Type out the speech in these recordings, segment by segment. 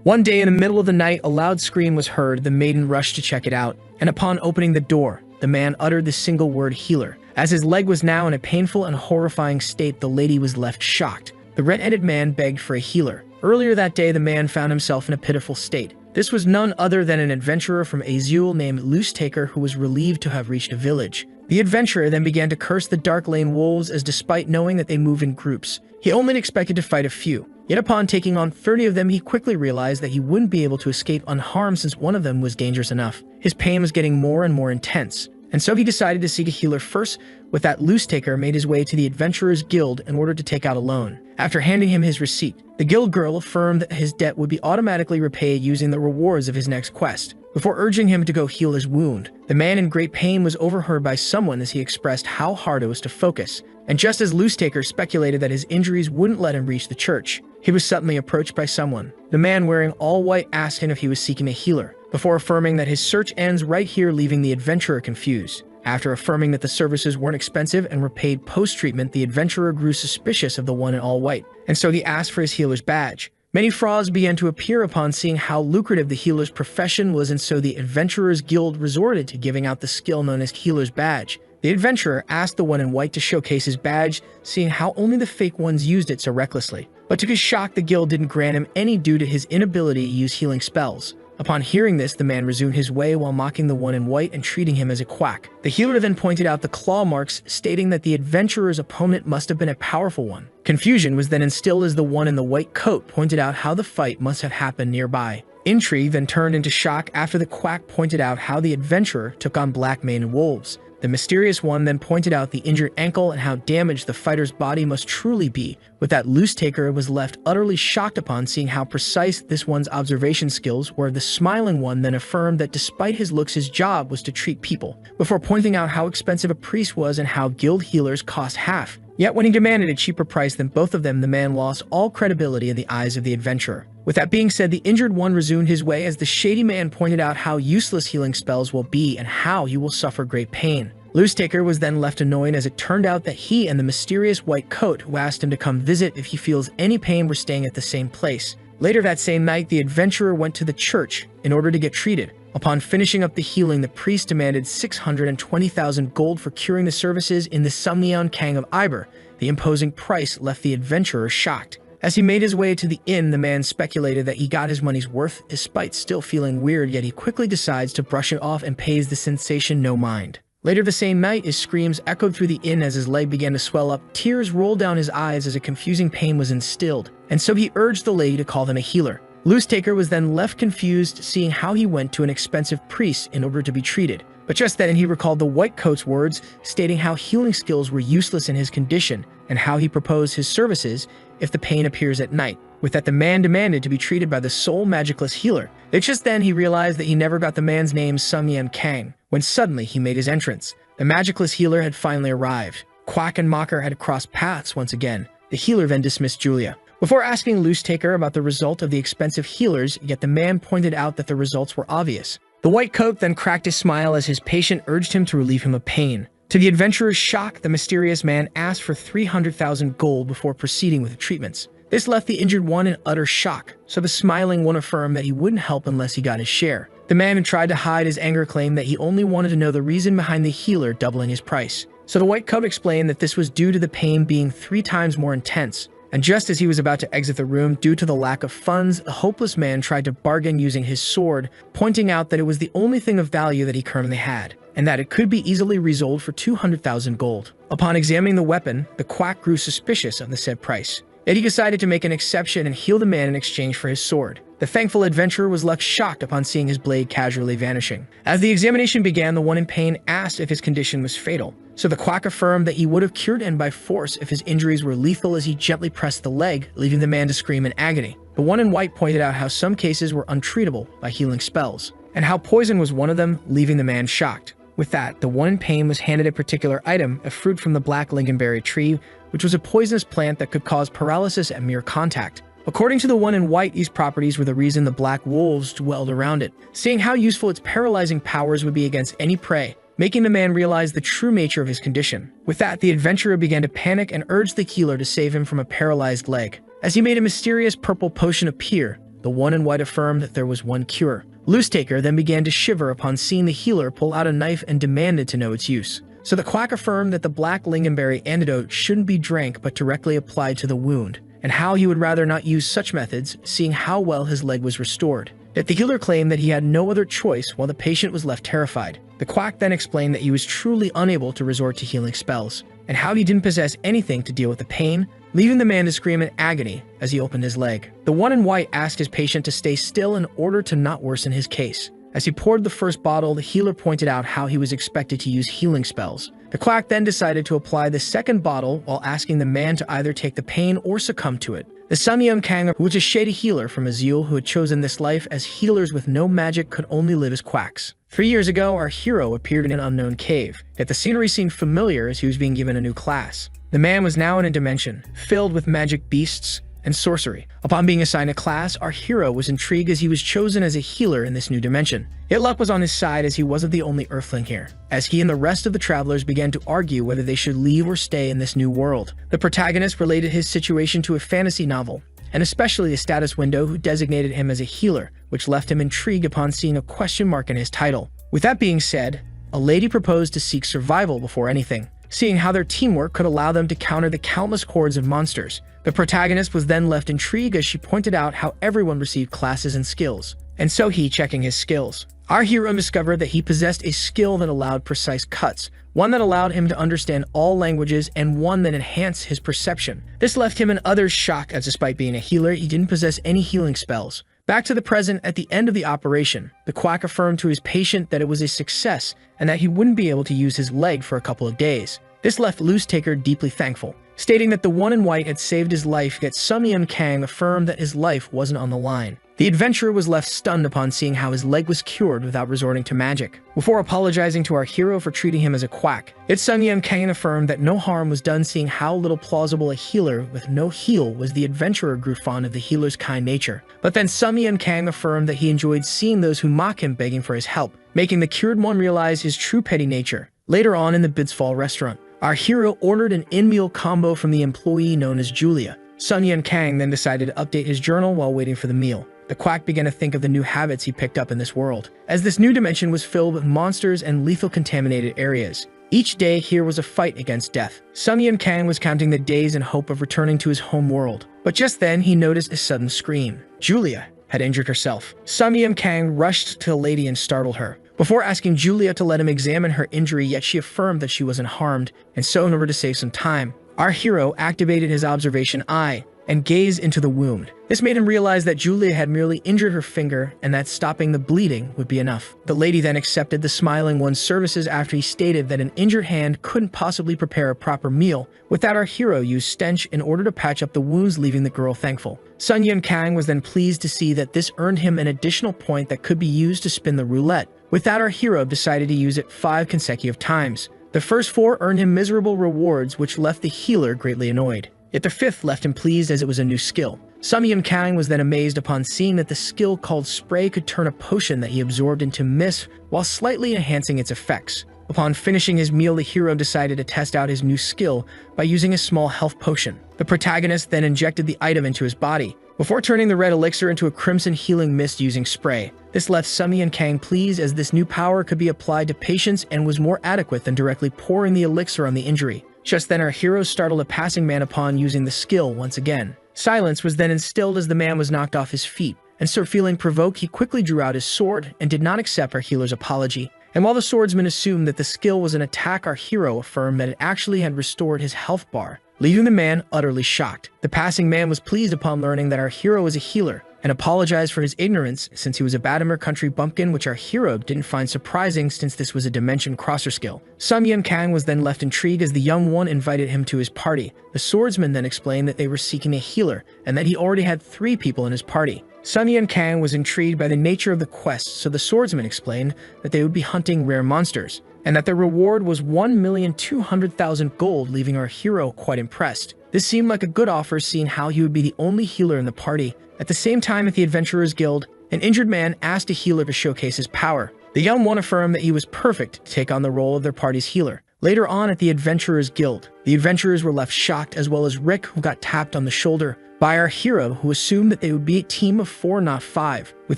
One day in the middle of the night, a loud scream was heard. The maiden rushed to check it out, and upon opening the door, the man uttered the single word healer. As his leg was now in a painful and horrifying state, the lady was left shocked. The red-headed man begged for a healer. Earlier that day, the man found himself in a pitiful state. This was none other than an adventurer from Azul named Loose Taker, who was relieved to have reached a village. The adventurer then began to curse the Dark Lane wolves, as despite knowing that they move in groups, he only expected to fight a few. Yet upon taking on 30 of them, he quickly realized that he wouldn't be able to escape unharmed, since one of them was dangerous enough. His pain was getting more and more intense, and so he decided to seek a healer first. With that, Loose Taker made his way to the Adventurer's Guild in order to take out a loan. After handing him his receipt, the guild girl affirmed that his debt would be automatically repaid using the rewards of his next quest. Before urging him to go heal his wound, the man in great pain was overheard by someone as he expressed how hard it was to focus. And just as Loose Taker speculated that his injuries wouldn't let him reach the church, he was suddenly approached by someone. The man wearing all white asked him if he was seeking a healer, before affirming that his search ends right here, leaving the adventurer confused. After affirming that the services weren't expensive and were paid post-treatment, the adventurer grew suspicious of the one in all white, and so he asked for his healer's badge. Many frauds began to appear upon seeing how lucrative the healer's profession was, and so the Adventurer's Guild resorted to giving out the skill known as healer's badge. The adventurer asked the one in white to showcase his badge, seeing how only the fake ones used it so recklessly. But to his shock, the guild didn't grant him any due to his inability to use healing spells. Upon hearing this, the man resumed his way while mocking the one in white and treating him as a quack. The healer then pointed out the claw marks, stating that the adventurer's opponent must have been a powerful one. Confusion was then instilled as the one in the white coat pointed out how the fight must have happened nearby. Intrigue then turned into shock after the quack pointed out how the adventurer took on black maned wolves. The mysterious one then pointed out the injured ankle and how damaged the fighter's body must truly be. With that, Loose Taker was left utterly shocked upon seeing how precise this one's observation skills were. The smiling one then affirmed that despite his looks, his job was to treat people, before pointing out how expensive a priest was and how guild healers cost half. Yet when he demanded a cheaper price than both of them, the man lost all credibility in the eyes of the adventurer. With that being said, the injured one resumed his way as the shady man pointed out how useless healing spells will be and how he will suffer great pain. Loose Taker was then left annoyed, as it turned out that he and the mysterious white coat who asked him to come visit if he feels any pain were staying at the same place. Later that same night, the adventurer went to the church in order to get treated. Upon finishing up the healing, the priest demanded 620,000 gold for curing the services in the Sumneon Kang of Iber. The imposing price left the adventurer shocked. As he made his way to the inn, the man speculated that he got his money's worth, despite still feeling weird, yet he quickly decides to brush it off and pays the sensation no mind. Later the same night, his screams echoed through the inn as his leg began to swell up. Tears rolled down his eyes as a confusing pain was instilled, and so he urged the lady to call them a healer. Loose Taker was then left confused, seeing how he went to an expensive priest in order to be treated. But just then he recalled the white coat's words, stating how healing skills were useless in his condition, and how he proposed his services if the pain appears at night. With that, the man demanded to be treated by the sole magicless healer. It's just then he realized that he never got the man's name, Sumneon Kang, when suddenly he made his entrance. The magicless healer had finally arrived. Quack and Mocker had crossed paths once again. The healer then dismissed Julia. Before asking Loose Taker about the result of the expensive healers, yet the man pointed out that the results were obvious. The white coat then cracked a smile as his patient urged him to relieve him of pain. To the adventurer's shock, the mysterious man asked for 300,000 gold before proceeding with the treatments. This left the injured one in utter shock, so the smiling one affirmed that he wouldn't help unless he got his share. The man who tried to hide his anger claimed that he only wanted to know the reason behind the healer doubling his price. So the white coat explained that this was due to the pain being 3 times more intense. And just as he was about to exit the room due to the lack of funds, the hopeless man tried to bargain using his sword, pointing out that it was the only thing of value that he currently had, and that it could be easily resold for 200,000 gold. Upon examining the weapon, the quack grew suspicious of the said price. Yet he decided to make an exception and heal the man in exchange for his sword. The thankful adventurer was left shocked upon seeing his blade casually vanishing. As the examination began, the one in pain asked if his condition was fatal. So the quack affirmed that he would have cured him by force if his injuries were lethal, as he gently pressed the leg, leaving the man to scream in agony. The one in white pointed out how some cases were untreatable by healing spells, and how poison was one of them, leaving the man shocked. With that, the one in pain was handed a particular item, a fruit from the black lingonberry tree, which was a poisonous plant that could cause paralysis at mere contact. According to the one in white, these properties were the reason the black wolves dwelled around it, seeing how useful its paralyzing powers would be against any prey, making the man realize the true nature of his condition. With that, the adventurer began to panic and urged the healer to save him from a paralyzed leg. As he made a mysterious purple potion appear, the one in white affirmed that there was one cure. Loose Taker then began to shiver upon seeing the healer pull out a knife and demanded to know its use. So the quack affirmed that the black lingonberry antidote shouldn't be drank but directly applied to the wound, and how he would rather not use such methods, seeing how well his leg was restored. Yet the healer claimed that he had no other choice while the patient was left terrified. The quack then explained that he was truly unable to resort to healing spells, and how he didn't possess anything to deal with the pain, leaving the man to scream in agony as he opened his leg. The one in white asked his patient to stay still in order to not worsen his case. As he poured the first bottle, the healer pointed out how he was expected to use healing spells. The quack then decided to apply the second bottle while asking the man to either take the pain or succumb to it. The Samyam Kang, who was a shady healer from Azul who had chosen this life as healers with no magic could only live as quacks. 3 years ago, our hero appeared in an unknown cave, yet the scenery seemed familiar as he was being given a new class. The man was now in a dimension, filled with magic beasts and sorcery. Upon being assigned a class, our hero was intrigued as he was chosen as a healer in this new dimension. Yet luck was on his side as he wasn't the only Earthling here, as he and the rest of the travelers began to argue whether they should leave or stay in this new world. The protagonist related his situation to a fantasy novel, and especially the status window who designated him as a healer, which left him intrigued upon seeing a question mark in his title. With that being said, a lady proposed to seek survival before anything, seeing how their teamwork could allow them to counter the countless hordes of monsters. The protagonist was then left intrigued as she pointed out how everyone received classes and skills, and so he checking his skills. Our hero discovered that he possessed a skill that allowed precise cuts, one that allowed him to understand all languages, and one that enhanced his perception. This left him and others shocked as despite being a healer, he didn't possess any healing spells. Back to the present, at the end of the operation, the quack affirmed to his patient that it was a success and that he wouldn't be able to use his leg for a couple of days. This left Loose Taker deeply thankful, stating that the one in white had saved his life, yet Samyam Kang affirmed that his life wasn't on the line. The adventurer was left stunned upon seeing how his leg was cured without resorting to magic. Before apologizing to our hero for treating him as a quack, Samyam Kang affirmed that no harm was done, seeing how little plausible a healer with no heal was. The adventurer grew fond of the healer's kind nature. But then Samyam Kang affirmed that he enjoyed seeing those who mock him begging for his help, making the cured one realize his true petty nature. Later on in the Bidsfall restaurant, our hero ordered an in-meal combo from the employee known as Julia. Samyam Kang then decided to update his journal while waiting for the meal. The quack began to think of the new habits he picked up in this world, as this new dimension was filled with monsters and lethal contaminated areas. Each day here was a fight against death. Samyam Kang was counting the days in hope of returning to his home world. But just then he noticed a sudden scream. Julia had injured herself. Samyam Kang rushed to the lady and startled her, before asking Julia to let him examine her injury, yet she affirmed that she wasn't harmed, and so in order to save some time, our hero activated his observation eye and gazed into the wound. This made him realize that Julia had merely injured her finger and that stopping the bleeding would be enough. The lady then accepted the smiling one's services after he stated that an injured hand couldn't possibly prepare a proper meal. With that, our hero used stench in order to patch up the wounds, leaving the girl thankful. Samyam Kang was then pleased to see that this earned him an additional point that could be used to spin the roulette. With that, our hero decided to use it 5 consecutive times. The first 4 earned him miserable rewards, which left the healer greatly annoyed. Yet the 5th left him pleased as it was a new skill. Samyam Kang was then amazed upon seeing that the skill called Spray could turn a potion that he absorbed into mist while slightly enhancing its effects. Upon finishing his meal, the hero decided to test out his new skill by using a small health potion. The protagonist then injected the item into his body, before turning the red elixir into a crimson healing mist using Spray. This left Samyam Kang pleased as this new power could be applied to patients and was more adequate than directly pouring the elixir on the injury. Just then our hero startled a passing man upon using the skill once again. Silence was then instilled as the man was knocked off his feet, and so feeling provoked, he quickly drew out his sword and did not accept our healer's apology. And while the swordsman assumed that the skill was an attack, our hero affirmed that it actually had restored his health bar, leaving the man utterly shocked. The passing man was pleased upon learning that our hero was a healer, and apologized for his ignorance since he was a Badimer country bumpkin, which our hero didn't find surprising since this was a dimension crosser skill. Samyam Kang was then left intrigued as the young one invited him to his party. The swordsman then explained that they were seeking a healer and that he already had 3 people in his party. Samyam Kang was intrigued by the nature of the quest, so the swordsman explained that they would be hunting rare monsters, and that their reward was 1,200,000 gold, leaving our hero quite impressed. This seemed like a good offer, seeing how he would be the only healer in the party. At the same time, at the Adventurers Guild, an injured man asked a healer to showcase his power. The young one affirmed that he was perfect to take on the role of their party's healer, Later on at the Adventurers Guild, the adventurers were left shocked, as well as Rick, who got tapped on the shoulder by our hero, who assumed that they would be a team of 4, not 5. With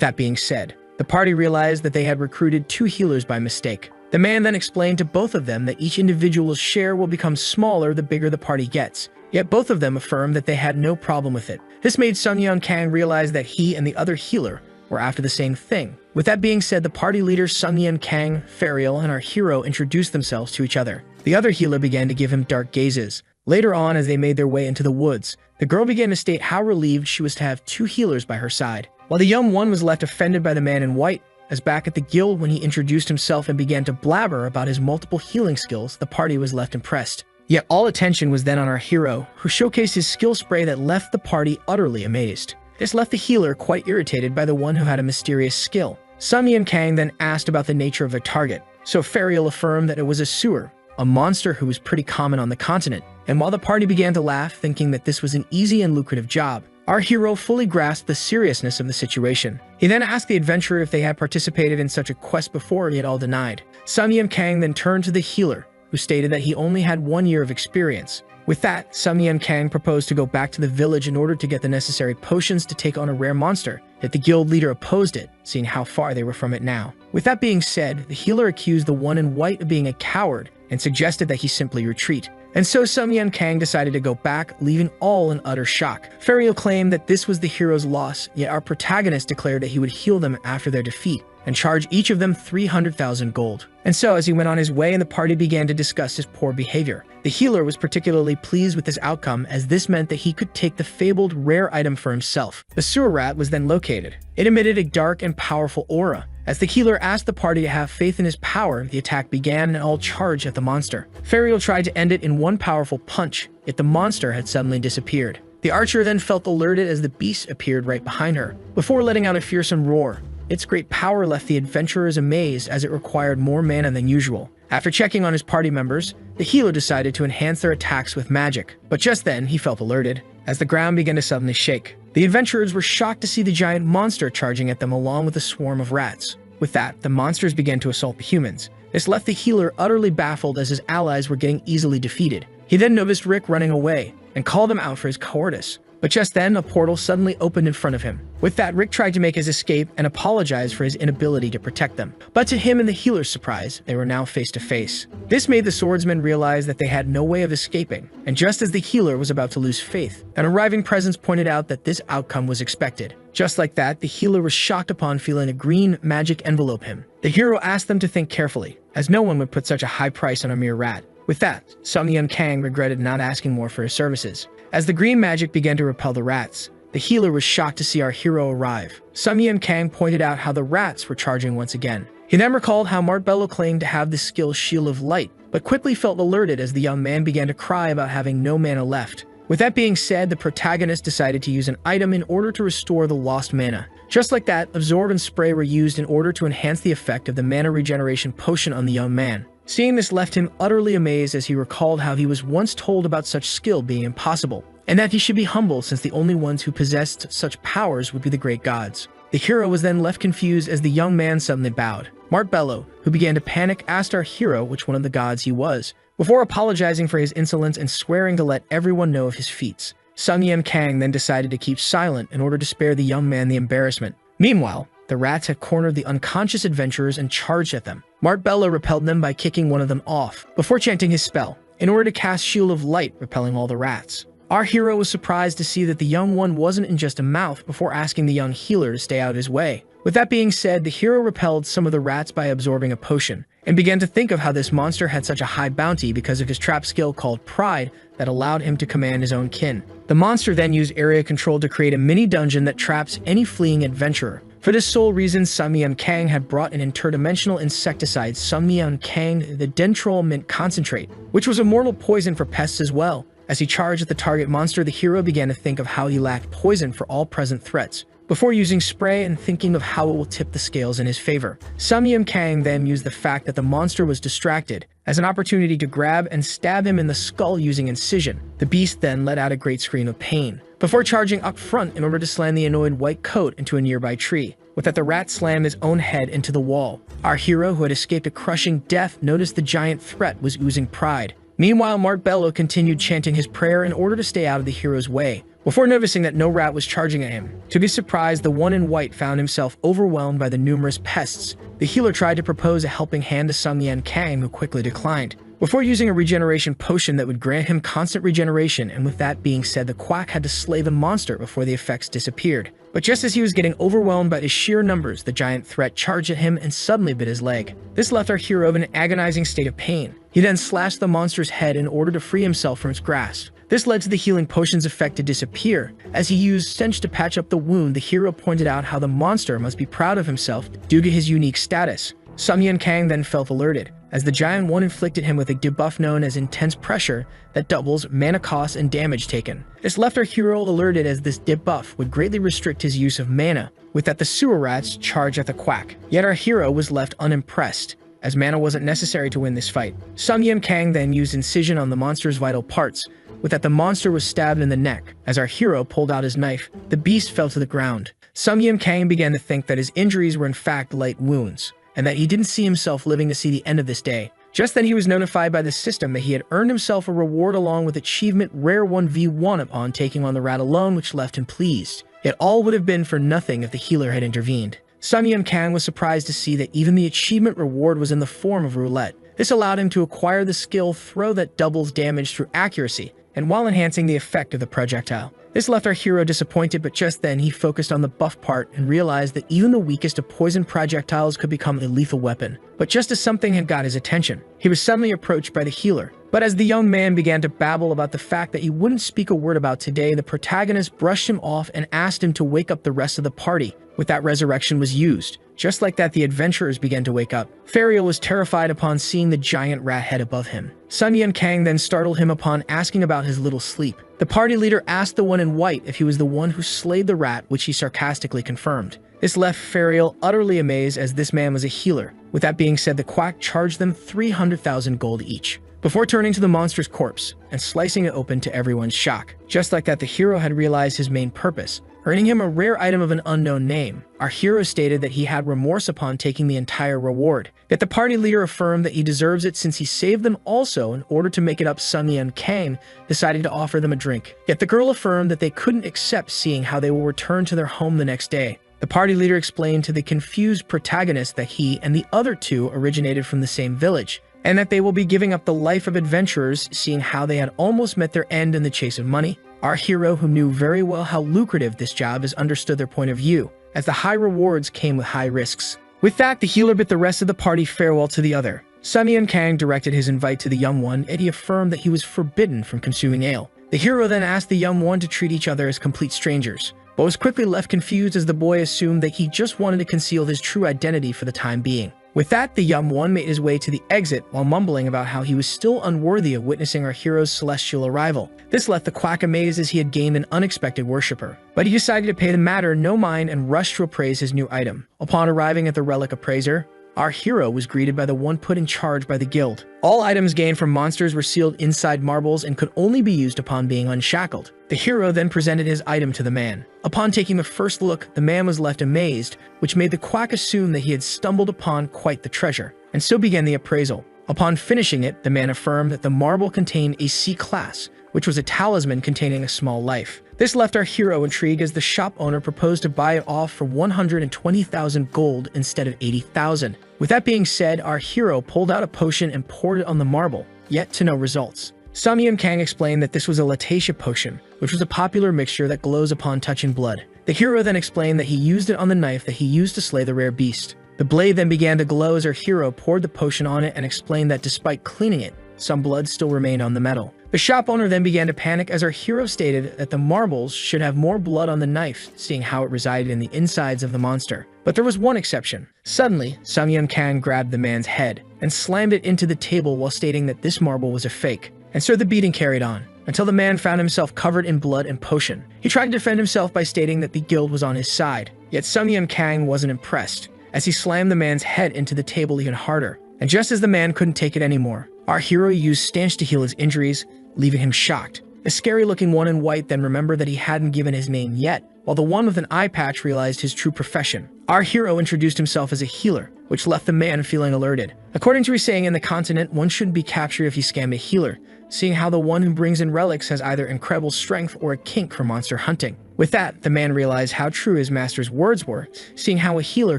that being said, the party realized that they had recruited 2 healers by mistake. The man then explained to both of them that each individual's share will become smaller the bigger the party gets, yet both of them affirmed that they had no problem with it. This made Sun Yeon Kang realize that he and the other healer were after the same thing. With that being said, the party leaders Sun Yeon Kang, Fariel, and our hero introduced themselves to each other. The other healer began to give him dark gazes. Later on, as they made their way into the woods, the girl began to state how relieved she was to have 2 healers by her side, while the young one was left offended by the man in white, as back at the guild when he introduced himself and began to blabber about his multiple healing skills, the party was left impressed. Yet all attention was then on our hero, who showcased his skill spray that left the party utterly amazed. This left the healer quite irritated by the one who had a mysterious skill. Sun Yeon Kang then asked about the nature of their target, so Fariel affirmed that it was a sewer, a monster who was pretty common on the continent, and while the party began to laugh, thinking that this was an easy and lucrative job, our hero fully grasped the seriousness of the situation. He then asked the adventurer if they had participated in such a quest before, yet all denied. Sun Yeon Kang then turned to the healer, who stated that he only had 1 year of experience. With that, Sun Yeon Kang proposed to go back to the village in order to get the necessary potions to take on a rare monster, yet the guild leader opposed it, seeing how far they were from it now. With that being said, the healer accused the one in white of being a coward and suggested that he simply retreat. And so Sun Yeon Kang decided to go back, leaving all in utter shock. Fariel claimed that this was the hero's loss, yet our protagonist declared that he would heal them after their defeat and charge each of them 300,000 gold. And so as he went on his way and the party began to discuss his poor behavior, the healer was particularly pleased with this outcome, as this meant that he could take the fabled rare item for himself. The sewer rat was then located. It emitted a dark and powerful aura. As the healer asked the party to have faith in his power, the attack began and all charged at the monster. Fariel tried to end it in one powerful punch, yet the monster had suddenly disappeared. The archer then felt alerted as the beast appeared right behind her, before letting out a fearsome roar. Its great power left the adventurers amazed, as it required more mana than usual. After checking on his party members, the healer decided to enhance their attacks with magic. But just then, he felt alerted, as the ground began to suddenly shake. The adventurers were shocked to see the giant monster charging at them along with a swarm of rats. With that, the monsters began to assault the humans. This left the healer utterly baffled, as his allies were getting easily defeated. He then noticed Rick running away and called him out for his cowardice. But just then, a portal suddenly opened in front of him. With that, Rick tried to make his escape and apologized for his inability to protect them. But to him and the healer's surprise, they were now face to face. This made the swordsmen realize that they had no way of escaping, and just as the healer was about to lose faith, an arriving presence pointed out that this outcome was expected. Just like that, the healer was shocked upon feeling a green magic envelope him. The hero asked them to think carefully, as no one would put such a high price on a mere rat. With that, Sun Yeon Kang regretted not asking more for his services. As the green magic began to repel the rats, the healer was shocked to see our hero arrive. Sun Yeon Kang pointed out how the rats were charging once again. He then recalled how Martbello claimed to have the skill Shield of Light, but quickly felt alerted as the young man began to cry about having no mana left. With that being said, the protagonist decided to use an item in order to restore the lost mana. Just like that, Absorb and Spray were used in order to enhance the effect of the mana regeneration potion on the young man. Seeing this left him utterly amazed, as he recalled how he was once told about such skill being impossible, and that he should be humble since the only ones who possessed such powers would be the great gods. The hero was then left confused as the young man suddenly bowed. Martbello, who began to panic, asked our hero which one of the gods he was, before apologizing for his insolence and swearing to let everyone know of his feats. Sun Yeon Kang then decided to keep silent in order to spare the young man the embarrassment. Meanwhile, the rats had cornered the unconscious adventurers and charged at them. Martbello repelled them by kicking one of them off, before chanting his spell, in order to cast Shield of Light, repelling all the rats. Our hero was surprised to see that the young one wasn't in just a mouth, before asking the young healer to stay out of his way. With that being said, the hero repelled some of the rats by absorbing a potion, and began to think of how this monster had such a high bounty because of his trap skill called Pride that allowed him to command his own kin. The monster then used area control to create a mini dungeon that traps any fleeing adventurer. For this sole reason, Sun Yeon Kang had brought an interdimensional insecticide, Sun Yeon Kang the Dentrol Mint Concentrate, which was a mortal poison for pests as well. As he charged at the target monster, the hero began to think of how he lacked poison for all present threats, before using spray and thinking of how it will tip the scales in his favor. Sun Yeon Kang then used the fact that the monster was distracted as an opportunity to grab and stab him in the skull using incision. The beast then let out a great scream of pain, before charging up front in order to slam the annoyed white coat into a nearby tree. with that the rat slammed his own head into the wall. Our hero, who had escaped a crushing death, noticed the giant threat was oozing pride. Meanwhile, Mark Bello continued chanting his prayer in order to stay out of the hero's way, before noticing that no rat was charging at him. To his surprise, the one in white found himself overwhelmed by the numerous pests. The healer tried to propose a helping hand to Sun Yan Kang, who quickly declined, before using a regeneration potion that would grant him constant regeneration, and with that being said, the quack had to slay the monster before the effects disappeared. But just as he was getting overwhelmed by the sheer numbers, the giant threat charged at him and suddenly bit his leg. This left our hero in an agonizing state of pain. He then slashed the monster's head in order to free himself from its grasp. This led to the healing potion's effect to disappear. As he used stench to patch up the wound, the hero pointed out how the monster must be proud of himself due to his unique status. Sun Yan Kang then felt alerted, as the giant one inflicted him with a debuff known as intense pressure that doubles mana cost and damage taken. This left our hero alerted, as this debuff would greatly restrict his use of mana, with that the sewer rats charge at the quack. Yet our hero was left unimpressed, as mana wasn't necessary to win this fight. Sun Yan Kang then used incision on the monster's vital parts, with that the monster was stabbed in the neck. As our hero pulled out his knife, the beast fell to the ground. Sun Yan Kang began to think that his injuries were in fact light wounds, and that he didn't see himself living to see the end of this day. Just then he was notified by the system that he had earned himself a reward along with achievement Rare 1v1 upon taking on the rat alone, which left him pleased. Yet all would have been for nothing if the healer had intervened. Sun Yan Kang was surprised to see that even the achievement reward was in the form of roulette. This allowed him to acquire the skill Throw that doubles damage through accuracy, and while enhancing the effect of the projectile. This left our hero disappointed, but just then he focused on the buff part and realized that even the weakest of poison projectiles could become a lethal weapon. But just as something had got his attention, he was suddenly approached by the healer. But as the young man began to babble about the fact that he wouldn't speak a word about today, the protagonist brushed him off and asked him to wake up the rest of the party. With that, resurrection was used. Just like that, the adventurers began to wake up. Fariel was terrified upon seeing the giant rat head above him. Sun Yan Kang then startled him upon asking about his little sleep. The party leader asked the one in white if he was the one who slayed the rat, which he sarcastically confirmed. This left Fariel utterly amazed, as this man was a healer. With that being said, the quack charged them 300,000 gold each, before turning to the monster's corpse and slicing it open to everyone's shock. Just like that, the hero had realized his main purpose, earning him a rare item of an unknown name. Our hero stated that he had remorse upon taking the entire reward. Yet the party leader affirmed that he deserves it since he saved them also. In order to make it up, Sun Yan Kang decided to offer them a drink. Yet the girl affirmed that they couldn't accept, seeing how they will return to their home the next day. The party leader explained to the confused protagonist that he and the other two originated from the same village, and that they will be giving up the life of adventurers, seeing how they had almost met their end in the chase of money. Our hero, who knew very well how lucrative this job is, understood their point of view, as the high rewards came with high risks. With that, the healer bid the rest of the party farewell to the other. Sun Yan Kang directed his invite to the young one, and he affirmed that he was forbidden from consuming ale. The hero then asked the young one to treat each other as complete strangers, but was quickly left confused as the boy assumed that he just wanted to conceal his true identity for the time being. With that, the young one made his way to the exit while mumbling about how he was still unworthy of witnessing our hero's celestial arrival. This left the quack amazed, as he had gained an unexpected worshipper. But he decided to pay the matter no mind and rushed to appraise his new item. Upon arriving at the relic appraiser, our hero was greeted by the one put in charge by the guild. All items gained from monsters were sealed inside marbles and could only be used upon being unshackled. The hero then presented his item to the man. Upon taking the first look, the man was left amazed, which made the quack assume that he had stumbled upon quite the treasure, and so began the appraisal. Upon finishing it, the man affirmed that the marble contained a C class, which was a talisman containing a small life. This left our hero intrigued, as the shop owner proposed to buy it off for 120,000 gold instead of 80,000. With that being said, our hero pulled out a potion and poured it on the marble, yet to no results. Sun Yan Kang explained that this was a Latatia potion, which was a popular mixture that glows upon touching blood. The hero then explained that he used it on the knife that he used to slay the rare beast. The blade then began to glow as our hero poured the potion on it and explained that despite cleaning it, some blood still remained on the metal. The shop owner then began to panic, as our hero stated that the marbles should have more blood on the knife, seeing how it resided in the insides of the monster. But there was one exception. Suddenly, Sun Yan Kang grabbed the man's head and slammed it into the table while stating that this marble was a fake. And so the beating carried on, until the man found himself covered in blood and potion. He tried to defend himself by stating that the guild was on his side, yet Sun Yan Kang wasn't impressed, as he slammed the man's head into the table even harder. And just as the man couldn't take it anymore, our hero used stench to heal his injuries, leaving him shocked. The scary-looking one in white then remembered that he hadn't given his name yet, while the one with an eye patch realized his true profession. Our hero introduced himself as a healer, which left the man feeling alerted. According to his saying in the continent, one shouldn't be captured if you scam a healer, seeing how the one who brings in relics has either incredible strength or a kink for monster hunting. With that, the man realized how true his master's words were, seeing how a healer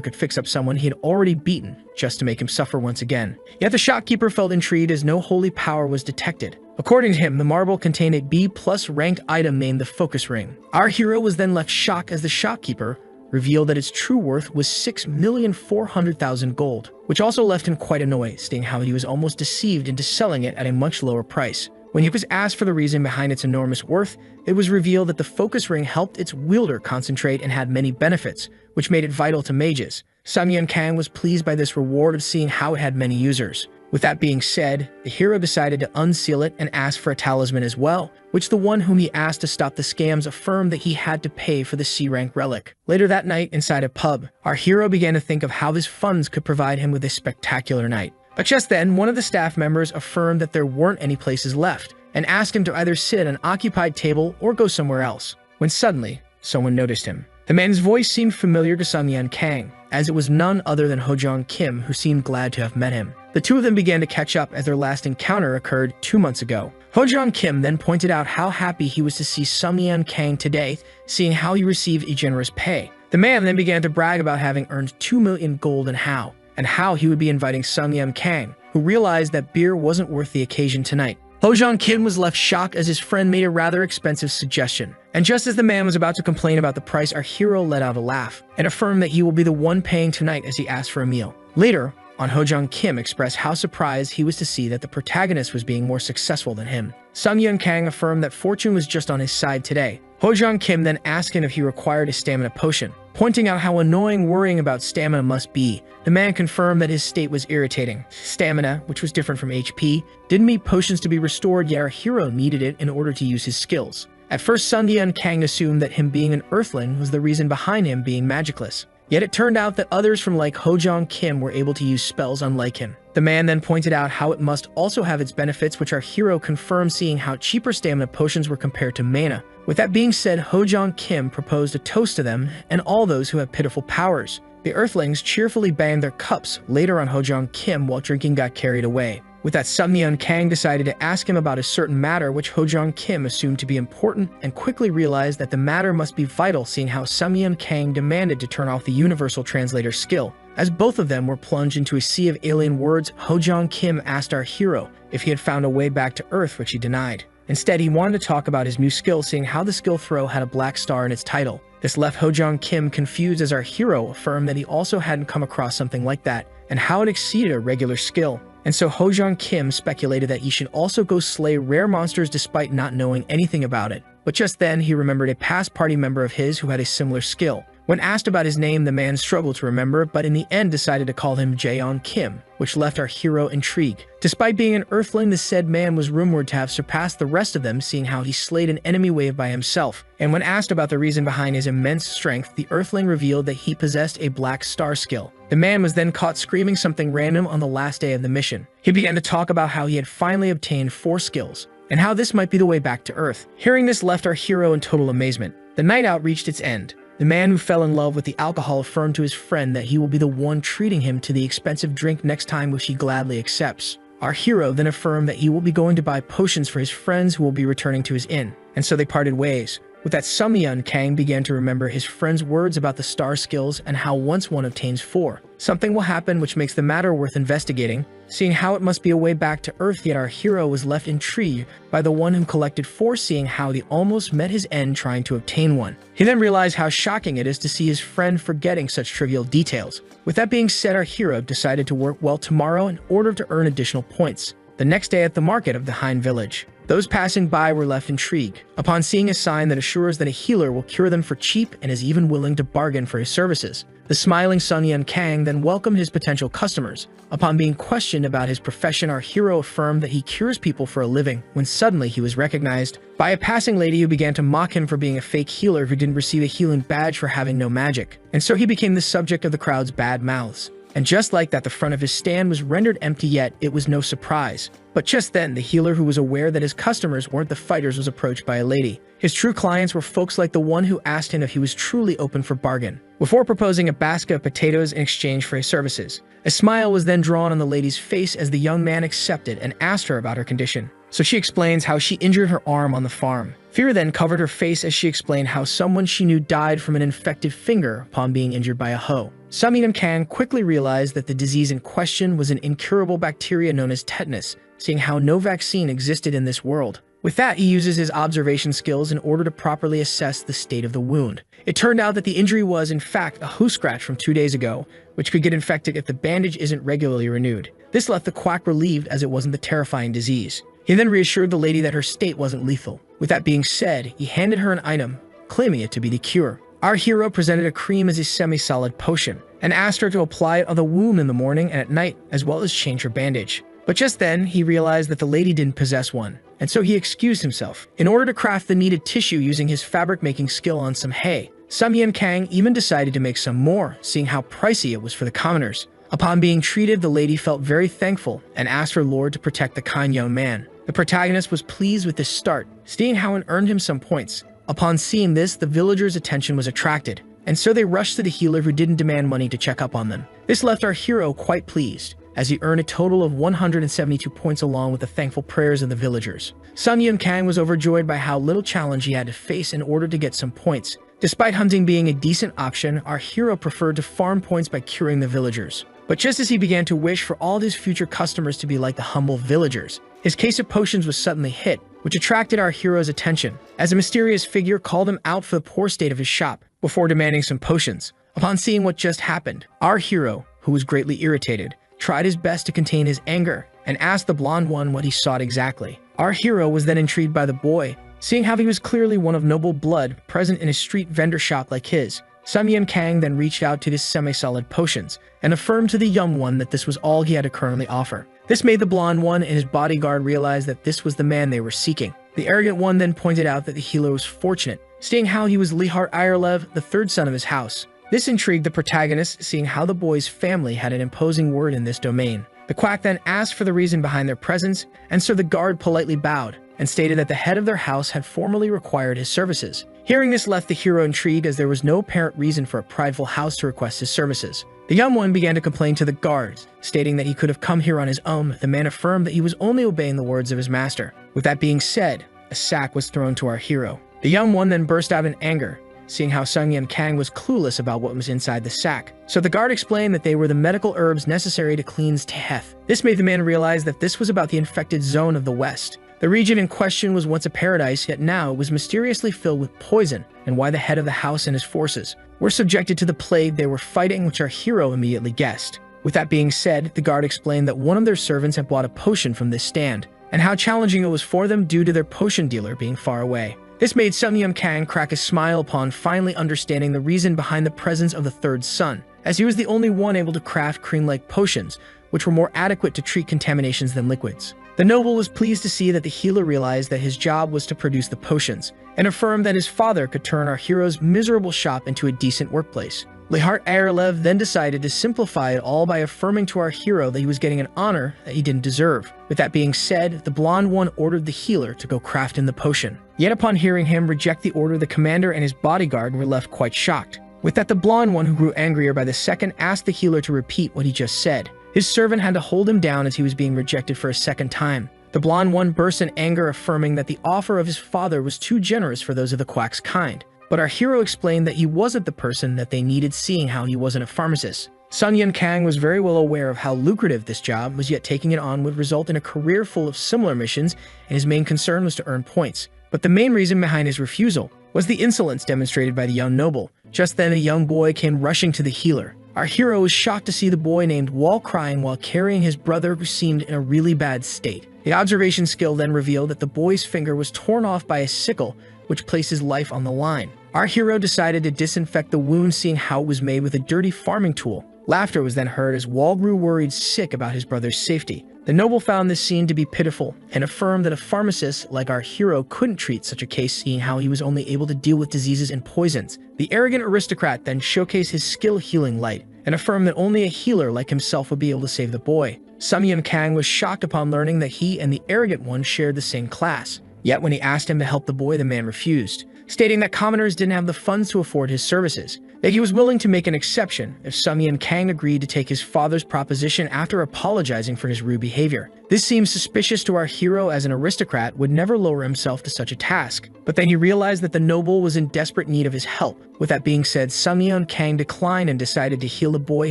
could fix up someone he had already beaten just to make him suffer once again. Yet the shopkeeper felt intrigued as no holy power was detected. According to him, the marble contained a B+ ranked item named the Focus Ring. Our hero was then left shocked as the shopkeeper revealed that its true worth was 6,400,000 gold, which also left him quite annoyed, stating how he was almost deceived into selling it at a much lower price. When he was asked for the reason behind its enormous worth, it was revealed that the focus ring helped its wielder concentrate and had many benefits, which made it vital to mages. Sun Yun Kang was pleased by this reward of seeing how it had many users. With that being said, the hero decided to unseal it and ask for a talisman as well, which the one whom he asked to stop the scams affirmed that he had to pay for the C-rank relic. Later that night, inside a pub, our hero began to think of how his funds could provide him with a spectacular night. But just then, one of the staff members affirmed that there weren't any places left, and asked him to either sit at an occupied table or go somewhere else, when suddenly, someone noticed him. The man's voice seemed familiar to Sun Yun Kang, as it was none other than Ho-jong Kim, who seemed glad to have met him. The two of them began to catch up as their last encounter occurred 2 months ago. Ho-jong Kim then pointed out how happy he was to see Sun Yun Kang today, seeing how he received a generous pay. The man then began to brag about having earned 2 million gold and how he would be inviting Sun Yun Kang, who realized that beer wasn't worth the occasion tonight. Ho-jong Kim was left shocked as his friend made a rather expensive suggestion. And just as the man was about to complain about the price, our hero let out a laugh and affirmed that he will be the one paying tonight as he asked for a meal. Later on, Ho-jong Kim expressed how surprised he was to see that the protagonist was being more successful than him. Sun Yun Kang affirmed that fortune was just on his side today. Ho-jong Kim then asked him if he required a stamina potion, pointing out how annoying worrying about stamina must be. The man confirmed that his state was irritating. Stamina, which was different from HP, didn't need potions to be restored, yet our hero needed it in order to use his skills. At first, Sun Yun Kang assumed that him being an earthling was the reason behind him being magicless. Yet it turned out that others from like Ho-jong Kim were able to use spells unlike him. The man then pointed out how it must also have its benefits, which our hero confirmed, seeing how cheaper stamina potions were compared to mana. With that being said, Ho-jong Kim proposed a toast to them and all those who have pitiful powers. The earthlings cheerfully banged their cups. Later on, Ho-jong Kim, while drinking, got carried away. With that, Sun Yun Kang decided to ask him about a certain matter which Ho-jong Kim assumed to be important, and quickly realized that the matter must be vital, seeing how Sun Yun Kang demanded to turn off the universal translator skill. As both of them were plunged into a sea of alien words, Ho-jong Kim asked our hero if he had found a way back to Earth, which he denied. Instead, he wanted to talk about his new skill, seeing how the skill throw had a black star in its title. This left Ho-jong Kim confused, as our hero affirmed that he also hadn't come across something like that, and how it exceeded a regular skill. And so Ho-jong Kim speculated that he should also go slay rare monsters despite not knowing anything about it. But just then, he remembered a past party member of his who had a similar skill. When asked about his name, the man struggled to remember, but in the end decided to call him Jaeon Kim, which left our hero intrigued. Despite being an earthling, the said man was rumored to have surpassed the rest of them, seeing how he slayed an enemy wave by himself. And when asked about the reason behind his immense strength, the earthling revealed that he possessed a black star skill. The man was then caught screaming something random on the last day of the mission. He began to talk about how he had finally obtained 4 skills, and how this might be the way back to Earth. Hearing this left our hero in total amazement. The night out reached its end. The man who fell in love with the alcohol affirmed to his friend that he will be the one treating him to the expensive drink next time, which he gladly accepts. Our hero then affirmed that he will be going to buy potions for his friends who will be returning to his inn, and so they parted ways. With that, Sun Yun Kang began to remember his friend's words about the star skills and how once one obtains 4, something will happen which makes the matter worth investigating. Seeing how it must be a way back to Earth, yet our hero was left intrigued by the one who collected 4, seeing how he almost met his end trying to obtain one. He then realized how shocking it is to see his friend forgetting such trivial details. With that being said, our hero decided to work well tomorrow in order to earn additional points. The next day at the market of the Hein village, those passing by were left intrigued upon seeing a sign that assures that a healer will cure them for cheap and is even willing to bargain for his services. The smiling Sun Yun Kang then welcomed his potential customers. Upon being questioned about his profession, our hero affirmed that he cures people for a living, when suddenly he was recognized by a passing lady who began to mock him for being a fake healer who didn't receive a healing badge for having no magic. And so he became the subject of the crowd's bad mouths. And just like that, the front of his stand was rendered empty, yet it was no surprise. But just then, the healer, who was aware that his customers weren't the fighters, was approached by a lady. His true clients were folks like the one who asked him if he was truly open for bargain, before proposing a basket of potatoes in exchange for his services. A smile was then drawn on the lady's face as the young man accepted and asked her about her condition. So she explains how she injured her arm on the farm. Fear then covered her face as she explained how someone she knew died from an infected finger upon being injured by a hoe. Sun Kang quickly realized that the disease in question was an incurable bacteria known as tetanus, seeing how no vaccine existed in this world. With that, he uses his observation skills in order to properly assess the state of the wound. It turned out that the injury was, in fact, a hoe scratch from 2 days ago, which could get infected if the bandage isn't regularly renewed. This left the quack relieved, as it wasn't the terrifying disease. He then reassured the lady that her state wasn't lethal. With that being said, he handed her an item, claiming it to be the cure. Our hero presented a cream as a semi-solid potion, and asked her to apply it on the wound in the morning and at night, as well as change her bandage. But just then, he realized that the lady didn't possess one, and so he excused himself. In order to craft the needed tissue using his fabric-making skill on some hay, Sun Kang even decided to make some more, seeing how pricey it was for the commoners. Upon being treated, the lady felt very thankful and asked her lord to protect the kind young man. The protagonist was pleased with this start, seeing how it earned him some points. Upon seeing this, the villagers' attention was attracted, and so they rushed to the healer, who didn't demand money to check up on them. This left our hero quite pleased, as he earned a total of 172 points along with the thankful prayers of the villagers. Sun Kang was overjoyed by how little challenge he had to face in order to get some points. Despite hunting being a decent option, our hero preferred to farm points by curing the villagers. But just as he began to wish for all his future customers to be like the humble villagers, his case of potions was suddenly hit, which attracted our hero's attention, as a mysterious figure called him out for the poor state of his shop, before demanding some potions. Upon seeing what just happened, our hero, who was greatly irritated, tried his best to contain his anger, and asked the blonde one what he sought exactly. Our hero was then intrigued by the boy, seeing how he was clearly one of noble blood present in a street vendor shop like his. Sun Kang then reached out to his semi-solid potions, and affirmed to the young one that this was all he had to currently offer. This made the blonde one and his bodyguard realize that this was the man they were seeking. The arrogant one then pointed out that the healer was fortunate, stating how he was Lihart Irelev, the third son of his house. This intrigued the protagonist, seeing how the boy's family had an imposing word in this domain. The quack then asked for the reason behind their presence, and so the guard politely bowed, and stated that the head of their house had formerly required his services. Hearing this left the hero intrigued, as there was no apparent reason for a prideful house to request his services. The young one began to complain to the guards, stating that he could have come here on his own. The man affirmed that he was only obeying the words of his master. With that being said, a sack was thrown to our hero. The young one then burst out in anger, seeing how Sun Kang was clueless about what was inside the sack. So the guard explained that they were the medical herbs necessary to cleanse Teheth. This made the man realize that this was about the infected zone of the West. The region in question was once a paradise, yet now it was mysteriously filled with poison, and why the head of the house and his forces were subjected to the plague they were fighting, which our hero immediately guessed. With that being said, the guard explained that one of their servants had bought a potion from this stand, and how challenging it was for them due to their potion dealer being far away. This made Sun Kang crack a smile upon finally understanding the reason behind the presence of the third son, as he was the only one able to craft cream-like potions, which were more adequate to treat contaminations than liquids. The noble was pleased to see that the healer realized that his job was to produce the potions, and affirmed that his father could turn our hero's miserable shop into a decent workplace. Lihart Irelev then decided to simplify it all by affirming to our hero that he was getting an honor that he didn't deserve. With that being said, the blonde one ordered the healer to go craft in the potion. Yet upon hearing him reject the order, the commander and his bodyguard were left quite shocked. With that, the blonde one, who grew angrier by the second, asked the healer to repeat what he just said. His servant had to hold him down as he was being rejected for a second time. The blonde one burst in anger, affirming that the offer of his father was too generous for those of the quack's kind. But our hero explained that he wasn't the person that they needed, seeing how he wasn't a pharmacist. Sun Kang was very well aware of how lucrative this job was, yet taking it on would result in a career full of similar missions, and his main concern was to earn points. But the main reason behind his refusal was the insolence demonstrated by the young noble. Just then, a young boy came rushing to the healer. Our hero was shocked to see the boy named Wall crying while carrying his brother, who seemed in a really bad state. The observation skill then revealed that the boy's finger was torn off by a sickle, which placed his life on the line. Our hero decided to disinfect the wound, seeing how it was made with a dirty farming tool. Laughter was then heard as Wall grew worried sick about his brother's safety. The noble found this scene to be pitiful, and affirmed that a pharmacist like our hero couldn't treat such a case, seeing how he was only able to deal with diseases and poisons. The arrogant aristocrat then showcased his skill healing light, and affirmed that only a healer like himself would be able to save the boy. Sung Yun Kang was shocked upon learning that he and the arrogant one shared the same class. Yet when he asked him to help the boy, the man refused, stating that commoners didn't have the funds to afford his services, that he was willing to make an exception if Sung Yun Kang agreed to take his father's proposition after apologizing for his rude behavior. This seems suspicious to our hero, as an aristocrat would never lower himself to such a task. But then he realized that the noble was in desperate need of his help. With that being said, Sung Yun Kang declined and decided to heal the boy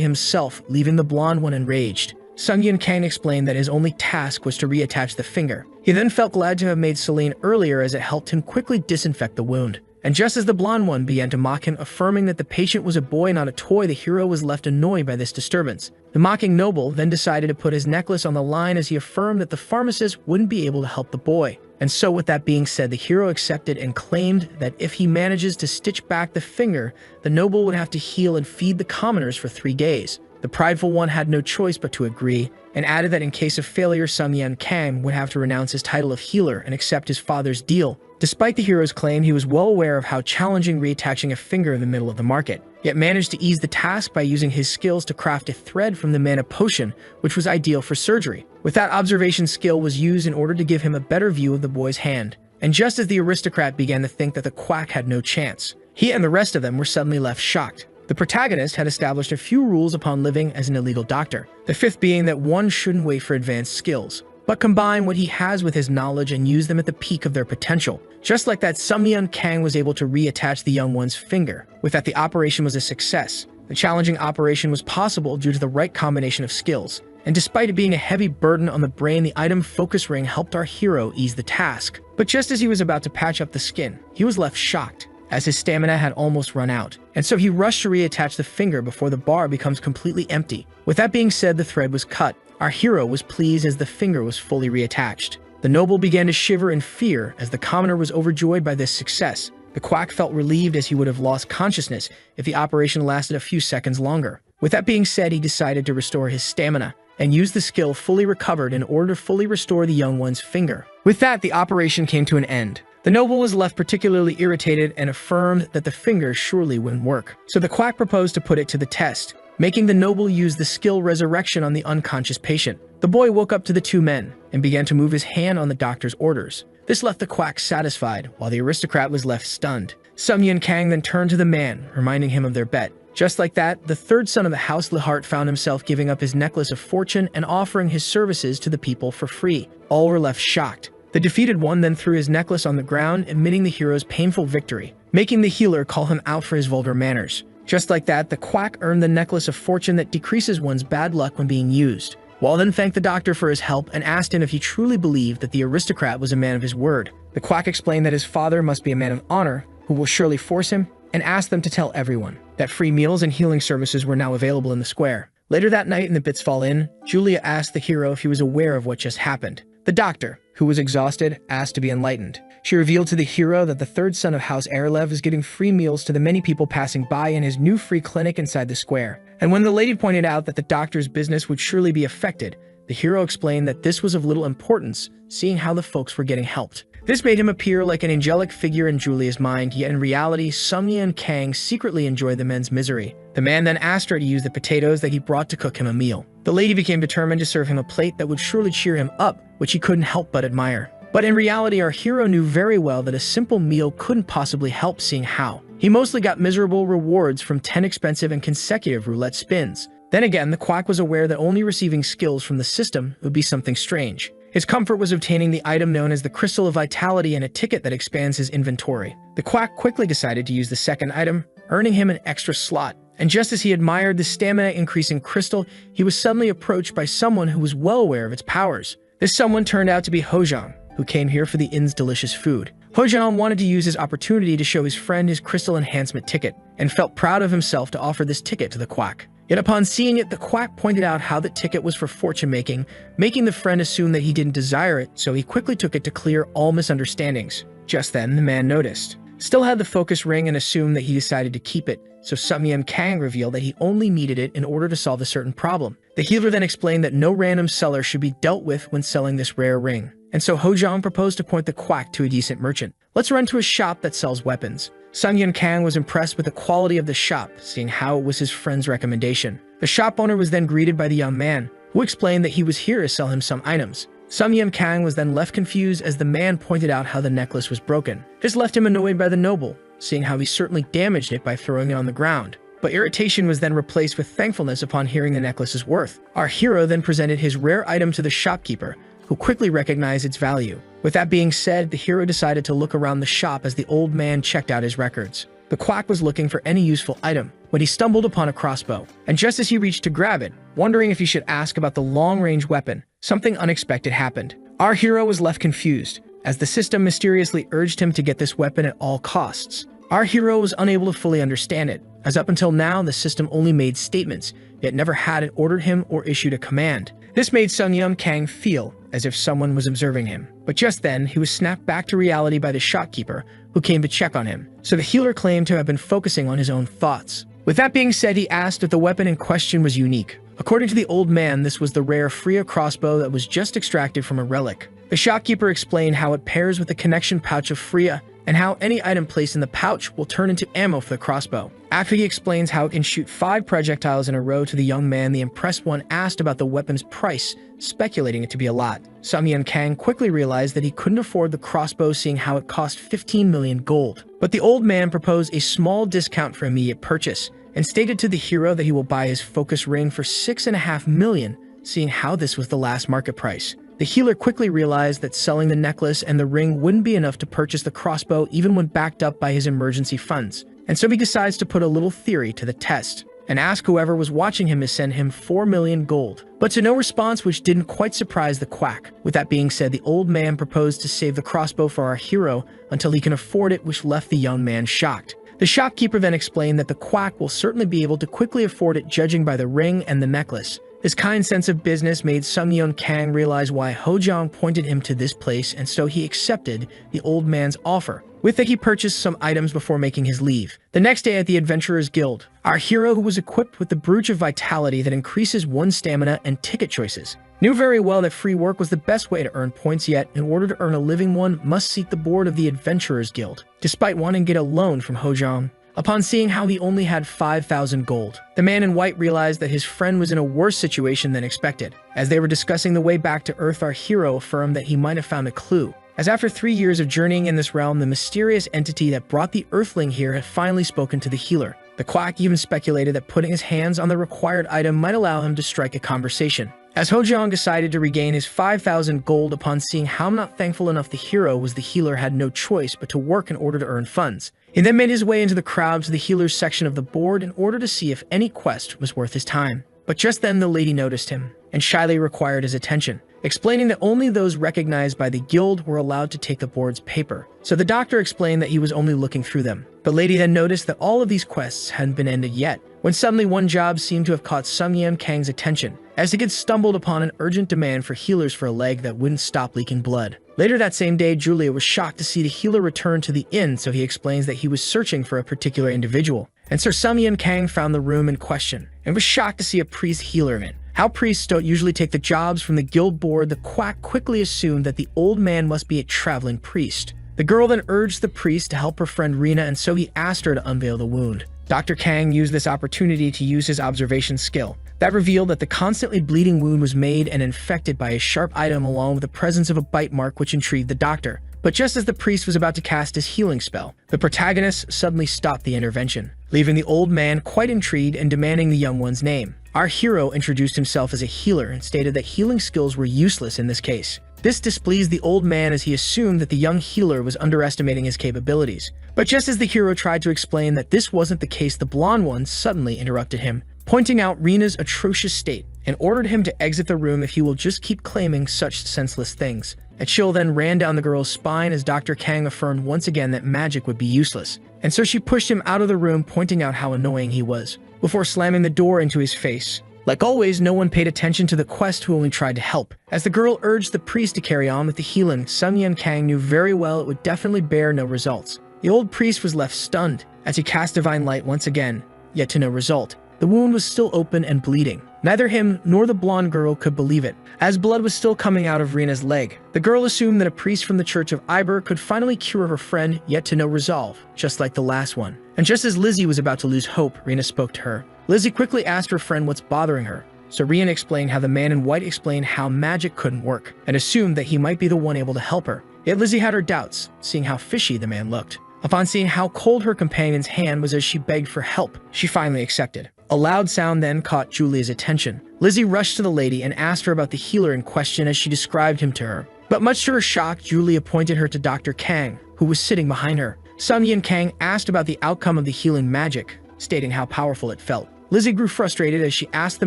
himself, leaving the blonde one enraged. Sung Yun Kang explained that his only task was to reattach the finger. He then felt glad to have made Celine earlier, as it helped him quickly disinfect the wound. And just as the blonde one began to mock him, affirming that the patient was a boy, not a toy, the hero was left annoyed by this disturbance. The mocking noble then decided to put his necklace on the line, as he affirmed that the pharmacist wouldn't be able to help the boy. And so with that being said, the hero accepted and claimed that if he manages to stitch back the finger, the noble would have to heal and feed the commoners for 3 days. The prideful one had no choice but to agree, and added that in case of failure, Sung Yun Kang would have to renounce his title of healer and accept his father's deal. Despite the hero's claim, he was well aware of how challenging reattaching a finger in the middle of the market, yet managed to ease the task by using his skills to craft a thread from the mana potion, which was ideal for surgery. With that observation, skill was used in order to give him a better view of the boy's hand. And just as the aristocrat began to think that the quack had no chance, he and the rest of them were suddenly left shocked. The protagonist had established a few rules upon living as an illegal doctor, the fifth being that one shouldn't wait for advanced skills, but combine what he has with his knowledge and use them at the peak of their potential. Just like that, Sung Yun Kang was able to reattach the young one's finger. With that, the operation was a success. The challenging operation was possible due to the right combination of skills, and despite it being a heavy burden on the brain, the item focus ring helped our hero ease the task. But just as he was about to patch up the skin, he was left shocked, as his stamina had almost run out, and so he rushed to reattach the finger before the bar becomes completely empty. With that being said, the thread was cut. Our hero was pleased as the finger was fully reattached. The noble began to shiver in fear as the commoner was overjoyed by this success. The quack felt relieved, as he would have lost consciousness if the operation lasted a few seconds longer. With that being said, he decided to restore his stamina and use the skill fully recovered in order to fully restore the young one's finger. With that, the operation came to an end. The noble was left particularly irritated and affirmed that the finger surely wouldn't work. So the quack proposed to put it to the test, making the noble use the skill resurrection on the unconscious patient. The boy woke up to the two men and began to move his hand on the doctor's orders. This left the quack satisfied, while the aristocrat was left stunned. Sung Yun Kang then turned to the man, reminding him of their bet. Just like that, the third son of the house Lihart found himself giving up his necklace of fortune and offering his services to the people for free. All were left shocked. The defeated one then threw his necklace on the ground, admitting the hero's painful victory, making the healer call him out for his vulgar manners. Just like that, the quack earned the necklace of fortune that decreases one's bad luck when being used. Wall then thanked the doctor for his help and asked him if he truly believed that the aristocrat was a man of his word. The quack explained that his father must be a man of honor, who will surely force him, and asked them to tell everyone that free meals and healing services were now available in the square. Later that night in the Bitsfall Inn, Julia asked the hero if he was aware of what just happened. The doctor, who was exhausted, asked to be enlightened. She revealed to the hero that the third son of House Erlev is giving free meals to the many people passing by in his new free clinic inside the square. And when the lady pointed out that the doctor's business would surely be affected, the hero explained that this was of little importance, seeing how the folks were getting helped. This made him appear like an angelic figure in Julia's mind, yet in reality, Sung Yun Kang secretly enjoyed the men's misery. The man then asked her to use the potatoes that he brought to cook him a meal. The lady became determined to serve him a plate that would surely cheer him up, which he couldn't help but admire. But in reality, our hero knew very well that a simple meal couldn't possibly help, seeing how he mostly got miserable rewards from 10 expensive and consecutive roulette spins. Then again, the quack was aware that only receiving skills from the system would be something strange. His comfort was obtaining the item known as the Crystal of Vitality and a ticket that expands his inventory. The quack quickly decided to use the second item, earning him an extra slot. And just as he admired the stamina-increasing crystal, he was suddenly approached by someone who was well aware of its powers. This someone turned out to be Hojang, who came here for the inn's delicious food. Hojang wanted to use his opportunity to show his friend his crystal enhancement ticket, and felt proud of himself to offer this ticket to the quack. Yet upon seeing it, the quack pointed out how the ticket was for fortune-making, making the friend assume that he didn't desire it, so he quickly took it to clear all misunderstandings. Just then, the man noticed, still had the focus ring, and assumed that he decided to keep it, so Sung Yun Kang revealed that he only needed it in order to solve a certain problem. The healer then explained that no random seller should be dealt with when selling this rare ring. And so Hojang proposed to point the quack to a decent merchant. Let's run to a shop that sells weapons. Sung Yun Kang was impressed with the quality of the shop, seeing how it was his friend's recommendation. The shop owner was then greeted by the young man, who explained that he was here to sell him some items. Sung Yim Kang was then left confused as the man pointed out how the necklace was broken. This left him annoyed by the noble, seeing how he certainly damaged it by throwing it on the ground. But irritation was then replaced with thankfulness upon hearing the necklace's worth. Our hero then presented his rare item to the shopkeeper, who quickly recognized its value. With that being said, the hero decided to look around the shop as the old man checked out his records. The quack was looking for any useful item when he stumbled upon a crossbow, and just as he reached to grab it, wondering if he should ask about the long-range weapon, something unexpected happened. Our hero was left confused, as the system mysteriously urged him to get this weapon at all costs. Our hero was unable to fully understand it, as up until now the system only made statements, yet never had it ordered him or issued a command. This made Sung Yim Kang feel as if someone was observing him. But just then, he was snapped back to reality by the shopkeeper, who came to check on him. So the healer claimed to have been focusing on his own thoughts. With that being said, he asked if the weapon in question was unique. According to the old man, this was the rare Freya crossbow that was just extracted from a relic. The shopkeeper explained how it pairs with the connection pouch of Freya, and how any item placed in the pouch will turn into ammo for the crossbow. After he explains how it can shoot 5 projectiles in a row to the young man, the impressed one asked about the weapon's price, speculating it to be a lot. Sung Yim Kang quickly realized that he couldn't afford the crossbow, seeing how it cost 15 million gold. But the old man proposed a small discount for immediate purchase, and stated to the hero that he will buy his focus ring for 6.5 million, seeing how this was the last market price. The healer quickly realized that selling the necklace and the ring wouldn't be enough to purchase the crossbow even when backed up by his emergency funds, and so he decides to put a little theory to the test, and ask whoever was watching him to send him 4 million gold, but to no response, which didn't quite surprise the quack. With that being said, the old man proposed to save the crossbow for our hero until he can afford it, which left the young man shocked. The shopkeeper then explained that the quack will certainly be able to quickly afford it, judging by the ring and the necklace. His kind sense of business made Sung Yim Kang realize why Ho-jong pointed him to this place, and so he accepted the old man's offer. With it, he purchased some items before making his leave. The next day at the Adventurers Guild, our hero, who was equipped with the Brooch of Vitality that increases one's stamina and ticket choices, knew very well that free work was the best way to earn points, yet in order to earn a living one must seek the board of the Adventurers Guild, despite wanting to get a loan from Ho-jong. Upon seeing how he only had 5,000 gold, the man in white realized that his friend was in a worse situation than expected. As they were discussing the way back to Earth, our hero affirmed that he might have found a clue, as after 3 years of journeying in this realm, the mysterious entity that brought the Earthling here had finally spoken to the healer. The quack even speculated that putting his hands on the required item might allow him to strike a conversation. As Ho-jong decided to regain his 5,000 gold upon seeing how not thankful enough the hero was, the healer had no choice but to work in order to earn funds. He then made his way into the crowd to the healer's section of the board in order to see if any quest was worth his time. But just then the lady noticed him, and shyly required his attention, explaining that only those recognized by the guild were allowed to take the board's paper. So the doctor explained that he was only looking through them. The lady then noticed that all of these quests hadn't been ended yet, when suddenly one job seemed to have caught Sung Yim Kang's attention, as he had stumbled upon an urgent demand for healers for a leg that wouldn't stop leaking blood. Later that same day, Julia was shocked to see the healer return to the inn, so he explains that he was searching for a particular individual. And Sir Sung Yim Kang found the room in question, and was shocked to see a priest healer in it. How priests don't usually take the jobs from the guild board, the quack quickly assumed that the old man must be a traveling priest. The girl then urged the priest to help her friend Rina, and so he asked her to unveil the wound. Dr. Kang used this opportunity to use his observation skill. That revealed that the constantly bleeding wound was made and infected by a sharp item, along with the presence of a bite mark, which intrigued the doctor. But just as the priest was about to cast his healing spell, the protagonist suddenly stopped the intervention, leaving the old man quite intrigued and demanding the young one's name. Our hero introduced himself as a healer and stated that healing skills were useless in this case. This displeased the old man, as he assumed that the young healer was underestimating his capabilities. But just as the hero tried to explain that this wasn't the case, the blonde one suddenly interrupted him, pointing out Rina's atrocious state, and ordered him to exit the room if he will just keep claiming such senseless things. A chill then ran down the girl's spine as Dr. Kang affirmed once again that magic would be useless, and so she pushed him out of the room, pointing out how annoying he was, before slamming the door into his face. Like always, no one paid attention to the quest, who only tried to help. As the girl urged the priest to carry on with the healing, Sung Yim Kang knew very well it would definitely bear no results. The old priest was left stunned as he cast divine light once again, yet to no result. The wound was still open and bleeding. Neither him nor the blonde girl could believe it, as blood was still coming out of Rina's leg. The girl assumed that a priest from the Church of Iber could finally cure her friend, yet to no resolve, just like the last one. And just as Lizzie was about to lose hope, Rina spoke to her. Lizzie quickly asked her friend what's bothering her. Serena explained how the man in white explained how magic couldn't work, and assumed that he might be the one able to help her. Yet Lizzie had her doubts, seeing how fishy the man looked. Upon seeing how cold her companion's hand was as she begged for help, she finally accepted. A loud sound then caught Julia's attention. Lizzie rushed to the lady and asked her about the healer in question as she described him to her. But much to her shock, Julia pointed her to Dr. Kang, who was sitting behind her. Sun Yin Kang asked about the outcome of the healing magic, stating how powerful it felt. Lizzie grew frustrated as she asked the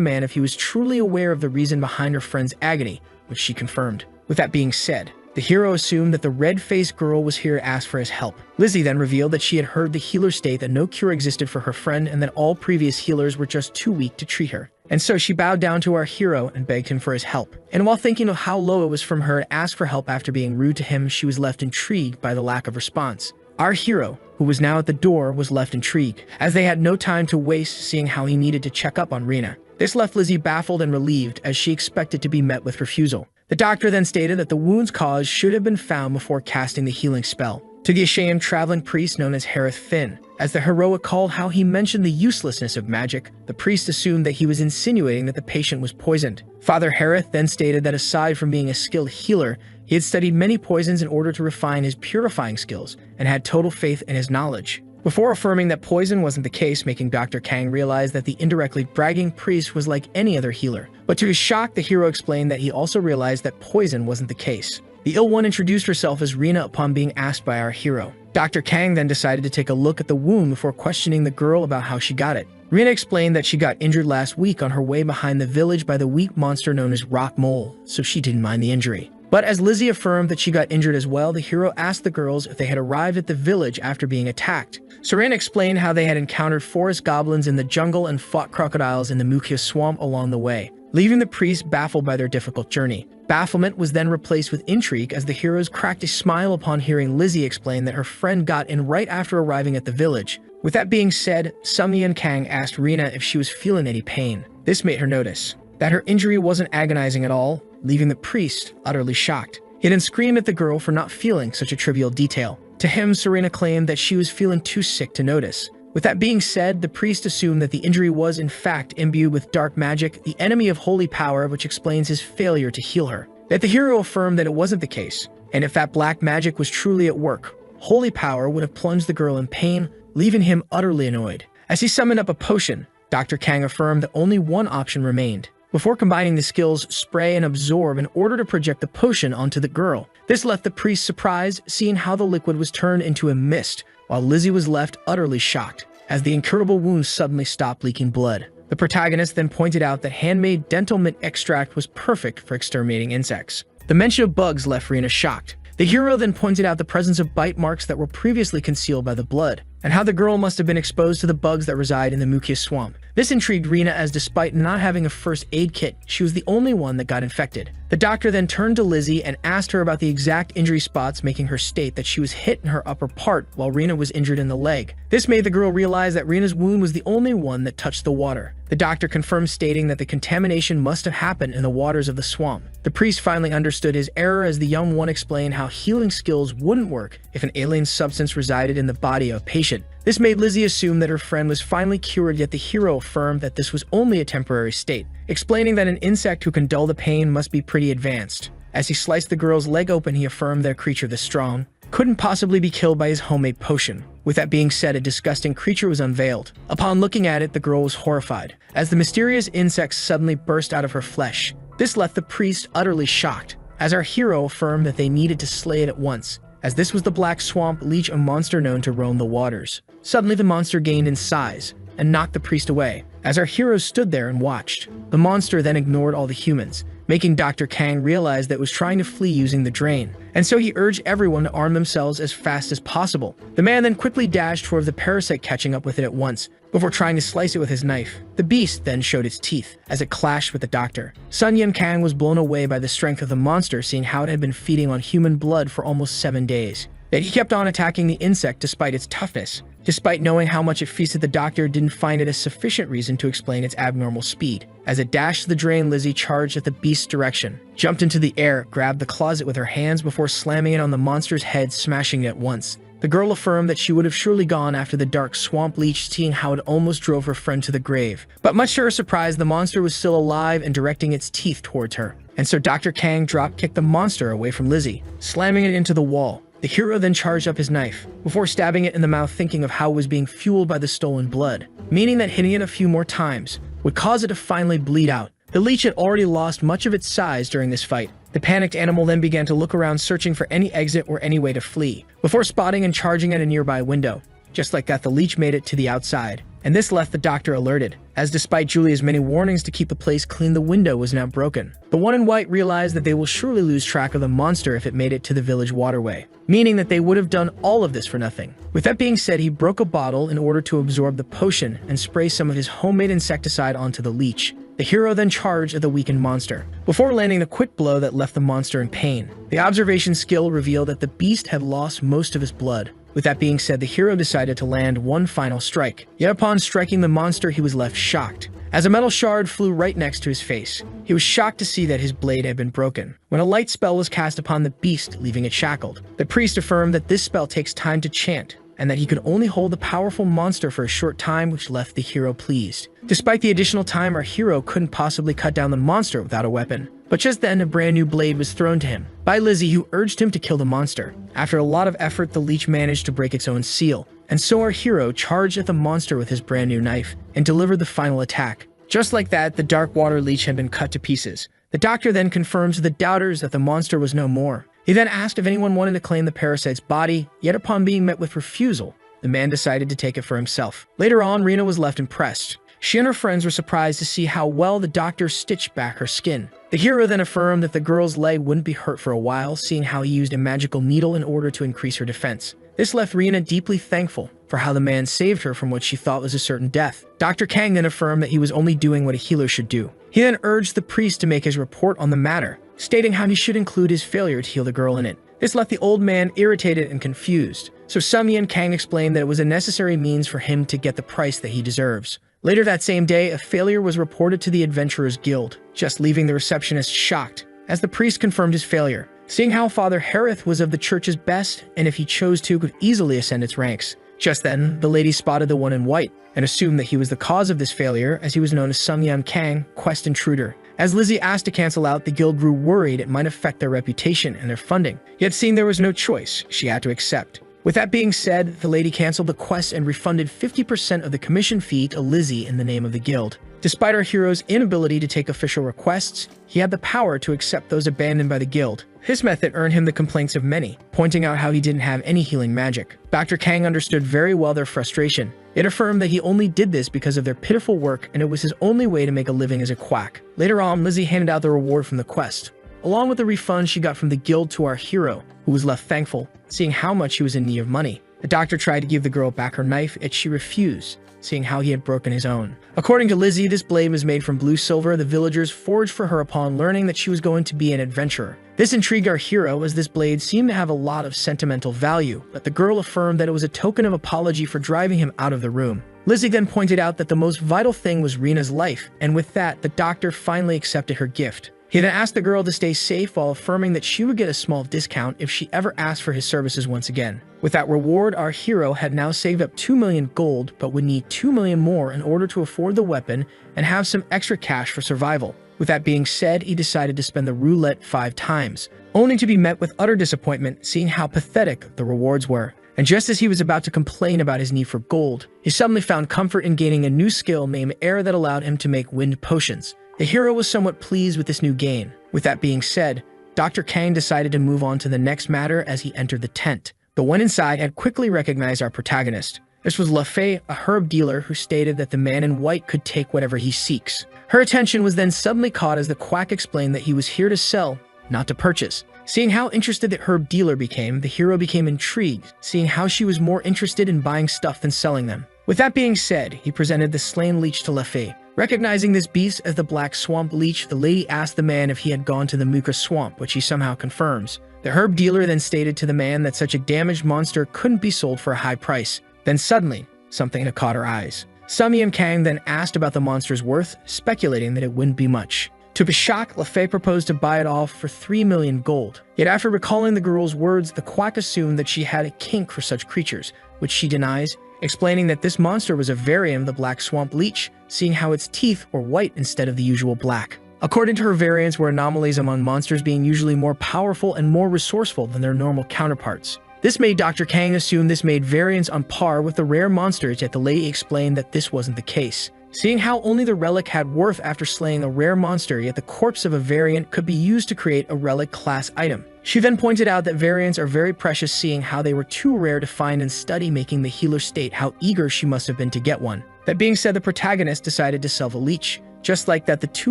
man if he was truly aware of the reason behind her friend's agony, which she confirmed. With that being said, the hero assumed that the red-faced girl was here to ask for his help. Lizzie then revealed that she had heard the healer state that no cure existed for her friend and that all previous healers were just too weak to treat her. And so she bowed down to our hero and begged him for his help. And while thinking of how low it was from her to ask for help after being rude to him, she was left intrigued by the lack of response. Our hero, who was now at the door, was left intrigued, as they had no time to waste seeing how he needed to check up on Rena. This left Lizzie baffled and relieved as she expected to be met with refusal. The doctor then stated that the wound's cause should have been found before casting the healing spell. To the ashamed traveling priest known as Harith Finn, as the heroic called how he mentioned the uselessness of magic, the priest assumed that he was insinuating that the patient was poisoned. Father Harith then stated that aside from being a skilled healer, he had studied many poisons in order to refine his purifying skills and had total faith in his knowledge. Before affirming that poison wasn't the case, making Dr. Kang realize that the indirectly bragging priest was like any other healer. But to his shock, the hero explained that he also realized that poison wasn't the case. The ill one introduced herself as Rena upon being asked by our hero. Dr. Kang then decided to take a look at the wound before questioning the girl about how she got it. Rena explained that she got injured last week on her way behind the village by the weak monster known as Rock Mole, so she didn't mind the injury. But as Lizzie affirmed that she got injured as well, the hero asked the girls if they had arrived at the village after being attacked. Serena explained how they had encountered forest goblins in the jungle and fought crocodiles in the Mukia swamp along the way, leaving the priest baffled by their difficult journey. Bafflement was then replaced with intrigue as the heroes cracked a smile upon hearing Lizzie explain that her friend got in right after arriving at the village. With that being said, Sun Yin Kang asked Rena if she was feeling any pain. This made her notice that her injury wasn't agonizing at all, leaving the priest utterly shocked. He then screamed at the girl for not feeling such a trivial detail. To him, Serena claimed that she was feeling too sick to notice. With that being said, the priest assumed that the injury was in fact imbued with dark magic, the enemy of holy power, which explains his failure to heal her. Yet the hero affirmed that it wasn't the case, and if that black magic was truly at work, holy power would have plunged the girl in pain, leaving him utterly annoyed. As he summoned up a potion, Dr. Kang affirmed that only one option remained. Before combining the skills spray and absorb in order to project the potion onto the girl. This left the priest surprised, seeing how the liquid was turned into a mist, while Lizzie was left utterly shocked, as the incurable wound suddenly stopped leaking blood. The protagonist then pointed out that handmade dental mint extract was perfect for exterminating insects. The mention of bugs left Rena shocked. The hero then pointed out the presence of bite marks that were previously concealed by the blood, and how the girl must have been exposed to the bugs that reside in the Mukia swamp. This intrigued Rena as despite not having a first aid kit, she was the only one that got infected. The doctor then turned to Lizzie and asked her about the exact injury spots, making her state that she was hit in her upper part while Rena was injured in the leg. This made the girl realize that Rena's wound was the only one that touched the water. The doctor confirmed, stating that the contamination must have happened in the waters of the swamp. The priest finally understood his error as the young one explained how healing skills wouldn't work if an alien substance resided in the body of a patient. This made Lizzie assume that her friend was finally cured, yet the hero affirmed that this was only a temporary state, explaining that an insect who can dull the pain must be pretty advanced. As he sliced the girl's leg open, he affirmed that a creature this strong couldn't possibly be killed by his homemade potion. With that being said, a disgusting creature was unveiled. Upon looking at it, the girl was horrified, as the mysterious insect suddenly burst out of her flesh. This left the priest utterly shocked, as our hero affirmed that they needed to slay it at once, as this was the Black Swamp Leech, a monster known to roam the waters. Suddenly the monster gained in size and knocked the priest away. As our heroes stood there and watched, the monster then ignored all the humans, making Dr. Kang realize that it was trying to flee using the drain, and so he urged everyone to arm themselves as fast as possible. The man then quickly dashed toward the parasite, catching up with it at once, before trying to slice it with his knife. The beast then showed its teeth as it clashed with the doctor. Sun Yin Kang was blown away by the strength of the monster, seeing how it had been feeding on human blood for almost 7 days. Yet he kept on attacking the insect despite its toughness. Despite knowing how much it feasted, the doctor didn't find it a sufficient reason to explain its abnormal speed. As it dashed to the drain, Lizzie charged at the beast's direction, jumped into the air, grabbed the closet with her hands before slamming it on the monster's head, smashing it at once. The girl affirmed that she would have surely gone after the dark swamp leech, seeing how it almost drove her friend to the grave. But much to her surprise, the monster was still alive and directing its teeth towards her. And so Dr. Kang drop-kicked the monster away from Lizzie, slamming it into the wall. The hero then charged up his knife, before stabbing it in the mouth, thinking of how it was being fueled by the stolen blood, meaning that hitting it a few more times would cause it to finally bleed out. The leech had already lost much of its size during this fight. The panicked animal then began to look around, searching for any exit or any way to flee, before spotting and charging at a nearby window. Just like that, the leech made it to the outside, and this left the doctor alerted, as despite Julia's many warnings to keep the place clean, the window was now broken. The one in white realized that they will surely lose track of the monster if it made it to the village waterway, meaning that they would have done all of this for nothing. With that being said, he broke a bottle in order to absorb the potion and spray some of his homemade insecticide onto the leech. The hero then charged at the weakened monster, before landing a quick blow that left the monster in pain. The observation skill revealed that the beast had lost most of his blood. With that being said, the hero decided to land one final strike. Yet upon striking the monster, he was left shocked, as a metal shard flew right next to his face. He was shocked to see that his blade had been broken, when a light spell was cast upon the beast, leaving it shackled. The priest affirmed that this spell takes time to chant, and that he could only hold the powerful monster for a short time, which left the hero pleased. Despite the additional time, our hero couldn't possibly cut down the monster without a weapon. But just then, a brand new blade was thrown to him by Lizzie, who urged him to kill the monster. After a lot of effort, the leech managed to break its own seal, and so our hero charged at the monster with his brand new knife and delivered the final attack. Just like that, the dark water leech had been cut to pieces. The doctor then confirmed to the doubters that the monster was no more. He then asked if anyone wanted to claim the parasite's body, yet upon being met with refusal, the man decided to take it for himself. Later on, Rena was left impressed. She and her friends were surprised to see how well the doctor stitched back her skin. The hero then affirmed that the girl's leg wouldn't be hurt for a while, seeing how he used a magical needle in order to increase her defense. This left Rena deeply thankful for how the man saved her from what she thought was a certain death. Dr. Kang then affirmed that he was only doing what a healer should do. He then urged the priest to make his report on the matter, stating how he should include his failure to heal the girl in it. This left the old man irritated and confused, so Sumyan Kang explained that it was a necessary means for him to get the price that he deserves. Later that same day, a failure was reported to the Adventurers Guild, just leaving the receptionist shocked, as the priest confirmed his failure, seeing how Father Harith was of the church's best, and if he chose to, could easily ascend its ranks. Just then, the lady spotted the one in white, and assumed that he was the cause of this failure, as he was known as Sumyan Kang, Quest Intruder. As Lizzie asked to cancel out, the guild grew worried it might affect their reputation and their funding, yet seeing there was no choice, she had to accept. With that being said, the lady canceled the quest and refunded 50% of the commission fee to Lizzie in the name of the guild. Despite our hero's inability to take official requests, he had the power to accept those abandoned by the guild. This method earned him the complaints of many, pointing out how he didn't have any healing magic. Dr. Kang understood very well their frustration. It affirmed that he only did this because of their pitiful work, and it was his only way to make a living as a quack. Later on, Lizzie handed out the reward from the quest, along with the refund she got from the guild to our hero, who was left thankful, seeing how much he was in need of money. The doctor tried to give the girl back her knife, yet she refused, seeing how he had broken his own. According to Lizzie, this blade was made from blue silver the villagers forged for her upon learning that she was going to be an adventurer. This intrigued our hero, as this blade seemed to have a lot of sentimental value, but the girl affirmed that it was a token of apology for driving him out of the room. Lizzie then pointed out that the most vital thing was Rena's life, and with that, the doctor finally accepted her gift. He then asked the girl to stay safe while affirming that she would get a small discount if she ever asked for his services once again. With that reward, our hero had now saved up 2 million gold, but would need 2 million more in order to afford the weapon and have some extra cash for survival. With that being said, he decided to spend the roulette 5 times, only to be met with utter disappointment, seeing how pathetic the rewards were. And just as he was about to complain about his need for gold, he suddenly found comfort in gaining a new skill named Air that allowed him to make wind potions. The hero was somewhat pleased with this new gain. With that being said, Dr. Kang decided to move on to the next matter as he entered the tent. The one inside had quickly recognized our protagonist. This was LaFay, a herb dealer who stated that the man in white could take whatever he seeks. Her attention was then suddenly caught as the quack explained that he was here to sell, not to purchase. Seeing how interested the herb dealer became, the hero became intrigued, seeing how she was more interested in buying stuff than selling them. With that being said, he presented the slain leech to LaFay. Recognizing this beast as the black swamp leech, the lady asked the man if he had gone to the Muka swamp, which he somehow confirms. The herb dealer then stated to the man that such a damaged monster couldn't be sold for a high price. Then suddenly, something had caught her eyes. Sumyan Kang then asked about the monster's worth, speculating that it wouldn't be much. To his shock, LaFay proposed to buy it all for 3 million gold. Yet after recalling the girl's words, the quack assumed that she had a kink for such creatures, which she denies, explaining that this monster was a variant of the black swamp leech, seeing how its teeth were white instead of the usual black. According to her, variants were anomalies among monsters being usually more powerful and more resourceful than their normal counterparts. This made Dr. Kang assume this made variants on par with the rare monsters, yet the lady explained that this wasn't the case. Seeing how only the relic had worth after slaying a rare monster, yet the corpse of a variant could be used to create a relic class item. She then pointed out that variants are very precious, seeing how they were too rare to find and study, making the healer state how eager she must have been to get one. That being said, the protagonist decided to sell the leech. Just like that, the 2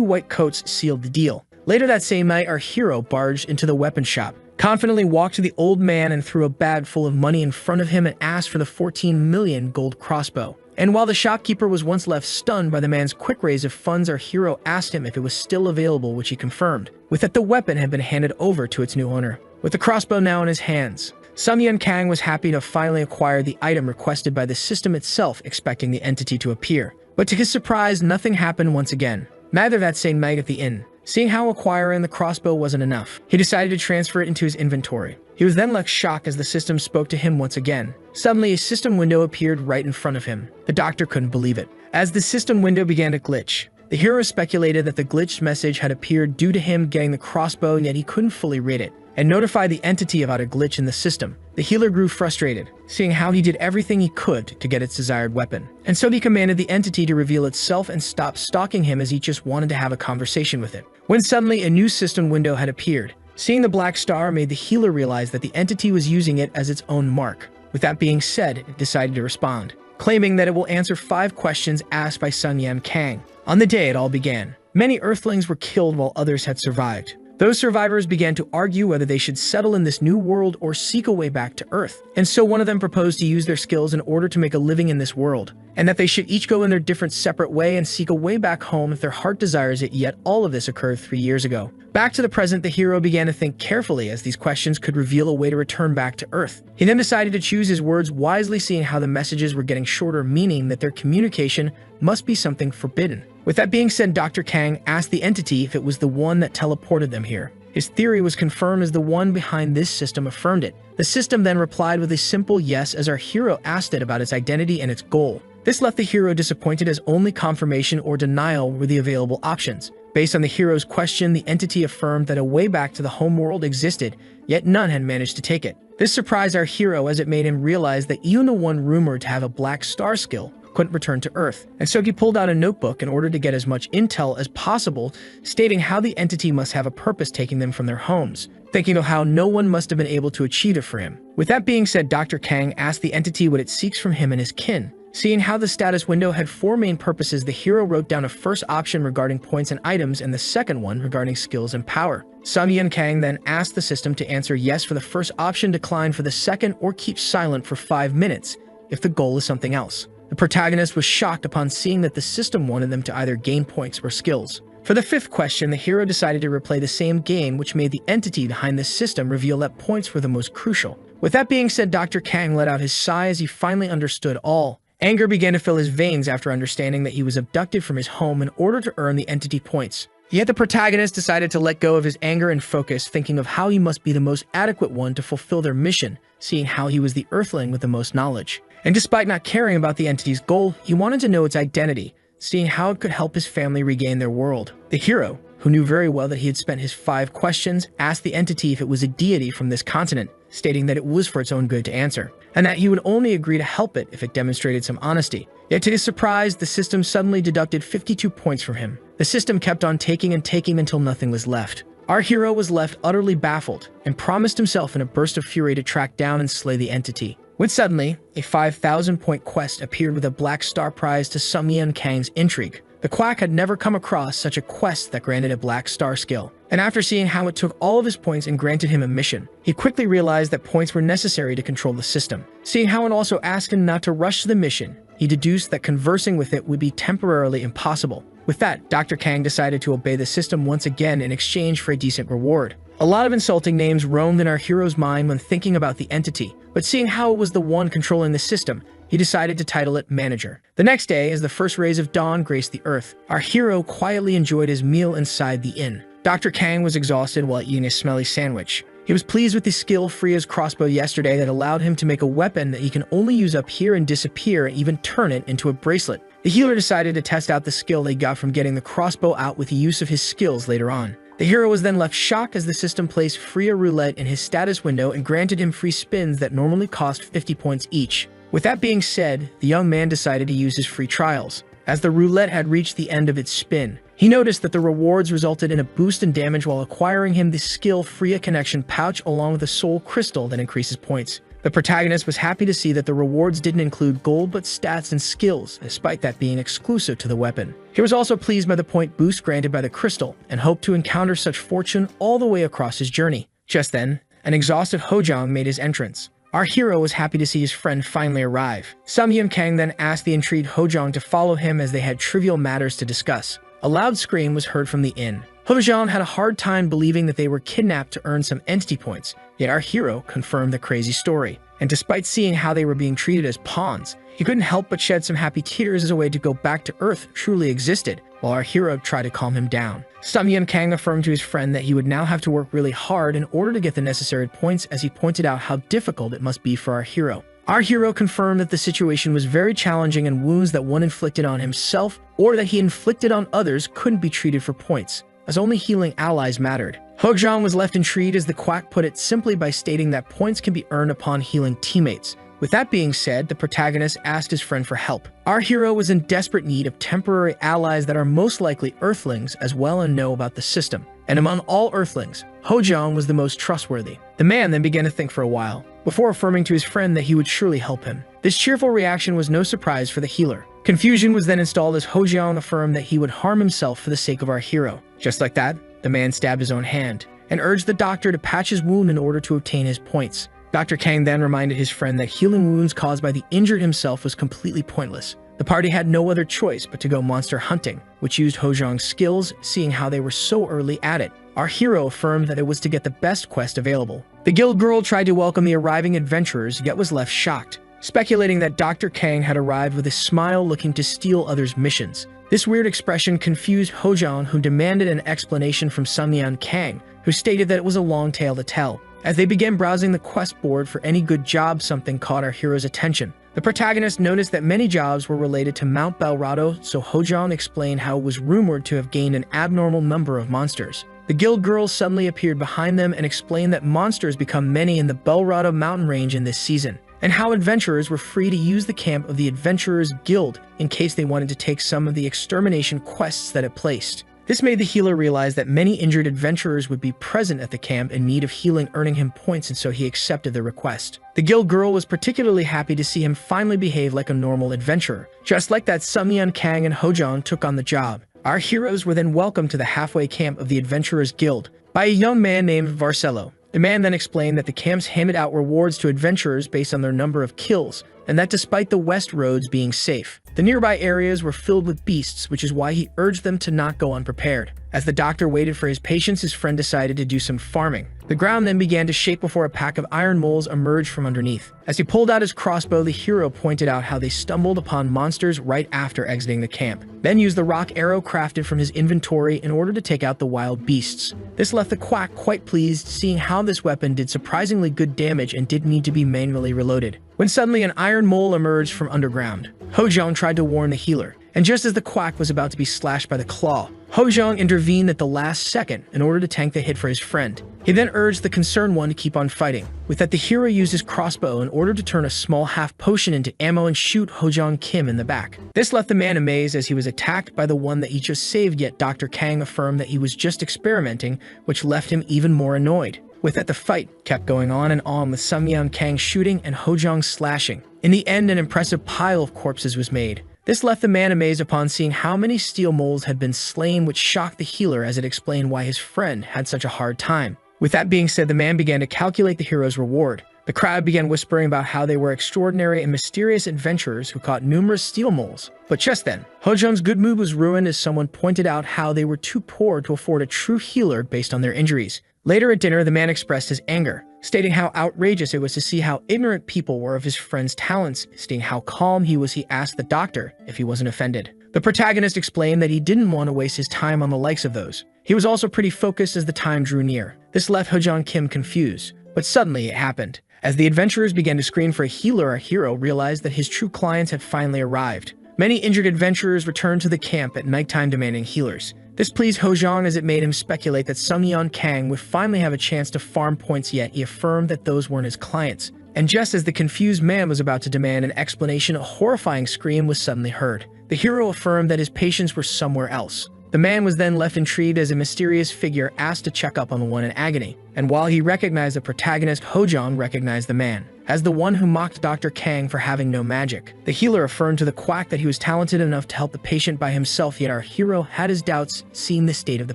white coats sealed the deal. Later that same night, our hero barged into the weapon shop, confidently walked to the old man and threw a bag full of money in front of him and asked for the 14 million gold crossbow. And while the shopkeeper was once left stunned by the man's quick raise of funds, our hero asked him if it was still available, which he confirmed, with that the weapon had been handed over to its new owner. With the crossbow now in his hands, Sun Yun Kang was happy to finally acquire the item requested by the system itself, expecting the entity to appear. But to his surprise, nothing happened once again. Neither that same night at the inn. Seeing how acquiring the crossbow wasn't enough, he decided to transfer it into his inventory. He was then left shocked as the system spoke to him once again. Suddenly, a system window appeared right in front of him. The doctor couldn't believe it. As the system window began to glitch, the hero speculated that the glitched message had appeared due to him getting the crossbow, yet he couldn't fully read it, and notified the entity about a glitch in the system. The healer grew frustrated, seeing how he did everything he could to get its desired weapon. And so he commanded the entity to reveal itself and stop stalking him, as he just wanted to have a conversation with it. When suddenly a new system window had appeared. Seeing the black star made the healer realize that the entity was using it as its own mark. With that being said, it decided to respond, claiming that it will answer 5 questions asked by Sun Yun Kang. On the day it all began, many Earthlings were killed while others had survived. Those survivors began to argue whether they should settle in this new world or seek a way back to Earth. And so one of them proposed to use their skills in order to make a living in this world, and that they should each go in their different separate way and seek a way back home if their heart desires it. Yet all of this occurred 3 years ago. Back to the present, the hero began to think carefully, as these questions could reveal a way to return back to Earth. He then decided to choose his words wisely, seeing how the messages were getting shorter, meaning that their communication must be something forbidden. With that being said, Dr. Kang asked the entity if it was the one that teleported them here. His theory was confirmed as the one behind this system affirmed it. The system then replied with a simple yes as our hero asked it about its identity and its goal. This left the hero disappointed, as only confirmation or denial were the available options. Based on the hero's question, the entity affirmed that a way back to the homeworld existed, yet none had managed to take it. This surprised our hero, as it made him realize that even the one rumored to have a black star skill couldn't return to Earth. And so he pulled out a notebook in order to get as much intel as possible, stating how the entity must have a purpose taking them from their homes, thinking of how no one must have been able to achieve it for him. With that being said, Dr. Kang asked the entity what it seeks from him and his kin. Seeing how the status window had 4 main purposes, the hero wrote down a first option regarding points and items, and the second one regarding skills and power. Sun Yun Kang then asked the system to answer yes for the first option, decline for the second, or keep silent for 5 minutes if the goal is something else. The protagonist was shocked upon seeing that the system wanted them to either gain points or skills. For the 5th question, the hero decided to replay the same game, which made the entity behind the system reveal that points were the most crucial. With that being said, Dr. Kang let out his sigh as he finally understood all. Anger began to fill his veins after understanding that he was abducted from his home in order to earn the entity points. Yet the protagonist decided to let go of his anger and focus, thinking of how he must be the most adequate one to fulfill their mission, seeing how he was the Earthling with the most knowledge. And despite not caring about the entity's goal, he wanted to know its identity, seeing how it could help his family regain their world. The hero, who knew very well that he had spent his 5 questions, asked the entity if it was a deity from this continent, stating that it was for its own good to answer, and that he would only agree to help it if it demonstrated some honesty. Yet to his surprise, the system suddenly deducted 52 points from him. The system kept on taking and taking until nothing was left. Our hero was left utterly baffled, and promised himself in a burst of fury to track down and slay the entity. When suddenly, a 5,000-point quest appeared with a black star prize to Sun Yun Kang's intrigue. The quack had never come across such a quest that granted a black star skill, and after seeing how it took all of his points and granted him a mission, he quickly realized that points were necessary to control the system. Seeing how it also asked him not to rush the mission, he deduced that conversing with it would be temporarily impossible. With that, Dr. Kang decided to obey the system once again in exchange for a decent reward. A lot of insulting names roamed in our hero's mind when thinking about the entity, but seeing how it was the one controlling the system, he decided to title it Manager. The next day, as the first rays of dawn graced the earth, our hero quietly enjoyed his meal inside the inn. Dr. Kang was exhausted while eating a smelly sandwich. He was pleased with the skill Freya's crossbow yesterday that allowed him to make a weapon that he can only use up here and disappear and even turn it into a bracelet. The healer decided to test out the skill they got from getting the crossbow out with the use of his skills later on. The hero was then left shocked as the system placed Freya Roulette in his status window and granted him free spins that normally cost 50 points each. With that being said, the young man decided to use his free trials. As the roulette had reached the end of its spin, he noticed that the rewards resulted in a boost in damage while acquiring him the skill Freya Connection Pouch along with a soul crystal that increases points. The protagonist was happy to see that the rewards didn't include gold but stats and skills, despite that being exclusive to the weapon. He was also pleased by the point boost granted by the crystal, and hoped to encounter such fortune all the way across his journey. Just then, an exhausted Hojong made his entrance. Our hero was happy to see his friend finally arrive. Samhyun Kang then asked the intrigued Hojong to follow him as they had trivial matters to discuss. A loud scream was heard from the inn. Hojong had a hard time believing that they were kidnapped to earn some entity points, yet our hero confirmed the crazy story. And despite seeing how they were being treated as pawns, he couldn't help but shed some happy tears as a way to go back to Earth truly existed, while our hero tried to calm him down. Samhyun Kang affirmed to his friend that he would now have to work really hard in order to get the necessary points, as he pointed out how difficult it must be for our hero. Our hero confirmed that the situation was very challenging and wounds that one inflicted on himself or that he inflicted on others couldn't be treated for points, as only healing allies mattered. Hojong was left intrigued as the quack put it simply by stating that points can be earned upon healing teammates. With that being said, the protagonist asked his friend for help. Our hero was in desperate need of temporary allies that are most likely Earthlings as well and know about the system. And among all Earthlings, Hojong was the most trustworthy. The man then began to think for a while, before affirming to his friend that he would surely help him. This cheerful reaction was no surprise for the healer. Confusion was then installed as Hojong affirmed that he would harm himself for the sake of our hero. Just like that, the man stabbed his own hand, and urged the doctor to patch his wound in order to obtain his points. Dr. Kang then reminded his friend that healing wounds caused by the injured himself was completely pointless. The party had no other choice but to go monster hunting, which used Hojong's skills, seeing how they were so early at it. Our hero affirmed that it was to get the best quest available. The guild girl tried to welcome the arriving adventurers, yet was left shocked, speculating that Dr. Kang had arrived with a smile looking to steal others' missions. This weird expression confused Hojong, who demanded an explanation from Samhyun Kang, who stated that it was a long tale to tell. As they began browsing the quest board for any good job, something caught our hero's attention. The protagonist noticed that many jobs were related to Mount Belrado, so Hojong explained how it was rumored to have gained an abnormal number of monsters. The guild girls suddenly appeared behind them and explained that monsters become many in the Belrado mountain range in this season, and how adventurers were free to use the camp of the Adventurers Guild in case they wanted to take some of the extermination quests that it placed. This made the healer realize that many injured adventurers would be present at the camp in need of healing, earning him points, and so he accepted the request. The guild girl was particularly happy to see him finally behave like a normal adventurer. Just like that, Samhyun Kang and Hojong took on the job. Our heroes were then welcomed to the halfway camp of the Adventurers Guild by a young man named Varcello. The man then explained that the camps handed out rewards to adventurers based on their number of kills, and that despite the west roads being safe, the nearby areas were filled with beasts, which is why he urged them to not go unprepared. As the doctor waited for his patients, his friend decided to do some farming. The ground then began to shake before a pack of iron moles emerged from underneath. As he pulled out his crossbow, the hero pointed out how they stumbled upon monsters right after exiting the camp, then used the rock arrow crafted from his inventory in order to take out the wild beasts. This left the quack quite pleased, seeing how this weapon did surprisingly good damage and didn't need to be manually reloaded. When suddenly an iron mole emerged from underground, Hojong tried to warn the healer, and just as the quack was about to be slashed by the claw, Hojong intervened at the last second in order to tank the hit for his friend. He then urged the concerned one to keep on fighting. With that, the hero used his crossbow in order to turn a small half potion into ammo and shoot Hojong Kim in the back. This left the man amazed as he was attacked by the one that he just saved, yet Dr. Kang affirmed that he was just experimenting, which left him even more annoyed. With that, the fight kept going on and on, with Samhyun Kang shooting and Hojong slashing. In the end, an impressive pile of corpses was made. This left the man amazed upon seeing how many steel moles had been slain, which shocked the healer as it explained why his friend had such a hard time. With that being said, the man began to calculate the hero's reward. The crowd began whispering about how they were extraordinary and mysterious adventurers who caught numerous steel moles. But just then, Hojong's good mood was ruined as someone pointed out how they were too poor to afford a true healer based on their injuries. Later at dinner, the man expressed his anger, stating how outrageous it was to see how ignorant people were of his friend's talents. Seeing how calm he was, he asked the doctor if he wasn't offended. The protagonist explained that he didn't want to waste his time on the likes of those. He was also pretty focused as the time drew near. This left Hojang Kim confused, but suddenly it happened. As the adventurers began to screen for a healer, our hero realized that his true clients had finally arrived. Many injured adventurers returned to the camp at nighttime demanding healers. This pleased Hojang as it made him speculate that Sungyeon Kang would finally have a chance to farm points, yet he affirmed that those weren't his clients. And just as the confused man was about to demand an explanation, a horrifying scream was suddenly heard. The hero affirmed that his patients were somewhere else. The man was then left intrigued as a mysterious figure asked to check up on the one in agony. And while he recognized the protagonist, Hojang recognized the man as the one who mocked Dr. Kang for having no magic. The healer affirmed to the quack that he was talented enough to help the patient by himself, yet our hero had his doubts seeing the state of the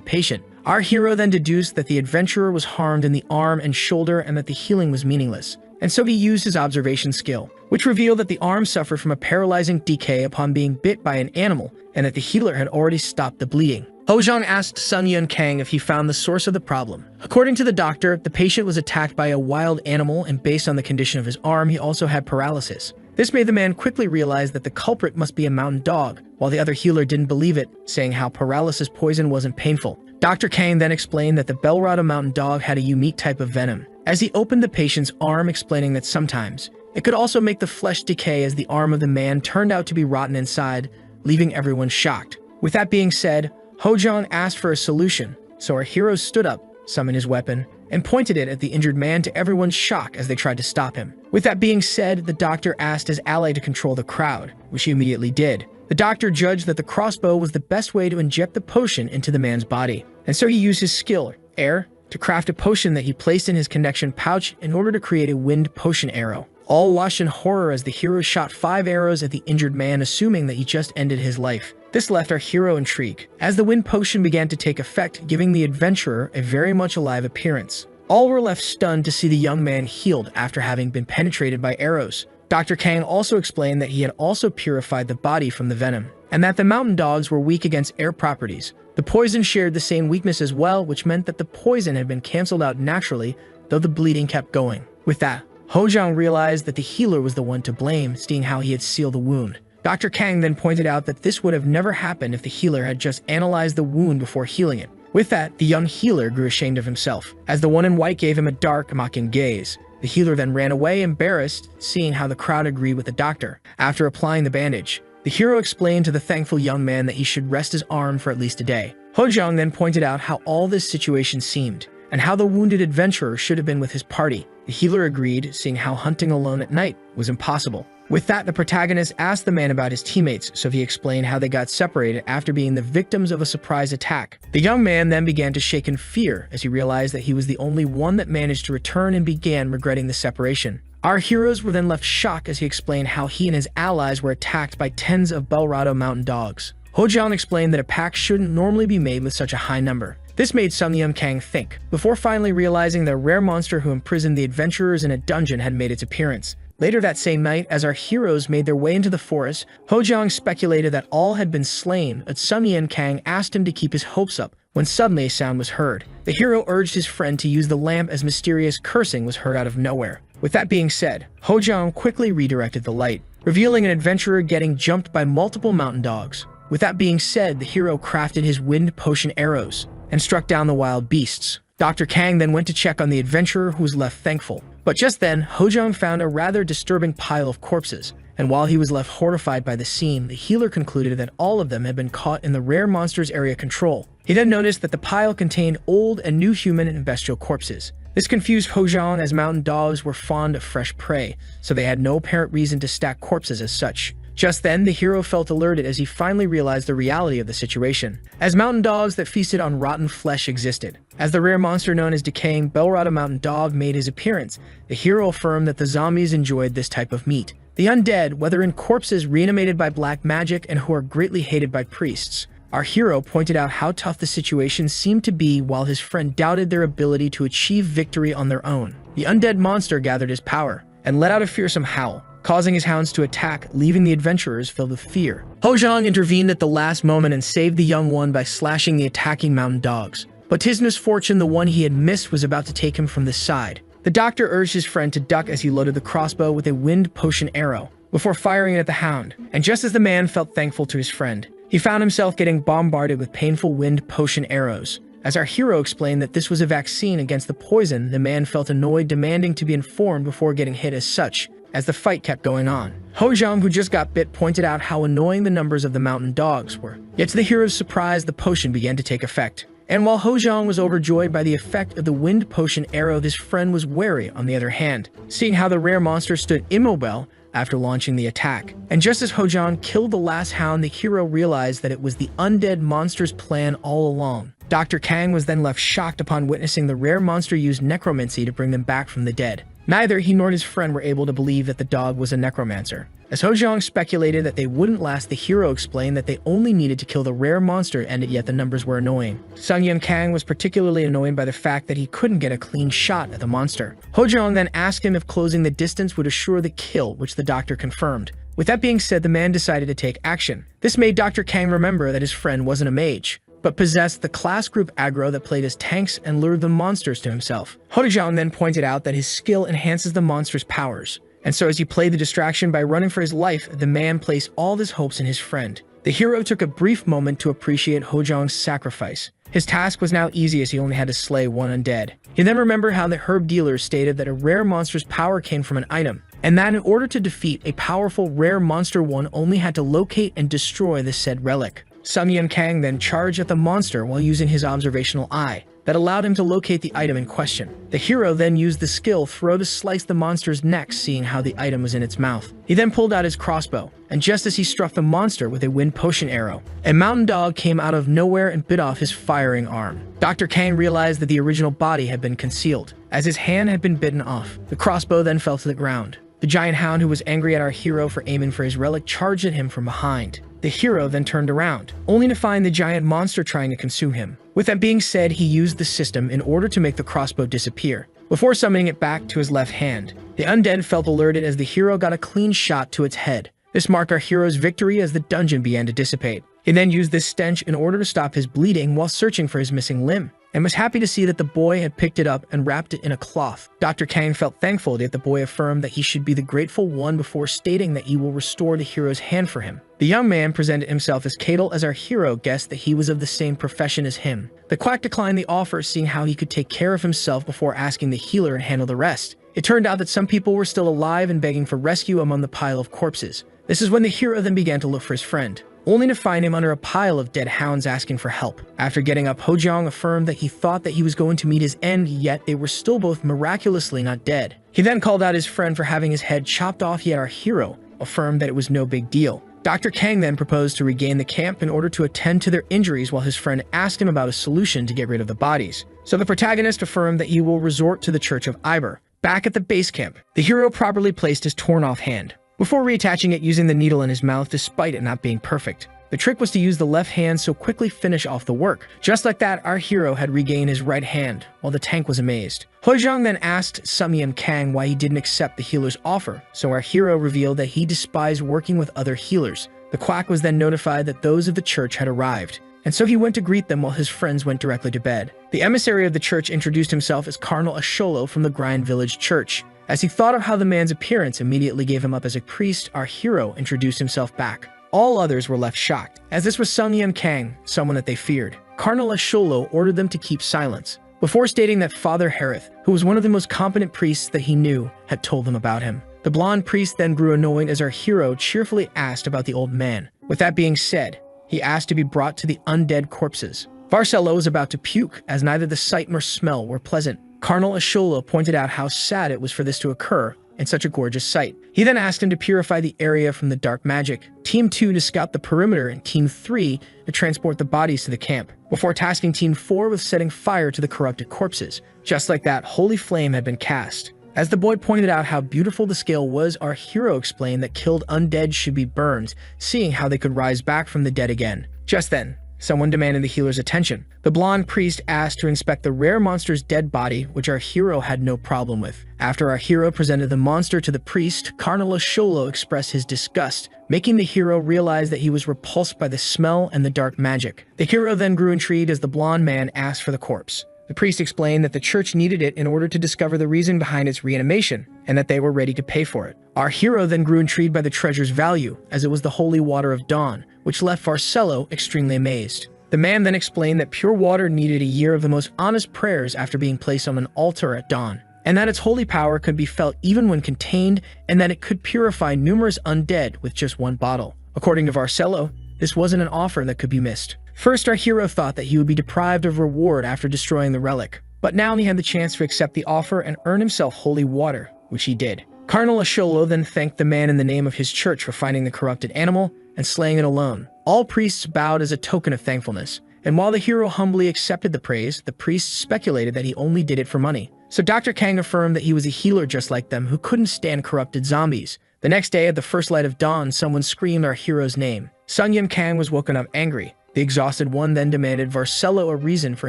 patient. Our hero then deduced that the adventurer was harmed in the arm and shoulder and that the healing was meaningless. And so he used his observation skill, which revealed that the arm suffered from a paralyzing decay upon being bit by an animal, and that the healer had already stopped the bleeding. Hojang asked Sungyeon Kang if he found the source of the problem. According to the doctor, the patient was attacked by a wild animal, and based on the condition of his arm, he also had paralysis. This made the man quickly realize that the culprit must be a mountain dog, while the other healer didn't believe it, saying how paralysis poison wasn't painful. Dr. Kang then explained that the Belrado mountain dog had a unique type of venom, as he opened the patient's arm, explaining that sometimes it could also make the flesh decay, as the arm of the man turned out to be rotten inside, leaving everyone shocked. With that being said, Hojang asked for a solution, so our hero stood up, summoned his weapon, and pointed it at the injured man, to everyone's shock as they tried to stop him. With that being said, the doctor asked his ally to control the crowd, which he immediately did. The doctor judged that the crossbow was the best way to inject the potion into the man's body, and so he used his skill, air, to craft a potion that he placed in his connection pouch in order to create a wind potion arrow. All watched in horror as the hero shot 5 arrows at the injured man, assuming that he just ended his life. This left our hero intrigued, as the wind potion began to take effect, giving the adventurer a very much alive appearance. All were left stunned to see the young man healed after having been penetrated by arrows. Dr. Kang also explained that he had also purified the body from the venom, and that the mountain dogs were weak against air properties. The poison shared the same weakness as well, which meant that the poison had been cancelled out naturally, though the bleeding kept going. With that, Hojang realized that the healer was the one to blame, seeing how he had sealed the wound. Dr. Kang then pointed out that this would have never happened if the healer had just analyzed the wound before healing it. With that, the young healer grew ashamed of himself, as the one in white gave him a dark, mocking gaze. The healer then ran away, embarrassed, seeing how the crowd agreed with the doctor. After applying the bandage, the hero explained to the thankful young man that he should rest his arm for at least a day. Hojang then pointed out how all this situation seemed, and how the wounded adventurer should have been with his party. The healer agreed, seeing how hunting alone at night was impossible. With that, the protagonist asked the man about his teammates, so he explained how they got separated after being the victims of a surprise attack. The young man then began to shake in fear as he realized that he was the only one that managed to return, and began regretting the separation. Our heroes were then left shocked as he explained how he and his allies were attacked by tens of Belrado mountain dogs. Hojang explained that a pack shouldn't normally be made with such a high number. This made Sungyeon Kang think, before finally realizing the rare monster who imprisoned the adventurers in a dungeon had made its appearance. Later that same night, as our heroes made their way into the forest, Hojang speculated that all had been slain, but Sungyeon Kang asked him to keep his hopes up, when suddenly a sound was heard. The hero urged his friend to use the lamp, as mysterious cursing was heard out of nowhere. With that being said, Hojang quickly redirected the light, revealing an adventurer getting jumped by multiple mountain dogs. With that being said, the hero crafted his wind potion arrows and struck down the wild beasts. Dr. Kang then went to check on the adventurer, who was left thankful. But just then, Hojang found a rather disturbing pile of corpses, and while he was left horrified by the scene, the healer concluded that all of them had been caught in the rare monster's area control. He then noticed that the pile contained old and new human and bestial corpses. This confused Hojang, as mountain dogs were fond of fresh prey, so they had no apparent reason to stack corpses as such. Just then, the hero felt alerted as he finally realized the reality of the situation, as mountain dogs that feasted on rotten flesh existed. As the rare monster known as decaying Belrado mountain dog made his appearance, the hero affirmed that the zombies enjoyed this type of meat. The undead, whether in corpses reanimated by black magic and who are greatly hated by priests. Our hero pointed out how tough the situation seemed to be, while his friend doubted their ability to achieve victory on their own. The undead monster gathered his power and let out a fearsome howl, causing his hounds to attack, leaving the adventurers filled with fear. Hojang intervened at the last moment and saved the young one by slashing the attacking mountain dogs. But to his misfortune, the one he had missed was about to take him from the side. The doctor urged his friend to duck as he loaded the crossbow with a wind potion arrow before firing it at the hound. And just as the man felt thankful to his friend, he found himself getting bombarded with painful wind potion arrows. As our hero explained that this was a vaccine against the poison, the man felt annoyed, demanding to be informed before getting hit as such, as the fight kept going on. Hojong, who just got bit, pointed out how annoying the numbers of the mountain dogs were. Yet to the hero's surprise, the potion began to take effect. And while Hojong was overjoyed by the effect of the wind potion arrow, his friend was wary on the other hand, seeing how the rare monster stood immobile after launching the attack. And just as Hojong killed the last hound, the hero realized that it was the undead monster's plan all along. Dr. Kang was then left shocked upon witnessing the rare monster use necromancy to bring them back from the dead. Neither he nor his friend were able to believe that the dog was a necromancer. As Hojong speculated that they wouldn't last, the hero explained that they only needed to kill the rare monster, and yet the numbers were annoying. Sung-Yun Kang was particularly annoyed by the fact that he couldn't get a clean shot at the monster. Hojong then asked him if closing the distance would assure the kill, which the doctor confirmed. With that being said, the man decided to take action. This made Dr. Kang remember that his friend wasn't a mage, but possessed the class group aggro that played as tanks and lured the monsters to himself. Hojong then pointed out that his skill enhances the monster's powers, and so as he played the distraction by running for his life, the man placed all his hopes in his friend. The hero took a brief moment to appreciate Hojong's sacrifice. His task was now easy as he only had to slay one undead. He then remembered how the herb dealer stated that a rare monster's power came from an item, and that in order to defeat a powerful rare monster, one only had to locate and destroy the said relic. Sung-Yun Kang then charged at the monster while using his observational eye that allowed him to locate the item in question. The hero then used the skill throw to slice the monster's neck, seeing how the item was in its mouth. He then pulled out his crossbow, and just as he struck the monster with a wind potion arrow, a mountain dog came out of nowhere and bit off his firing arm. Dr. Kang realized that the original body had been concealed, as his hand had been bitten off. The crossbow then fell to the ground. The giant hound, who was angry at our hero for aiming for his relic, charged at him from behind. The hero then turned around, only to find the giant monster trying to consume him. With that being said, he used the system in order to make the crossbow disappear, before summoning it back to his left hand. The undead felt alerted as the hero got a clean shot to its head. This marked our hero's victory as the dungeon began to dissipate. He then used this stench in order to stop his bleeding while searching for his missing limb, and was happy to see that the boy had picked it up and wrapped it in a cloth. Dr. Kang felt thankful that the boy affirmed that he should be the grateful one before stating that he will restore the hero's hand for him. The young man presented himself as Cadle as our hero guessed that he was of the same profession as him. The quack declined the offer, seeing how he could take care of himself before asking the healer to handle the rest. It turned out that some people were still alive and begging for rescue among the pile of corpses. This is when the hero then began to look for his friend, only to find him under a pile of dead hounds asking for help. After getting up, Hojong affirmed that he thought that he was going to meet his end, yet they were still both miraculously not dead. He then called out his friend for having his head chopped off, yet our hero affirmed that it was no big deal. Dr. Kang then proposed to regain the camp in order to attend to their injuries while his friend asked him about a solution to get rid of the bodies. So the protagonist affirmed that he will resort to the Church of Iber. Back at the base camp, the hero properly placed his torn-off hand, before reattaching it using the needle in his mouth despite it not being perfect. The trick was to use the left hand so quickly finish off the work. Just like that, our hero had regained his right hand, while the tank was amazed. Hojong then asked Sung-Yun Kang why he didn't accept the healer's offer, so our hero revealed that he despised working with other healers. The quack was then notified that those of the church had arrived, and so he went to greet them while his friends went directly to bed. The emissary of the church introduced himself as Cardinal Asholo from the Grind Village Church. As he thought of how the man's appearance immediately gave him up as a priest, our hero introduced himself back. All others were left shocked, as this was Sung-Yun Kang, someone that they feared. Cardinal Asholo ordered them to keep silence, before stating that Father Harith, who was one of the most competent priests that he knew, had told them about him. The blonde priest then grew annoyed as our hero cheerfully asked about the old man. With that being said, he asked to be brought to the undead corpses. Varcello was about to puke, as neither the sight nor smell were pleasant. Cardinal Asholo pointed out how sad it was for this to occur in such a gorgeous sight. He then asked him to purify the area from the dark magic, Team 2 to scout the perimeter, and Team 3 to transport the bodies to the camp, before tasking Team 4 with setting fire to the corrupted corpses. Just like that, holy flame had been cast. As the boy pointed out how beautiful the scale was, our hero explained that killed undead should be burned, seeing how they could rise back from the dead again. Just then, someone demanded the healer's attention. The blonde priest asked to inspect the rare monster's dead body, which our hero had no problem with. After our hero presented the monster to the priest, Cardinal Asholo expressed his disgust, making the hero realize that he was repulsed by the smell and the dark magic. The hero then grew intrigued as the blonde man asked for the corpse. The priest explained that the church needed it in order to discover the reason behind its reanimation, and that they were ready to pay for it. Our hero then grew intrigued by the treasure's value, as it was the holy water of dawn, which left Varcello extremely amazed. The man then explained that pure water needed a year of the most honest prayers after being placed on an altar at dawn, and that its holy power could be felt even when contained, and that it could purify numerous undead with just one bottle. According to Varcello, this wasn't an offer that could be missed. First, our hero thought that he would be deprived of reward after destroying the relic, but now he had the chance to accept the offer and earn himself holy water, which he did. Cardinal Asholo then thanked the man in the name of his church for finding the corrupted animal and slaying it alone. All priests bowed as a token of thankfulness, and while the hero humbly accepted the praise, the priests speculated that he only did it for money. So Dr. Kang affirmed that he was a healer just like them who couldn't stand corrupted zombies. The next day, at the first light of dawn, someone screamed our hero's name. Sun Yun Kang was woken up angry. The exhausted one then demanded Varcello a reason for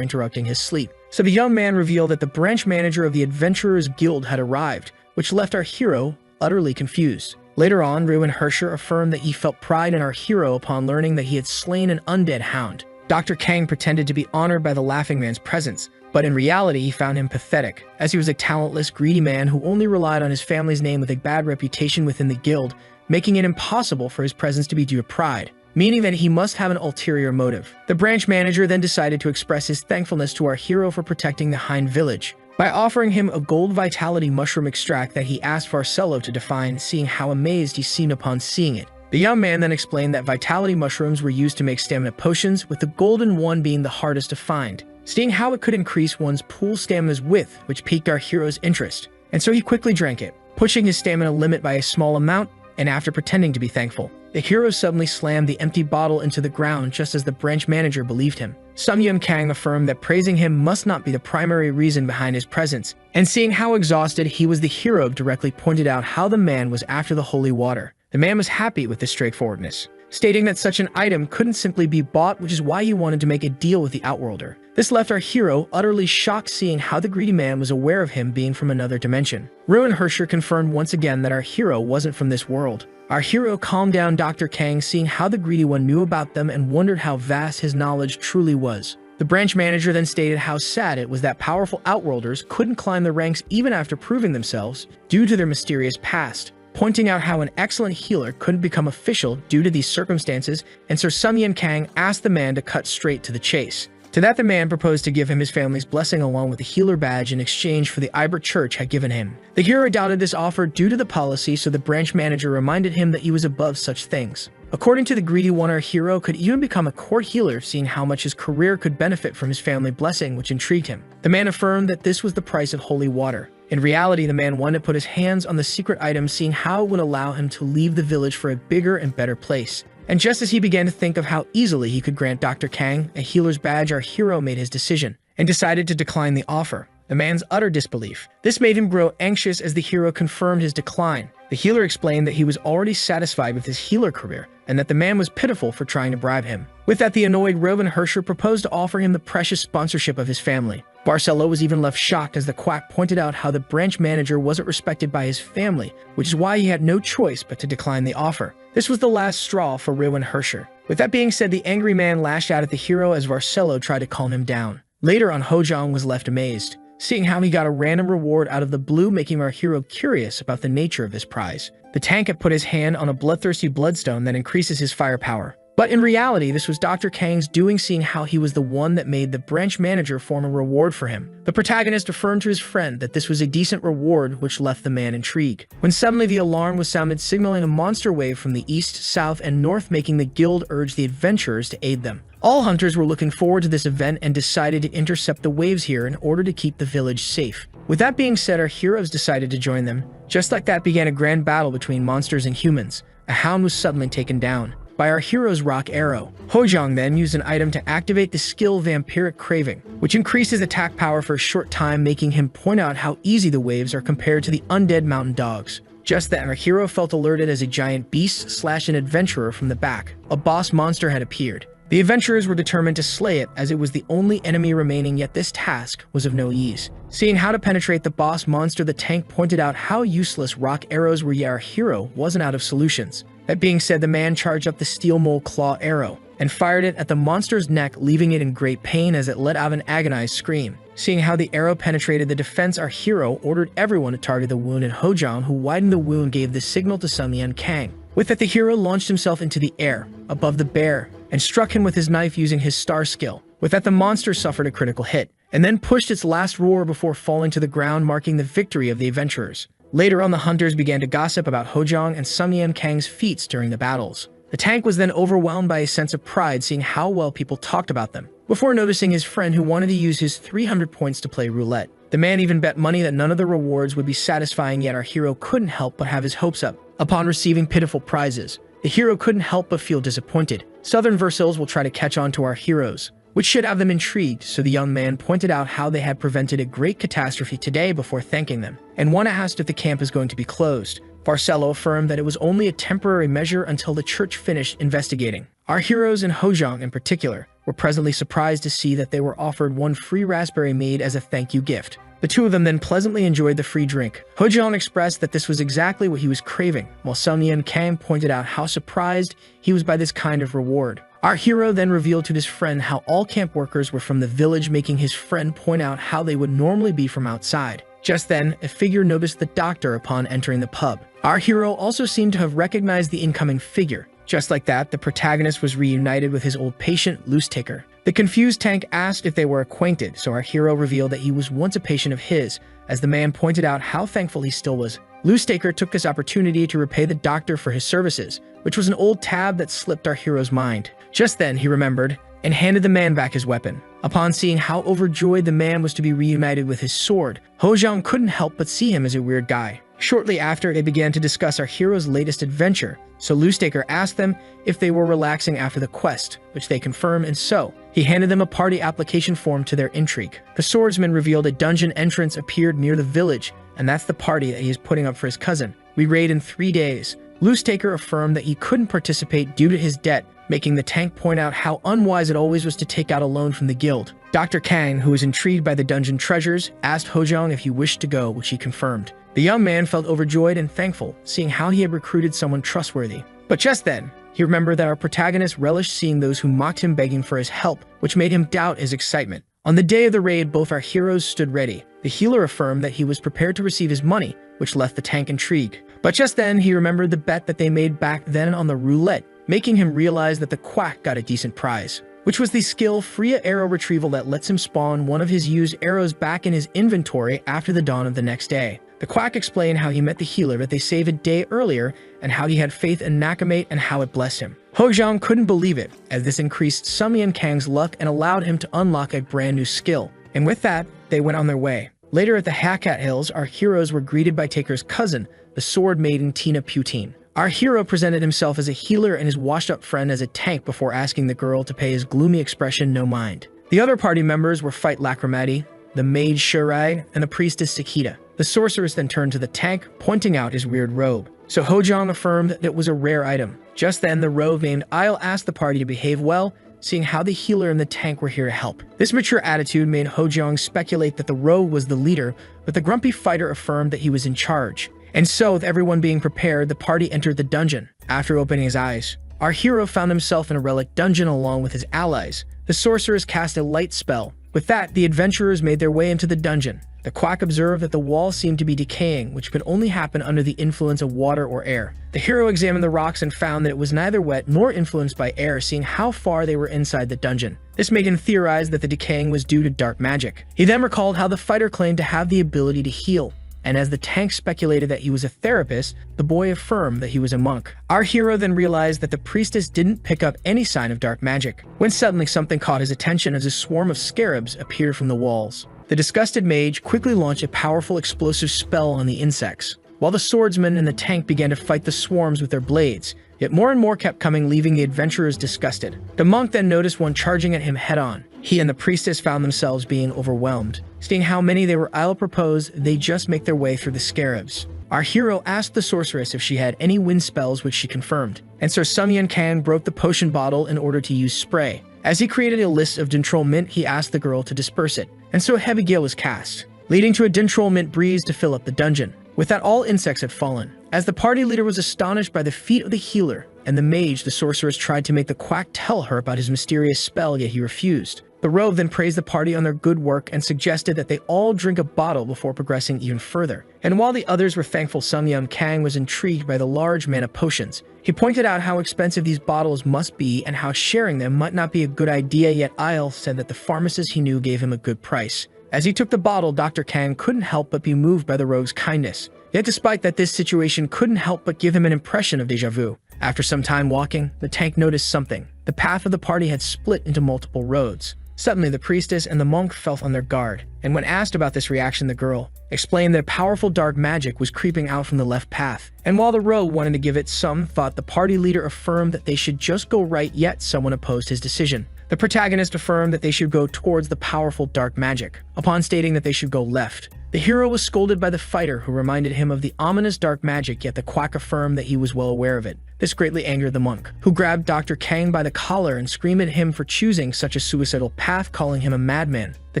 interrupting his sleep. So the young man revealed that the branch manager of the Adventurers Guild had arrived, which left our hero utterly confused. Later on, Ruin Hersher affirmed that he felt pride in our hero upon learning that he had slain an undead hound. Dr. Kang pretended to be honored by the laughing man's presence, but in reality he found him pathetic, as he was a talentless, greedy man who only relied on his family's name with a bad reputation within the guild, making it impossible for his presence to be due to pride, meaning that he must have an ulterior motive. The branch manager then decided to express his thankfulness to our hero for protecting the Hind village, by offering him a gold vitality mushroom extract that he asked Varcello to define, seeing how amazed he seemed upon seeing it. The young man then explained that vitality mushrooms were used to make stamina potions, with the golden one being the hardest to find, seeing how it could increase one's pool stamina's width, which piqued our hero's interest. And so he quickly drank it, pushing his stamina limit by a small amount, and after pretending to be thankful, the hero suddenly slammed the empty bottle into the ground just as the branch manager believed him. Sun Yun Kang affirmed that praising him must not be the primary reason behind his presence, and seeing how exhausted he was, the hero directly pointed out how the man was after the holy water. The man was happy with this straightforwardness, stating that such an item couldn't simply be bought, which is why he wanted to make a deal with the Outworlder. This left our hero utterly shocked, seeing how the greedy man was aware of him being from another dimension. Ruin Hersher confirmed once again that our hero wasn't from this world. Our hero calmed down Dr. Kang, seeing how the greedy one knew about them and wondered how vast his knowledge truly was. The branch manager then stated how sad it was that powerful Outworlders couldn't climb the ranks even after proving themselves due to their mysterious past, pointing out how an excellent healer couldn't become official due to these circumstances, and Sir Sun Yun Kang asked the man to cut straight to the chase. To that, the man proposed to give him his family's blessing along with the healer badge in exchange for the Ibert Church had given him. The hero doubted this offer due to the policy, so the branch manager reminded him that he was above such things. According to the greedy one, our hero could even become a court healer, seeing how much his career could benefit from his family blessing, which intrigued him. The man affirmed that this was the price of holy water. In reality, the man wanted to put his hands on the secret item, seeing how it would allow him to leave the village for a bigger and better place. And just as he began to think of how easily he could grant Dr. Kang a healer's badge, our hero made his decision and decided to decline the offer. The man's utter disbelief. This made him grow anxious as the hero confirmed his decline. The healer explained that he was already satisfied with his healer career and that the man was pitiful for trying to bribe him. With that, the annoyed Rowan Hersher proposed to offer him the precious sponsorship of his family. Varcello was even left shocked as the quack pointed out how the branch manager wasn't respected by his family, which is why he had no choice but to decline the offer. This was the last straw for Rowan Hersher. With that being said, the angry man lashed out at the hero as Varcello tried to calm him down. Later on, Hojong was left amazed, seeing how he got a random reward out of the blue, making our hero curious about the nature of this prize. The tank had put his hand on a bloodthirsty bloodstone that increases his firepower. But in reality, this was Dr. Kang's doing, seeing how he was the one that made the branch manager form a reward for him. The protagonist affirmed to his friend that this was a decent reward, which left the man intrigued. When suddenly the alarm was sounded, signaling a monster wave from the east, south, and north, making the guild urge the adventurers to aid them. All hunters were looking forward to this event and decided to intercept the waves here in order to keep the village safe. With that being said, our heroes decided to join them. Just like that began a grand battle between monsters and humans. A hound was suddenly taken down by our hero's rock arrow. Hojong then used an item to activate the skill Vampiric Craving, which increases attack power for a short time, making him point out how easy the waves are compared to the undead mountain dogs. Just then, our hero felt alerted as a giant beast / an adventurer from the back. A boss monster had appeared. The adventurers were determined to slay it, as it was the only enemy remaining, yet this task was of no ease. Seeing how to penetrate the boss monster, the tank pointed out how useless rock arrows were, yet our hero wasn't out of solutions. That being said, the man charged up the steel mole claw arrow and fired it at the monster's neck, leaving it in great pain as it let out an agonized scream. Seeing how the arrow penetrated the defense, our hero ordered everyone to target the wound, and Hojong, who widened the wound, gave the signal to Sun Lian Kang. With that, the hero launched himself into the air, above the bear, and struck him with his knife using his star skill. With that, the monster suffered a critical hit, and then pushed its last roar before falling to the ground, marking the victory of the adventurers. Later on, the hunters began to gossip about Hojong and Sun Lian Kang's feats during the battles. The tank was then overwhelmed by a sense of pride seeing how well people talked about them, before noticing his friend who wanted to use his 300 points to play roulette. The man even bet money that none of the rewards would be satisfying, yet our hero couldn't help but have his hopes up. Upon receiving pitiful prizes, the hero couldn't help but feel disappointed. Southern Versailles will try to catch on to our heroes, which should have them intrigued, so the young man pointed out how they had prevented a great catastrophe today before thanking them, and one asked if the camp is going to be closed. Barcelo affirmed that it was only a temporary measure until the church finished investigating. Our heroes, and Hojong in particular, were pleasantly surprised to see that they were offered one free raspberry made as a thank you gift. The two of them then pleasantly enjoyed the free drink. Hojong expressed that this was exactly what he was craving, while Sun Lian Kang pointed out how surprised he was by this kind of reward. Our hero then revealed to his friend how all camp workers were from the village, making his friend point out how they would normally be from outside. Just then, a figure noticed the doctor upon entering the pub. Our hero also seemed to have recognized the incoming figure. Just like that, the protagonist was reunited with his old patient, Loose Taker. The confused tank asked if they were acquainted, so our hero revealed that he was once a patient of his, as the man pointed out how thankful he still was. Loose Taker took this opportunity to repay the doctor for his services, which was an old tab that slipped our hero's mind. Just then, he remembered, and handed the man back his weapon. Upon seeing how overjoyed the man was to be reunited with his sword, Hojong couldn't help but see him as a weird guy. Shortly after, they began to discuss our hero's latest adventure, so Loose Taker asked them if they were relaxing after the quest, which they confirmed, and so he handed them a party application form to their intrigue. The swordsman revealed a dungeon entrance appeared near the village, and that's the party that he is putting up for his cousin. We raid in 3 days. Loose Taker affirmed that he couldn't participate due to his debt, making the tank point out how unwise it always was to take out a loan from the guild. Dr. Kang, who was intrigued by the dungeon treasures, asked Hojong if he wished to go, which he confirmed. The young man felt overjoyed and thankful, seeing how he had recruited someone trustworthy. But just then, he remembered that our protagonist relished seeing those who mocked him begging for his help, which made him doubt his excitement. On the day of the raid, both our heroes stood ready. The healer affirmed that he was prepared to receive his money, which left the tank intrigued. But just then, he remembered the bet that they made back then on the roulette, making him realize that the quack got a decent prize, which was the skill Freya Arrow Retrieval that lets him spawn one of his used arrows back in his inventory after the dawn of the next day. The quack explained how he met the healer that they saved a day earlier and how he had faith in Nakamate and how it blessed him. Hojong couldn't believe it, as this increased Sun Lian Kang's luck and allowed him to unlock a brand new skill. And with that, they went on their way. Later at the Hakat Hills, our heroes were greeted by Taker's cousin, the sword maiden Tina Putine. Our hero presented himself as a healer and his washed-up friend as a tank before asking the girl to pay his gloomy expression no mind. The other party members were Fight Lacrimati, the mage Shirai, and the priestess Sakita. The sorceress then turned to the tank, pointing out his weird robe. So Hojong affirmed that it was a rare item. Just then, the rogue named Isle asked the party to behave well, seeing how the healer and the tank were here to help. This mature attitude made Hojong speculate that the rogue was the leader, but the grumpy fighter affirmed that he was in charge. And so, with everyone being prepared, the party entered the dungeon. After opening his eyes, our hero found himself in a relic dungeon along with his allies. The sorceress cast a light spell. With that, the adventurers made their way into the dungeon. The quack observed that the walls seemed to be decaying, which could only happen under the influence of water or air. The hero examined the rocks and found that it was neither wet nor influenced by air, seeing how far they were inside the dungeon. This made him theorize that the decaying was due to dark magic. He then recalled how the fighter claimed to have the ability to heal, and as the tank speculated that he was a therapist, the boy affirmed that he was a monk. Our hero then realized that the priestess didn't pick up any sign of dark magic, when suddenly something caught his attention as a swarm of scarabs appeared from the walls. The disgusted mage quickly launched a powerful explosive spell on the insects, while the swordsman and the tank began to fight the swarms with their blades, yet more and more kept coming, leaving the adventurers disgusted. The monk then noticed one charging at him head-on. He and the priestess found themselves being overwhelmed. Seeing how many they were, Isle proposed they just make their way through the scarabs. Our hero asked the sorceress if she had any wind spells, which she confirmed, and Sir Sun Lian Kang broke the potion bottle in order to use spray. As he created a list of Dintrol Mint, he asked the girl to disperse it, and so a heavy gale was cast, leading to a Dintrol Mint breeze to fill up the dungeon. With that, all insects had fallen. As the party leader was astonished by the feat of the healer and the mage, the sorceress tried to make the quack tell her about his mysterious spell, yet he refused. The rogue then praised the party on their good work and suggested that they all drink a bottle before progressing even further. And while the others were thankful, Sun Yum Kang was intrigued by the large mana potions. He pointed out how expensive these bottles must be and how sharing them might not be a good idea, yet Isle said that the pharmacist he knew gave him a good price. As he took the bottle, Dr. Kang couldn't help but be moved by the rogue's kindness. Yet despite that, this situation couldn't help but give him an impression of déjà vu. After some time walking, the tank noticed something. The path of the party had split into multiple roads. Suddenly, the priestess and the monk felt on their guard, and when asked about this reaction, the girl explained that powerful dark magic was creeping out from the left path. And while the rogue wanted to give it some thought, the party leader affirmed that they should just go right, yet someone opposed his decision. The protagonist affirmed that they should go towards the powerful dark magic, upon stating that they should go left. The hero was scolded by the fighter, who reminded him of the ominous dark magic, yet the quack affirmed that he was well aware of it. This greatly angered the monk, who grabbed Dr. Kang by the collar and screamed at him for choosing such a suicidal path, calling him a madman. The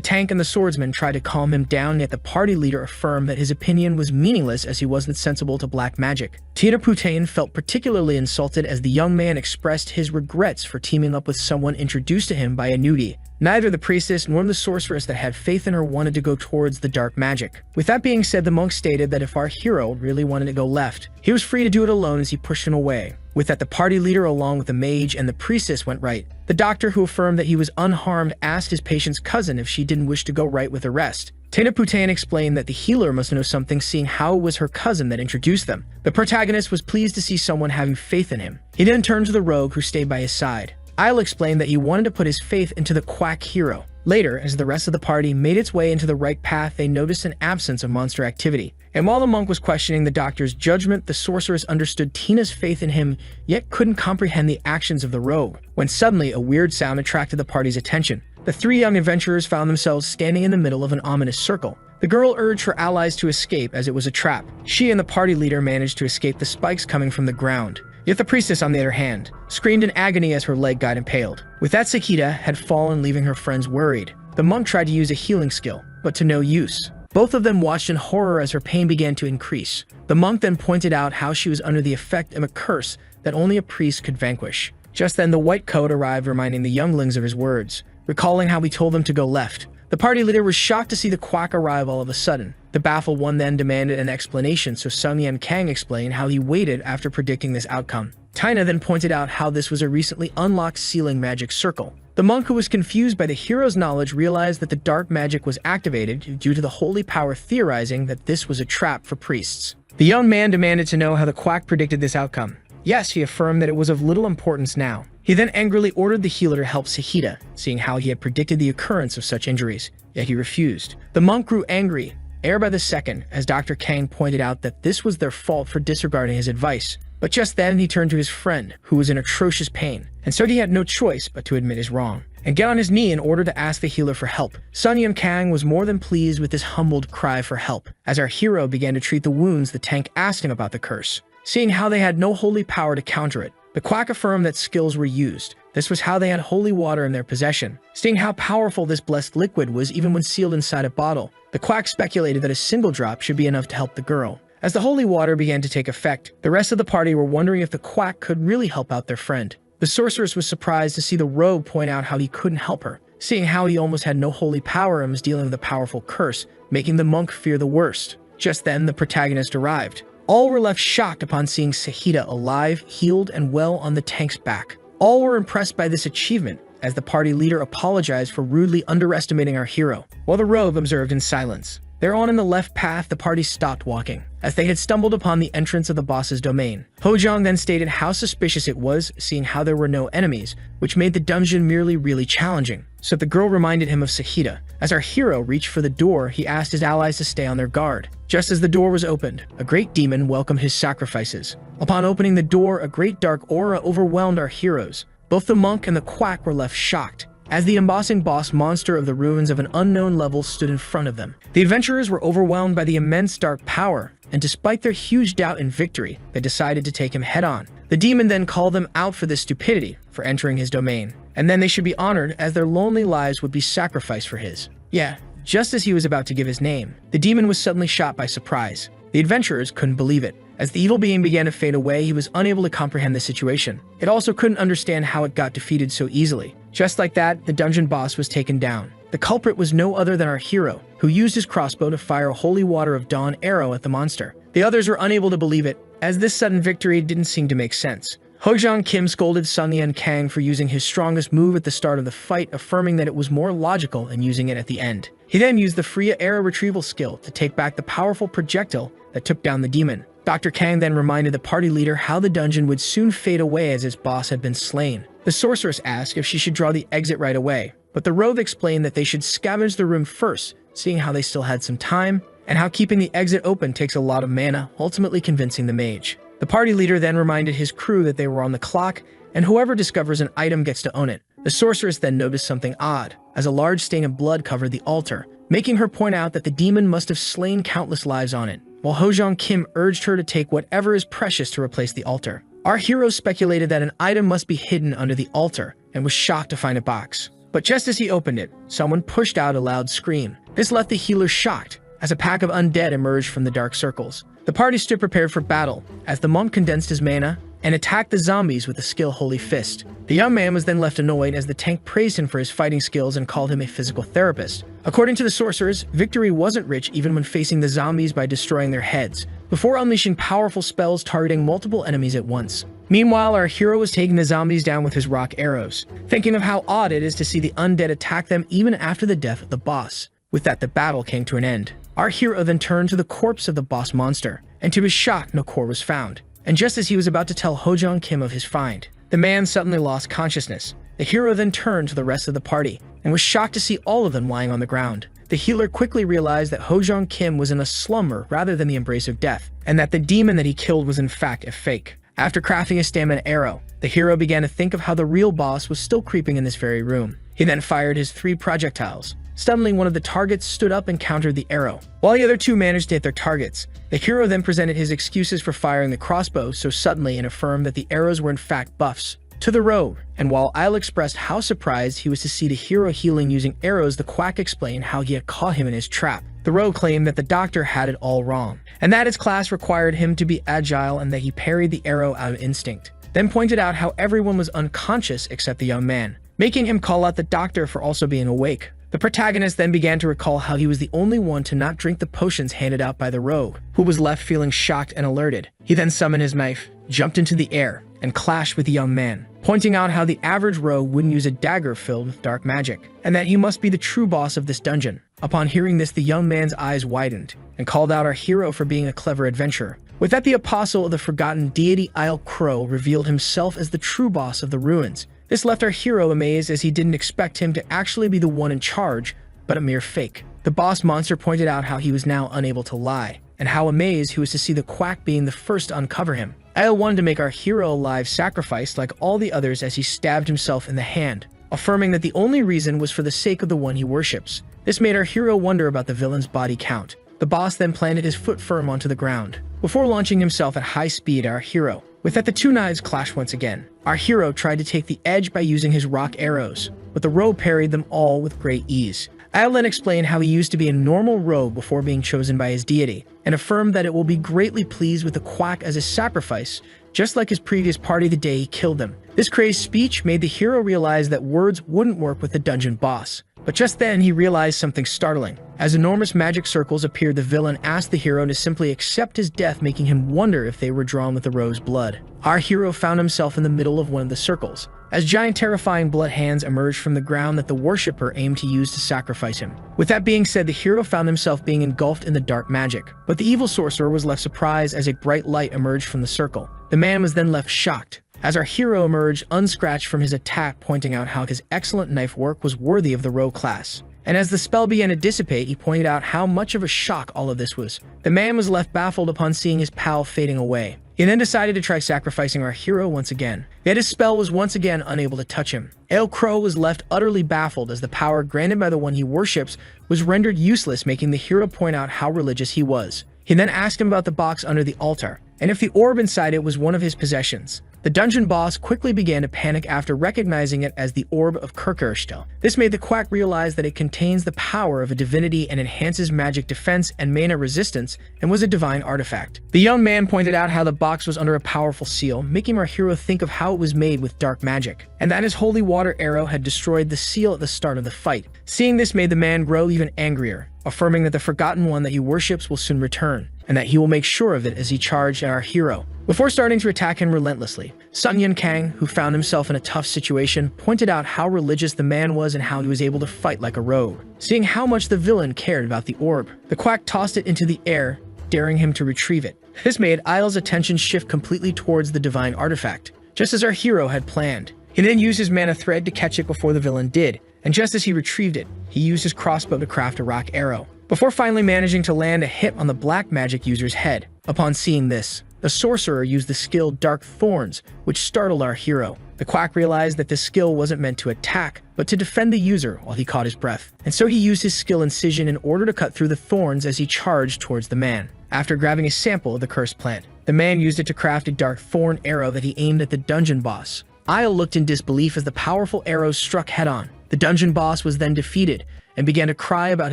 tank and the swordsman tried to calm him down, yet the party leader affirmed that his opinion was meaningless as he wasn't sensible to black magic. Tina Putain felt particularly insulted as the young man expressed his regrets for teaming up with someone introduced to him by a nudie. Neither the priestess nor the sorceress that had faith in her wanted to go towards the dark magic. With that being said, the monk stated that if our hero really wanted to go left, he was free to do it alone as he pushed him away. With that, the party leader along with the mage and the priestess went right. The doctor, who affirmed that he was unharmed, asked his patient's cousin if she didn't wish to go right with the rest. Tina Putain explained that the healer must know something, seeing how it was her cousin that introduced them. The protagonist was pleased to see someone having faith in him. He then turned to the rogue, who stayed by his side. Isle explained that he wanted to put his faith into the quack hero. Later, as the rest of the party made its way into the right path, they noticed an absence of monster activity. And while the monk was questioning the doctor's judgment, the sorceress understood Tina's faith in him, yet couldn't comprehend the actions of the rogue, when suddenly a weird sound attracted the party's attention. The three young adventurers found themselves standing in the middle of an ominous circle. The girl urged her allies to escape as it was a trap. She and the party leader managed to escape the spikes coming from the ground. Yet the priestess, on the other hand, screamed in agony as her leg got impaled. With that, Sakita had fallen, leaving her friends worried. The monk tried to use a healing skill, but to no use. Both of them watched in horror as her pain began to increase. The monk then pointed out how she was under the effect of a curse that only a priest could vanquish. Just then, the white coat arrived, reminding the younglings of his words, recalling how he told them to go left. The party leader was shocked to see the quack arrive all of a sudden. The baffled one then demanded an explanation, so Sun Yan Kang explained how he waited after predicting this outcome. Tina then pointed out how this was a recently unlocked sealing magic circle. The monk, who was confused by the hero's knowledge, realized that the dark magic was activated due to the holy power, theorizing that this was a trap for priests. The young man demanded to know how the quack predicted this outcome. Yes, he affirmed that it was of little importance now. He then angrily ordered the healer to help Sakita, seeing how he had predicted the occurrence of such injuries, yet he refused. The monk grew angry, by the second, as Dr. Kang pointed out that this was their fault for disregarding his advice. But just then, he turned to his friend, who was in atrocious pain, and so he had no choice but to admit his wrong and get on his knee in order to ask the healer for help. Sun Yum Kang was more than pleased with this humbled cry for help. As our hero began to treat the wounds, the tank asked him about the curse, seeing how they had no holy power to counter it. The quack affirmed that skills were used. This was how they had holy water in their possession. Seeing how powerful this blessed liquid was even when sealed inside a bottle, the quack speculated that a single drop should be enough to help the girl. As the holy water began to take effect, the rest of the party were wondering if the quack could really help out their friend. The sorceress was surprised to see the rogue point out how he couldn't help her, seeing how he almost had no holy power and was dealing with a powerful curse, making the monk fear the worst. Just then, the protagonist arrived. All were left shocked upon seeing Sakita alive, healed, and well on the tank's back. All were impressed by this achievement, as the party leader apologized for rudely underestimating our hero, while the rogue observed in silence. There on in the left path, the party stopped walking, as they had stumbled upon the entrance of the boss's domain. Hojong then stated how suspicious it was, seeing how there were no enemies, which made the dungeon merely really challenging. So the girl reminded him of Sakita. As our hero reached for the door, he asked his allies to stay on their guard. Just as the door was opened, a great demon welcomed his sacrifices. Upon opening the door, a great dark aura overwhelmed our heroes. Both the monk and the quack were left shocked, as the embossing boss monster of the ruins of an unknown level stood in front of them. The adventurers were overwhelmed by the immense dark power, and despite their huge doubt in victory, they decided to take him head-on. The demon then called them out for this stupidity, for entering his domain, and then they should be honored as their lonely lives would be sacrificed for his. Yeah, just as he was about to give his name, the demon was suddenly shot by surprise. The adventurers couldn't believe it. As the evil being began to fade away, he was unable to comprehend the situation. It also couldn't understand how it got defeated so easily. Just like that, the dungeon boss was taken down. The culprit was no other than our hero, who used his crossbow to fire a holy water of dawn arrow at the monster. The others were unable to believe it, as this sudden victory didn't seem to make sense. Hojang Kim scolded Sun Lian Kang for using his strongest move at the start of the fight, affirming that it was more logical than using it at the end. He then used the Freya arrow retrieval skill to take back the powerful projectile that took down the demon. Dr. Kang then reminded the party leader how the dungeon would soon fade away as its boss had been slain. The sorceress asked if she should draw the exit right away, but the rogue explained that they should scavenge the room first, seeing how they still had some time, and how keeping the exit open takes a lot of mana, ultimately convincing the mage. The party leader then reminded his crew that they were on the clock, and whoever discovers an item gets to own it. The sorceress then noticed something odd, as a large stain of blood covered the altar, making her point out that the demon must have slain countless lives on it, while Hojang Kim urged her to take whatever is precious to replace the altar. Our hero speculated that an item must be hidden under the altar, and was shocked to find a box. But just as he opened it, someone pushed out a loud scream. This left the healer shocked, as a pack of undead emerged from the dark circles. The party stood prepared for battle, as the monk condensed his mana and attacked the zombies with the skill Holy Fist. The young man was then left annoyed as the tank praised him for his fighting skills and called him a physical therapist. According to the sorcerers, victory wasn't rich even when facing the zombies by destroying their heads, before unleashing powerful spells targeting multiple enemies at once. Meanwhile, our hero was taking the zombies down with his rock arrows, thinking of how odd it is to see the undead attack them even after the death of the boss. With that, the battle came to an end. Our hero then turned to the corpse of the boss monster, and to his shock, no core was found. And just as he was about to tell Hojang Kim of his find, the man suddenly lost consciousness. The hero then turned to the rest of the party, and was shocked to see all of them lying on the ground. The healer quickly realized that Hojang Kim was in a slumber rather than the embrace of death, and that the demon that he killed was in fact a fake. After crafting a stamina arrow, the hero began to think of how the real boss was still creeping in this very room. He then fired his 3 projectiles. Suddenly, one of the targets stood up and countered the arrow, while the other 2 managed to hit their targets. The hero then presented his excuses for firing the crossbow so suddenly and affirmed that the arrows were in fact buffs to the rogue. And while Isle expressed how surprised he was to see the hero healing using arrows, the quack explained how he had caught him in his trap. The rogue claimed that the doctor had it all wrong, and that his class required him to be agile and that he parried the arrow out of instinct, then pointed out how everyone was unconscious except the young man, making him call out the doctor for also being awake. The protagonist then began to recall how he was the only one to not drink the potions handed out by the rogue, who was left feeling shocked and alerted. He then summoned his knife, jumped into the air, and clashed with the young man, pointing out how the average rogue wouldn't use a dagger filled with dark magic, and that he must be the true boss of this dungeon. Upon hearing this, the young man's eyes widened, and called out our hero for being a clever adventurer. With that, the apostle of the forgotten deity Isle Crow revealed himself as the true boss of the ruins. This left our hero amazed, as he didn't expect him to actually be the one in charge, but a mere fake. The boss monster pointed out how he was now unable to lie, and how amazed he was to see the quack being the first to uncover him. Isle wanted to make our hero a live sacrifice like all the others as he stabbed himself in the hand, affirming that the only reason was for the sake of the one he worships. This made our hero wonder about the villain's body count. The boss then planted his foot firm onto the ground, before launching himself at high speed at our hero. With that, the 2 knives clashed once again. Our hero tried to take the edge by using his rock arrows, but the rogue parried them all with great ease. Isle then explained how he used to be a normal rogue before being chosen by his deity, and affirmed that it will be greatly pleased with the quack as a sacrifice, just like his previous party the day he killed them. This crazed speech made the hero realize that words wouldn't work with the dungeon boss. But just then, he realized something startling. As enormous magic circles appeared, the villain asked the hero to simply accept his death, making him wonder if they were drawn with the rogue's blood. Our hero found himself in the middle of one of the circles, as giant terrifying blood hands emerged from the ground that the worshipper aimed to use to sacrifice him. With that being said, the hero found himself being engulfed in the dark magic, but the evil sorcerer was left surprised as a bright light emerged from the circle. The man was then left shocked, as our hero emerged unscratched from his attack, pointing out how his excellent knife work was worthy of the rogue class. And as the spell began to dissipate, he pointed out how much of a shock all of this was. The man was left baffled upon seeing his pal fading away. He then decided to try sacrificing our hero once again, yet his spell was once again unable to touch him. Isle Crow was left utterly baffled, as the power granted by the one he worships was rendered useless, making the hero point out how religious he was. He then asked him about the box under the altar, and if the orb inside it was one of his possessions. The dungeon boss quickly began to panic after recognizing it as the Orb of CURES. This made the quack realize that it contains the power of a divinity and enhances magic defense and mana resistance, and was a divine artifact. The young man pointed out how the box was under a powerful seal, making our hero think of how it was made with dark magic, and that his holy water arrow had destroyed the seal at the start of the fight. Seeing this made the man grow even angrier, affirming that the forgotten one that he worships will soon return, and that he will make sure of it as he charged at our hero. Before starting to attack him relentlessly, Sun Yun Kang, who found himself in a tough situation, pointed out how religious the man was and how he was able to fight like a rogue. Seeing how much the villain cared about the orb, the quack tossed it into the air, daring him to retrieve it. This made Isle's attention shift completely towards the divine artifact, just as our hero had planned. He then used his mana thread to catch it before the villain did, and just as he retrieved it, he used his crossbow to craft a rock arrow, before finally managing to land a hit on the black magic user's head. Upon seeing this, the sorcerer used the skill Dark Thorns, which startled our hero. The quack realized that this skill wasn't meant to attack, but to defend the user while he caught his breath, and so he used his skill Incision in order to cut through the thorns as he charged towards the man. After grabbing a sample of the cursed plant, the man used it to craft a dark thorn arrow that he aimed at the dungeon boss. Isle looked in disbelief as the powerful arrows struck head-on. The dungeon boss was then defeated and began to cry about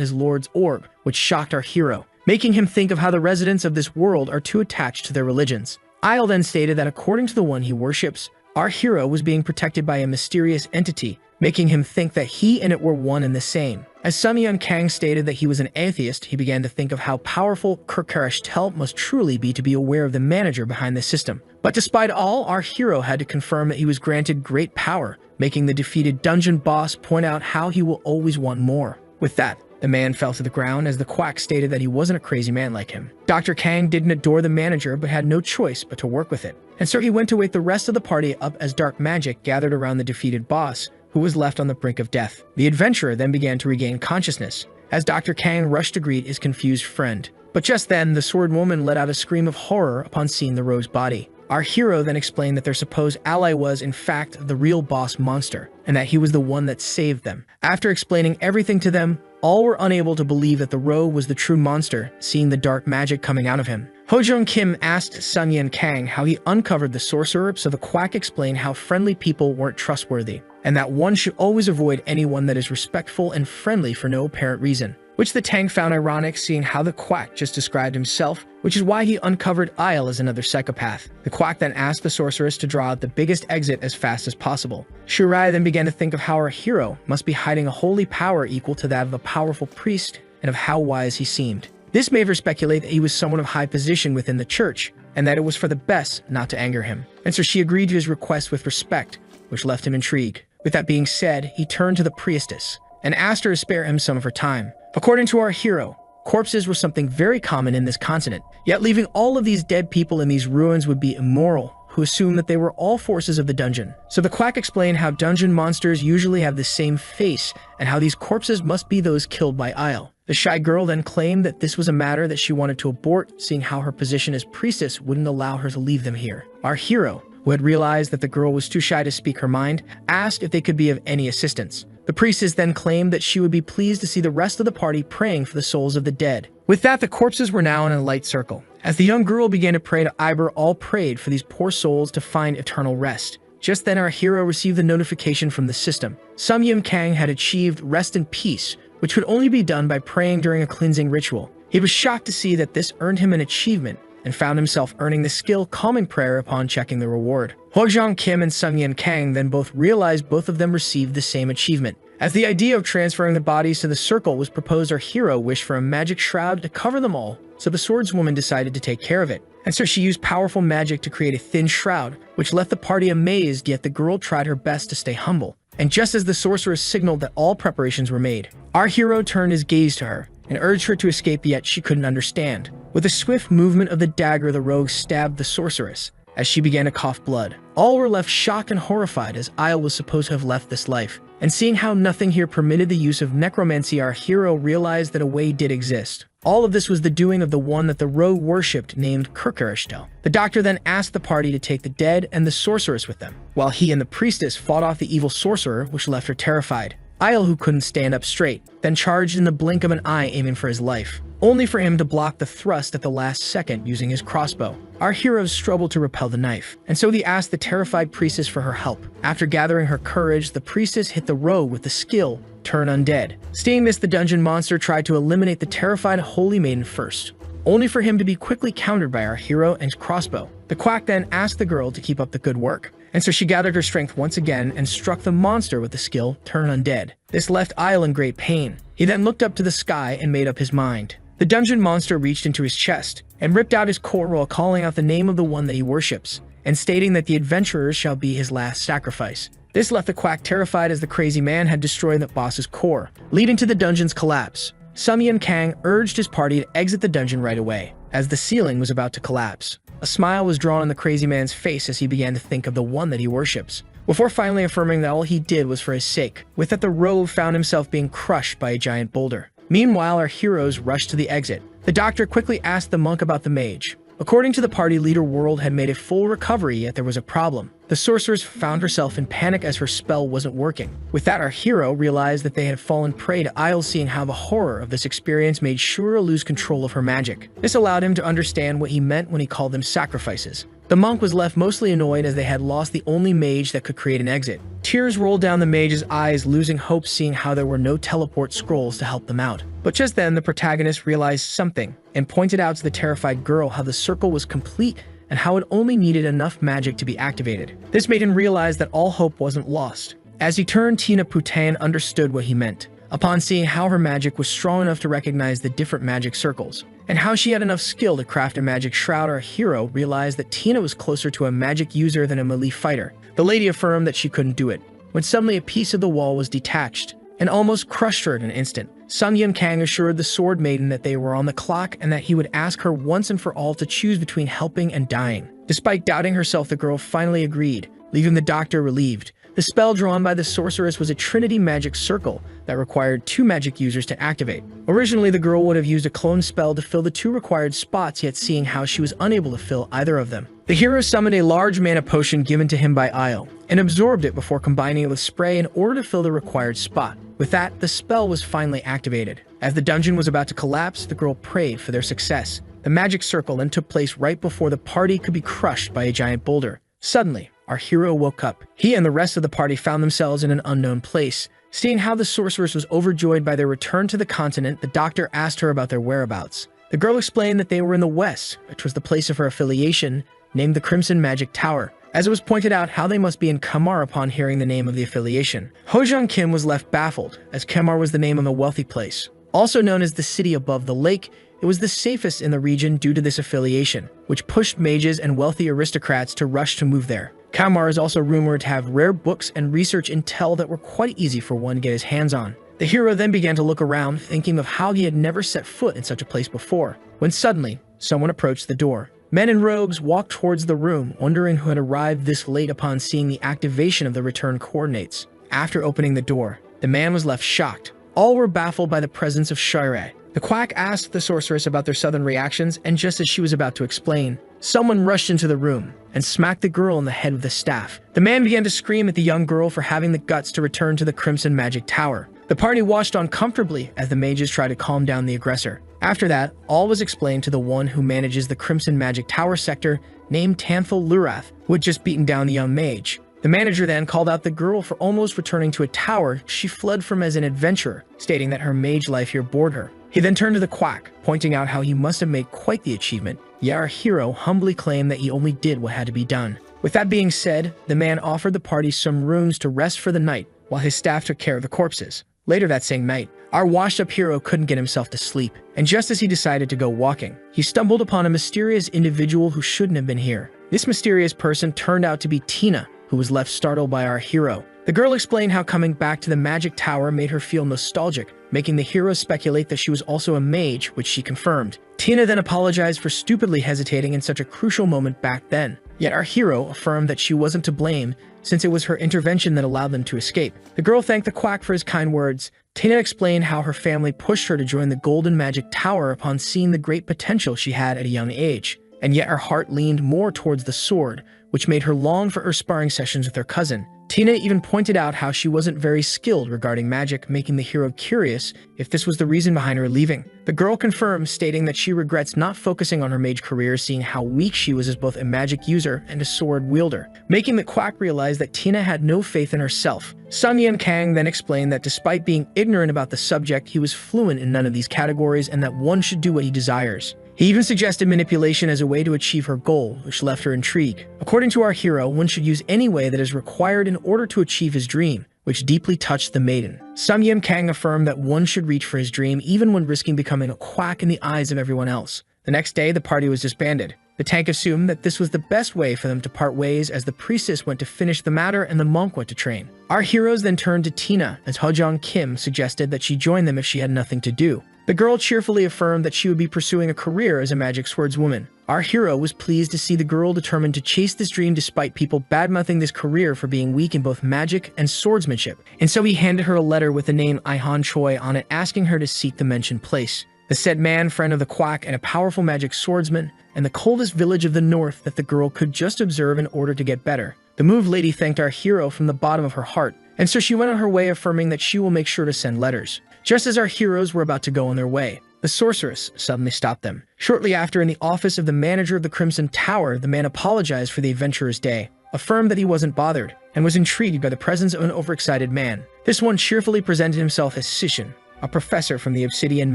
his lord's orb, which shocked our hero, making him think of how the residents of this world are too attached to their religions. Isle then stated that according to the one he worships, our hero was being protected by a mysterious entity, making him think that he and it were one and the same. As Sun Yun Kang stated that he was an atheist, he began to think of how powerful CURES must truly be to be aware of the manager behind the system. But despite all, our hero had to confirm that he was granted great power, making the defeated dungeon boss point out how he will always want more. With that, the man fell to the ground as the quack stated that he wasn't a crazy man like him. Dr. Kang didn't adore the manager but had no choice but to work with it. And so he went to wake the rest of the party up as dark magic gathered around the defeated boss, who was left on the brink of death. The adventurer then began to regain consciousness as Dr. Kang rushed to greet his confused friend. But just then, the sword woman let out a scream of horror upon seeing the rogue's body. Our hero then explained that their supposed ally was, in fact, the real boss monster, and that he was the one that saved them. After explaining everything to them, all were unable to believe that the rogue was the true monster, seeing the dark magic coming out of him. Ho Jung Kim asked Sun Yun Kang how he uncovered the sorcerer, so the quack explained how friendly people weren't trustworthy, and that one should always avoid anyone that is respectful and friendly for no apparent reason, which the Tang found ironic, seeing how the quack just described himself, which is why he uncovered Isle as another psychopath. The quack then asked the sorceress to draw out the biggest exit as fast as possible. Shurai then began to think of how our hero must be hiding a holy power equal to that of a powerful priest, and of how wise he seemed. This made her speculate that he was someone of high position within the church, and that it was for the best not to anger him. And so she agreed to his request with respect, which left him intrigued. With that being said, he turned to the priestess and asked her to spare him some of her time. According to our hero, corpses were something very common in this continent, yet leaving all of these dead people in these ruins would be immoral, who assumed that they were all forces of the dungeon. So the quack explained how dungeon monsters usually have the same face, and how these corpses must be those killed by Isle. The shy girl then claimed that this was a matter that she wanted to abort, seeing how her position as priestess wouldn't allow her to leave them here. Our hero, who had realized that the girl was too shy to speak her mind, asked if they could be of any assistance. The priestess then claimed that she would be pleased to see the rest of the party praying for the souls of the dead. With that, the corpses were now in a light circle. As the young girl began to pray to Iber, all prayed for these poor souls to find eternal rest. Just then, our hero received the notification from the system. Sun Yun Kang had achieved rest in peace, which could only be done by praying during a cleansing ritual. He was shocked to see that this earned him an achievement, and found himself earning the skill Calming Prayer upon checking the reward. Ho Jung Kim and Sun Yun Kang then both realized both of them received the same achievement. As the idea of transferring the bodies to the circle was proposed, our hero wished for a magic shroud to cover them all, so the swordswoman decided to take care of it. And so she used powerful magic to create a thin shroud, which left the party amazed, yet the girl tried her best to stay humble. And just as the sorceress signaled that all preparations were made, our hero turned his gaze to her and urged her to escape, yet she couldn't understand. With a swift movement of the dagger, the rogue stabbed the sorceress as she began to cough blood. All were left shocked and horrified, as Isle was supposed to have left this life. And seeing how nothing here permitted the use of necromancy, our hero realized that a way did exist. All of this was the doing of the one that the rogue worshipped, named CURES. The doctor then asked the party to take the dead and the sorceress with them, while he and the priestess fought off the evil sorcerer, which left her terrified. Isle, who couldn't stand up straight, then charged in the blink of an eye, aiming for his life, only for him to block the thrust at the last second using his crossbow. Our heroes struggled to repel the knife, and so he asked the terrified priestess for her help. After gathering her courage, the priestess hit the rogue with the skill Turn Undead. Seeing this, the dungeon monster tried to eliminate the terrified holy maiden first, only for him to be quickly countered by our hero and crossbow. The quack then asked the girl to keep up the good work, and so she gathered her strength once again and struck the monster with the skill Turn Undead. This left Isle in great pain. He then looked up to the sky and made up his mind. The dungeon monster reached into his chest and ripped out his core while calling out the name of the one that he worships, and stating that the adventurers shall be his last sacrifice. This left the quack terrified, as the crazy man had destroyed the boss's core, leading to the dungeon's collapse. Sun Yun Kang urged his party to exit the dungeon right away, as the ceiling was about to collapse. A smile was drawn on the crazy man's face as he began to think of the one that he worships, before finally affirming that all he did was for his sake. With that, the rogue found himself being crushed by a giant boulder. Meanwhile, our heroes rushed to the exit. The doctor quickly asked the monk about the mage. According to the party leader, World had made a full recovery, yet there was a problem. The sorceress found herself in panic as her spell wasn't working. With that, our hero realized that they had fallen prey to Isle, seeing how the horror of this experience made sure to lose control of her magic. This allowed him to understand what he meant when he called them sacrifices. The monk was left mostly annoyed as they had lost the only mage that could create an exit. Tears rolled down the mage's eyes, losing hope seeing how there were no teleport scrolls to help them out. But just then, the protagonist realized something and pointed out to the terrified girl how the circle was complete and how it only needed enough magic to be activated. This made him realize that all hope wasn't lost. As he turned, Tina Putain understood what he meant, upon seeing how her magic was strong enough to recognize the different magic circles, and how she had enough skill to craft a magic shroud. Our hero realized that Tina was closer to a magic user than a melee fighter. The lady affirmed that she couldn't do it, when suddenly a piece of the wall was detached and almost crushed her in an instant. Sun Yun Kang assured the sword maiden that they were on the clock and that he would ask her once and for all to choose between helping and dying. Despite doubting herself, the girl finally agreed, leaving the doctor relieved. The spell drawn by the sorceress was a Trinity magic circle that required 2 magic users to activate. Originally, the girl would have used a clone spell to fill the 2 required spots, yet seeing how she was unable to fill either of them, the hero summoned a large mana potion given to him by Isle and absorbed it before combining it with spray in order to fill the required spot. With that, the spell was finally activated. As the dungeon was about to collapse, the girl prayed for their success. The magic circle then took place right before the party could be crushed by a giant boulder. Suddenly, our hero woke up. He and the rest of the party found themselves in an unknown place. Seeing how the sorceress was overjoyed by their return to the continent, the doctor asked her about their whereabouts. The girl explained that they were in the west, which was the place of her affiliation, named the Crimson Magic Tower. As it was pointed out how they must be in Kamar upon hearing the name of the affiliation. Hojang Kim was left baffled, as Kamar was the name of a wealthy place. Also known as the city above the lake, it was the safest in the region due to this affiliation, which pushed mages and wealthy aristocrats to rush to move there. Kamar is also rumored to have rare books and research intel that were quite easy for one to get his hands on. The hero then began to look around, thinking of how he had never set foot in such a place before, when suddenly, someone approached the door. Men and rogues walked towards the room, wondering who had arrived this late upon seeing the activation of the return coordinates. After opening the door, the man was left shocked. All were baffled by the presence of Shire. The quack asked the sorceress about their sudden reactions, and just as she was about to explain, someone rushed into the room and smacked the girl on the head with a staff. The man began to scream at the young girl for having the guts to return to the Crimson Magic Tower. The party watched on comfortably as the mages tried to calm down the aggressor. After that, all was explained to the one who manages the Crimson Magic Tower sector, named Tanthal Lurath, who had just beaten down the young mage. The manager then called out the girl for almost returning to a tower she fled from as an adventurer, stating that her mage life here bored her. He then turned to the quack, pointing out how he must have made quite the achievement, yet our hero humbly claimed that he only did what had to be done. With that being said, the man offered the party some rooms to rest for the night, while his staff took care of the corpses. Later that same night, our washed-up hero couldn't get himself to sleep, and just as he decided to go walking, he stumbled upon a mysterious individual who shouldn't have been here. This mysterious person turned out to be Tina, who was left startled by our hero. The girl explained how coming back to the magic tower made her feel nostalgic, making the hero speculate that she was also a mage, which she confirmed. Tina then apologized for stupidly hesitating in such a crucial moment back then. Yet our hero affirmed that she wasn't to blame, since it was her intervention that allowed them to escape. The girl thanked the quack for his kind words. Tina explained how her family pushed her to join the Golden Magic Tower upon seeing the great potential she had at a young age. and yet her heart leaned more towards the sword, which made her long for her sparring sessions with her cousin. Tina even pointed out how she wasn't very skilled regarding magic, making the hero curious if this was the reason behind her leaving. The girl confirmed, stating that she regrets not focusing on her mage career, seeing how weak she was as both a magic user and a sword wielder, making the quack realize that Tina had no faith in herself. Sun Yan Kang then explained that despite being ignorant about the subject, he was fluent in none of these categories and that one should do what he desires. He even suggested manipulation as a way to achieve her goal, which left her intrigued. According to our hero, one should use any way that is required in order to achieve his dream, which deeply touched the maiden. Sun Yan Kang affirmed that one should reach for his dream even when risking becoming a quack in the eyes of everyone else. The next day, the party was disbanded. The tank assumed that this was the best way for them to part ways, as the priestess went to finish the matter and the monk went to train. Our heroes then turned to Tina, as Hojong Kim suggested that she join them if she had nothing to do. The girl cheerfully affirmed that she would be pursuing a career as a magic swordswoman. Our hero was pleased to see the girl determined to chase this dream despite people badmouthing this career for being weak in both magic and swordsmanship. And so he handed her a letter with the name Ihan Choi on it, asking her to seek the mentioned place. The said man, friend of the quack and a powerful magic swordsman, and the coldest village of the north that the girl could just observe in order to get better. The moved lady thanked our hero from the bottom of her heart, and so she went on her way, affirming that she will make sure to send letters. Just as our heroes were about to go on their way, the sorceress suddenly stopped them. Shortly after, in the office of the manager of the Crimson Tower, the man apologized for the adventurer's day, affirmed that he wasn't bothered, and was intrigued by the presence of an overexcited man. This one cheerfully presented himself as Sishin, a professor from the Obsidian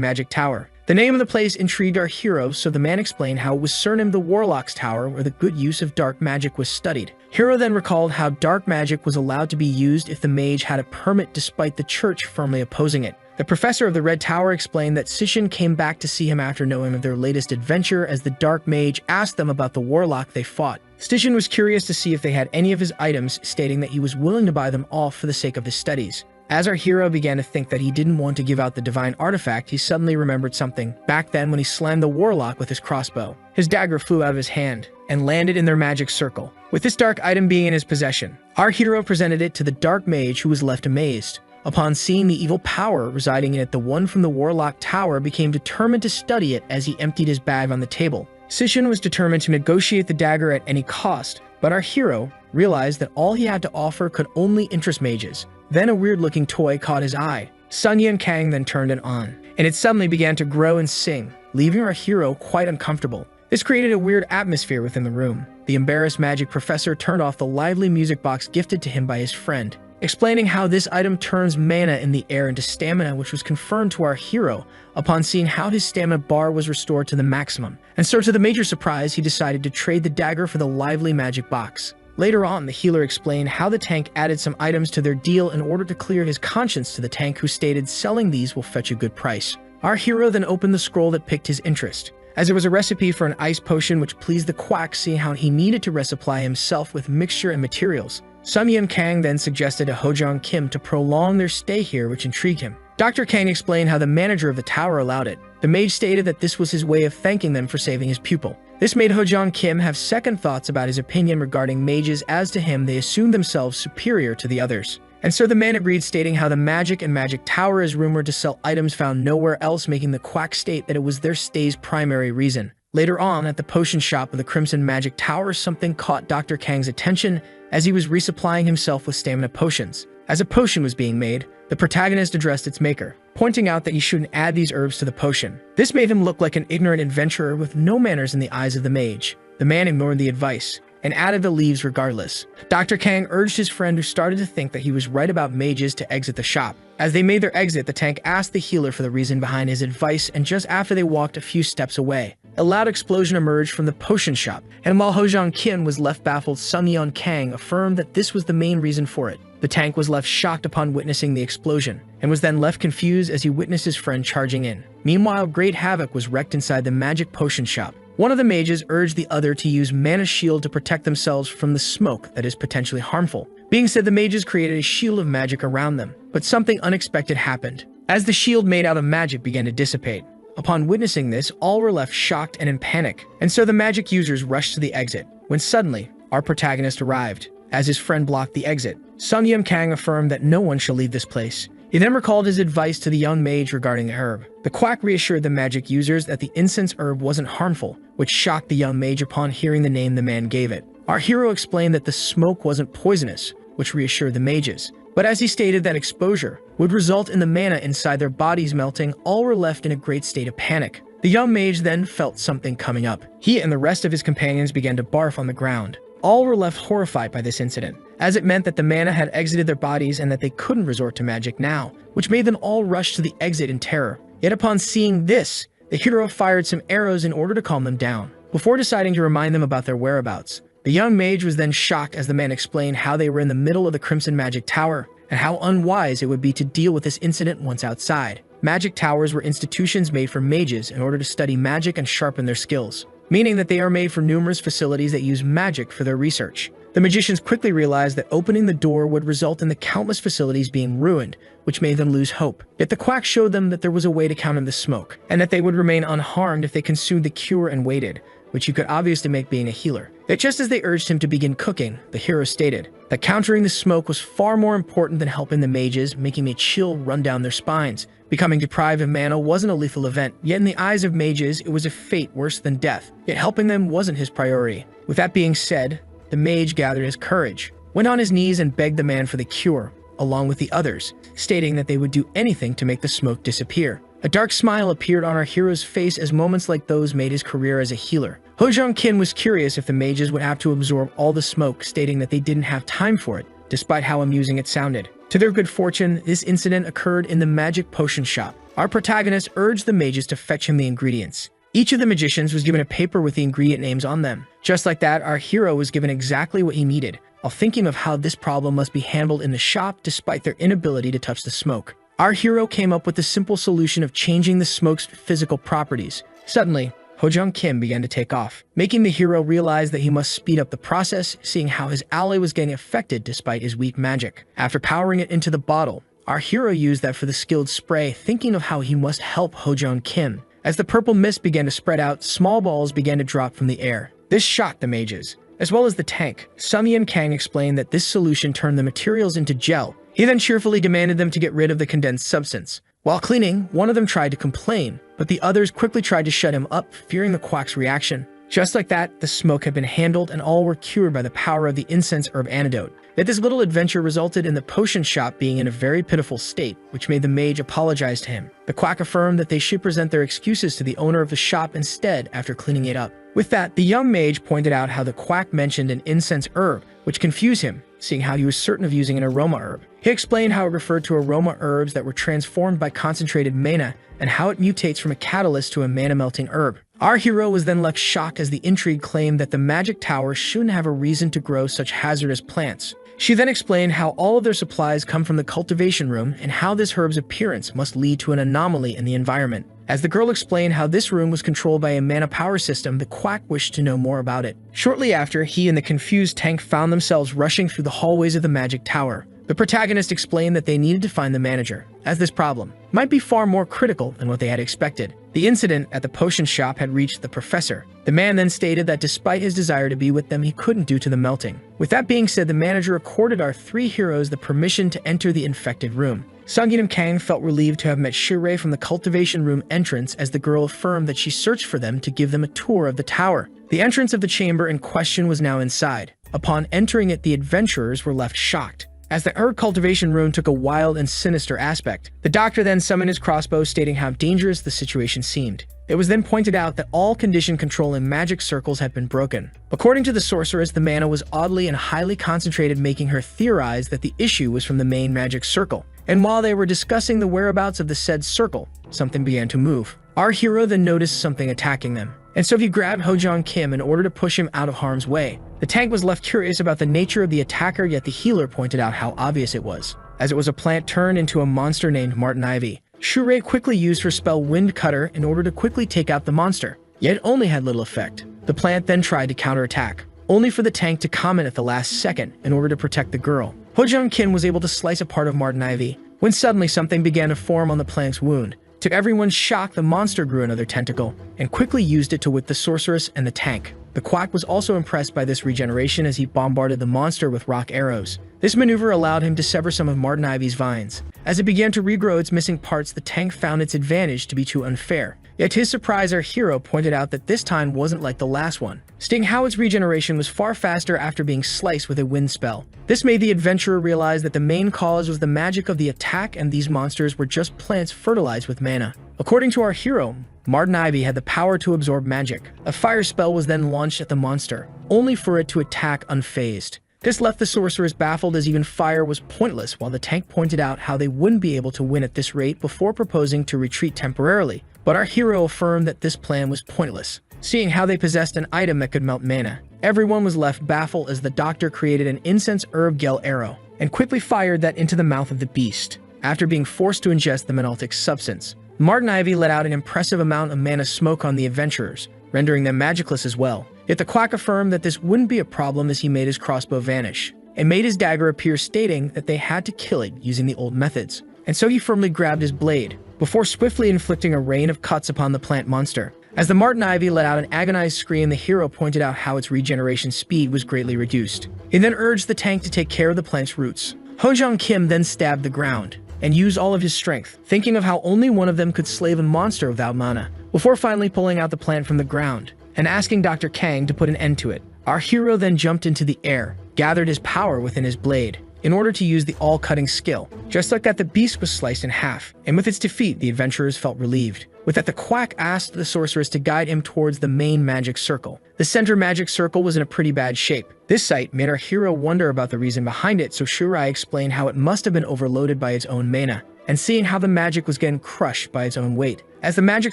Magic Tower. The name of the place intrigued our hero, so the man explained how it was surnamed the Warlock's Tower, where the good use of dark magic was studied. Hero then recalled how dark magic was allowed to be used if the mage had a permit, despite the church firmly opposing it. The professor of the Red Tower explained that Sishin came back to see him after knowing of their latest adventure, as the dark mage asked them about the warlock they fought. Sishin was curious to see if they had any of his items, stating that he was willing to buy them all for the sake of his studies. As our hero began to think that he didn't want to give out the divine artifact, he suddenly remembered something. Back then, when he slammed the warlock with his crossbow, his dagger flew out of his hand and landed in their magic circle. With this dark item being in his possession, our hero presented it to the dark mage, who was left amazed. Upon seeing the evil power residing in it, the one from the Warlock Tower became determined to study it as he emptied his bag on the table. Sishin was determined to negotiate the dagger at any cost, but our hero realized that all he had to offer could only interest mages. Then a weird-looking toy caught his eye. Sun Yan Kang then turned it on, and it suddenly began to grow and sing, leaving our hero quite uncomfortable. This created a weird atmosphere within the room. The embarrassed magic professor turned off the lively music box gifted to him by his friend, explaining how this item turns mana in the air into stamina, which was confirmed to our hero upon seeing how his stamina bar was restored to the maximum. And so, to the major surprise, he decided to trade the dagger for the lively magic box. Later on, the healer explained how the tank added some items to their deal in order to clear his conscience to the tank, who stated selling these will fetch a good price. Our hero then opened the scroll that piqued his interest, as it was a recipe for an ice potion, which pleased the quack, seeing how he needed to resupply himself with mixture and materials. Sun Yan Kang then suggested to Hojong Kim to prolong their stay here, which intrigued him. Dr. Kang explained how the manager of the tower allowed it. The mage stated that this was his way of thanking them for saving his pupil. This made Hojong Kim have second thoughts about his opinion regarding mages, as to him they assumed themselves superior to the others. And so the man agreed, stating how the Magic and Magic Tower is rumored to sell items found nowhere else, making the quack state that it was their stay's primary reason. Later on, at the potion shop of the Crimson Magic Tower, something caught Dr. Kang's attention as he was resupplying himself with stamina potions. As a potion was being made, the protagonist addressed its maker, pointing out that he shouldn't add these herbs to the potion. This made him look like an ignorant adventurer with no manners in the eyes of the mage. The man ignored the advice and added the leaves regardless. Dr. Kang urged his friend, who started to think that he was right about mages, to exit the shop. As they made their exit, the tank asked the healer for the reason behind his advice, and just after they walked a few steps away, a loud explosion emerged from the potion shop, and while Hojong Kim was left baffled, Sun Yan Kang affirmed that this was the main reason for it. The tank was left shocked upon witnessing the explosion, and was then left confused as he witnessed his friend charging in. Meanwhile, great havoc was wreaked inside the magic potion shop. One of the mages urged the other to use Mana Shield to protect themselves from the smoke that is potentially harmful. Being said, the mages created a shield of magic around them, but something unexpected happened, as the shield made out of magic began to dissipate. Upon witnessing this, all were left shocked and in panic, and so the magic users rushed to the exit, when suddenly, our protagonist arrived. As his friend blocked the exit, Sun Yan Kang affirmed that no one shall leave this place. He then recalled his advice to the young mage regarding the herb. The quack reassured the magic users that the incense herb wasn't harmful, which shocked the young mage upon hearing the name the man gave it. Our hero explained that the smoke wasn't poisonous, which reassured the mages. But as he stated that exposure would result in the mana inside their bodies melting, all were left in a great state of panic. The young mage then felt something coming up. He and the rest of his companions began to barf on the ground. All were left horrified by this incident, as it meant that the mana had exited their bodies and that they couldn't resort to magic now, which made them all rush to the exit in terror. Yet upon seeing this, the hero fired some arrows in order to calm them down, before deciding to remind them about their whereabouts. The young mage was then shocked as the man explained how they were in the middle of the Crimson Magic Tower, and how unwise it would be to deal with this incident once outside. Magic towers were institutions made for mages in order to study magic and sharpen their skills, meaning that they are made for numerous facilities that use magic for their research. The magicians quickly realized that opening the door would result in the countless facilities being ruined, which made them lose hope. Yet the quack showed them that there was a way to counter the smoke, and that they would remain unharmed if they consumed the cure and waited, which you could obviously make being a healer. Yet just as they urged him to begin cooking, the hero stated that countering the smoke was far more important than helping the mages, making a chill run down their spines. Becoming deprived of mana wasn't a lethal event, yet in the eyes of mages, it was a fate worse than death. Yet helping them wasn't his priority. With that being said, the mage gathered his courage, went on his knees and begged the man for the cure, along with the others, stating that they would do anything to make the smoke disappear. A dark smile appeared on our hero's face as moments like those made his career as a healer. Ho-Jung-Kim was curious if the mages would have to absorb all the smoke, stating that they didn't have time for it, despite how amusing it sounded. To their good fortune, this incident occurred in the magic potion shop. Our protagonist urged the mages to fetch him the ingredients. Each of the magicians was given a paper with the ingredient names on them. Just like that, our hero was given exactly what he needed, while thinking of how this problem must be handled in the shop despite their inability to touch the smoke. Our hero came up with the simple solution of changing the smoke's physical properties. Suddenly, Ho-Jung-Kim began to take off, making the hero realize that he must speed up the process, seeing how his ally was getting affected despite his weak magic. After powering it into the bottle, our hero used that for the skilled spray, thinking of how he must help Ho-Jung-Kim. As the purple mist began to spread out, small balls began to drop from the air. This shocked the mages, as well as the tank. Sung-Yin Kang explained that this solution turned the materials into gel. He then cheerfully demanded them to get rid of the condensed substance. While cleaning, one of them tried to complain, but the others quickly tried to shut him up, fearing the quack's reaction. Just like that, the smoke had been handled and all were cured by the power of the incense herb antidote. Yet this little adventure resulted in the potion shop being in a very pitiful state, which made the mage apologize to him. The quack affirmed that they should present their excuses to the owner of the shop instead after cleaning it up. With that, the young mage pointed out how the quack mentioned an incense herb, which confused him, seeing how he was certain of using an aroma herb. He explained how it referred to aroma herbs that were transformed by concentrated mana, and how it mutates from a catalyst to a mana-melting herb. Our hero was then left shocked as the intrigue claimed that the magic tower shouldn't have a reason to grow such hazardous plants. She then explained how all of their supplies come from the cultivation room and how this herb's appearance must lead to an anomaly in the environment. As the girl explained how this room was controlled by a mana power system, the quack wished to know more about it. Shortly after, he and the confused tank found themselves rushing through the hallways of the magic tower. The protagonist explained that they needed to find the manager, as this problem might be far more critical than what they had expected. The incident at the potion shop had reached the professor. The man then stated that despite his desire to be with them, he couldn't due to the melting. With that being said, the manager accorded our three heroes the permission to enter the infected room. Sung-Yin Kang felt relieved to have met Shirei from the cultivation room entrance, as the girl affirmed that she searched for them to give them a tour of the tower. The entrance of the chamber in question was now inside. Upon entering it, the adventurers were left shocked, as the herb cultivation room took a wild and sinister aspect. The doctor then summoned his crossbow, stating how dangerous the situation seemed. It was then pointed out that all condition control in magic circles had been broken. According to the sorceress, the mana was oddly and highly concentrated, making her theorize that the issue was from the main magic circle. And while they were discussing the whereabouts of the said circle, something began to move. Our hero then noticed something attacking them, and so he grabbed Ho-Jung-Kim in order to push him out of harm's way. The tank was left curious about the nature of the attacker, yet the healer pointed out how obvious it was, as it was a plant turned into a monster named Martin Ivy. Shirei quickly used her spell Wind Cutter in order to quickly take out the monster, yet it only had little effect. The plant then tried to counterattack, only for the tank to comment at the last second in order to protect the girl. Ho-Jung-Kim was able to slice a part of Martin Ivy, when suddenly something began to form on the plank's wound. To everyone's shock, the monster grew another tentacle, and quickly used it to whip the sorceress and the tank. The quack was also impressed by this regeneration as he bombarded the monster with rock arrows. This maneuver allowed him to sever some of Martin Ivy's vines. As it began to regrow its missing parts, the tank found its advantage to be too unfair. Yet to his surprise, our hero pointed out that this time wasn't like the last one, stating how its regeneration was far faster after being sliced with a wind spell. This made the adventurer realize that the main cause was the magic of the attack, and these monsters were just plants fertilized with mana. According to our hero, Martin Ivy had the power to absorb magic. A fire spell was then launched at the monster, only for it to attack unfazed. This left the sorcerers baffled, as even fire was pointless, while the tank pointed out how they wouldn't be able to win at this rate before proposing to retreat temporarily. But our hero affirmed that this plan was pointless, seeing how they possessed an item that could melt mana. Everyone was left baffled as the doctor created an incense herb gel arrow and quickly fired that into the mouth of the beast, after being forced to ingest the Menaltic substance. Martin Ivy let out an impressive amount of mana smoke on the adventurers, rendering them magicless as well. Yet the quack affirmed that this wouldn't be a problem, as he made his crossbow vanish and made his dagger appear, stating that they had to kill it using the old methods. And so he firmly grabbed his blade, before swiftly inflicting a rain of cuts upon the plant monster. As the Martin Ivy let out an agonized scream, the hero pointed out how its regeneration speed was greatly reduced. He then urged the tank to take care of the plant's roots. Hojong Kim then stabbed the ground and used all of his strength, thinking of how only one of them could slay a monster without mana, before finally pulling out the plant from the ground and asking Dr. Kang to put an end to it. Our hero then jumped into the air, gathered his power within his blade, in order to use the all-cutting skill. Just like that, the beast was sliced in half, and with its defeat, the adventurers felt relieved. With that, the quack asked the sorceress to guide him towards the main magic circle. The center magic circle was in a pretty bad shape. This sight made our hero wonder about the reason behind it, so Shurai explained how it must have been overloaded by its own mana, and seeing how the magic was getting crushed by its own weight. As the magic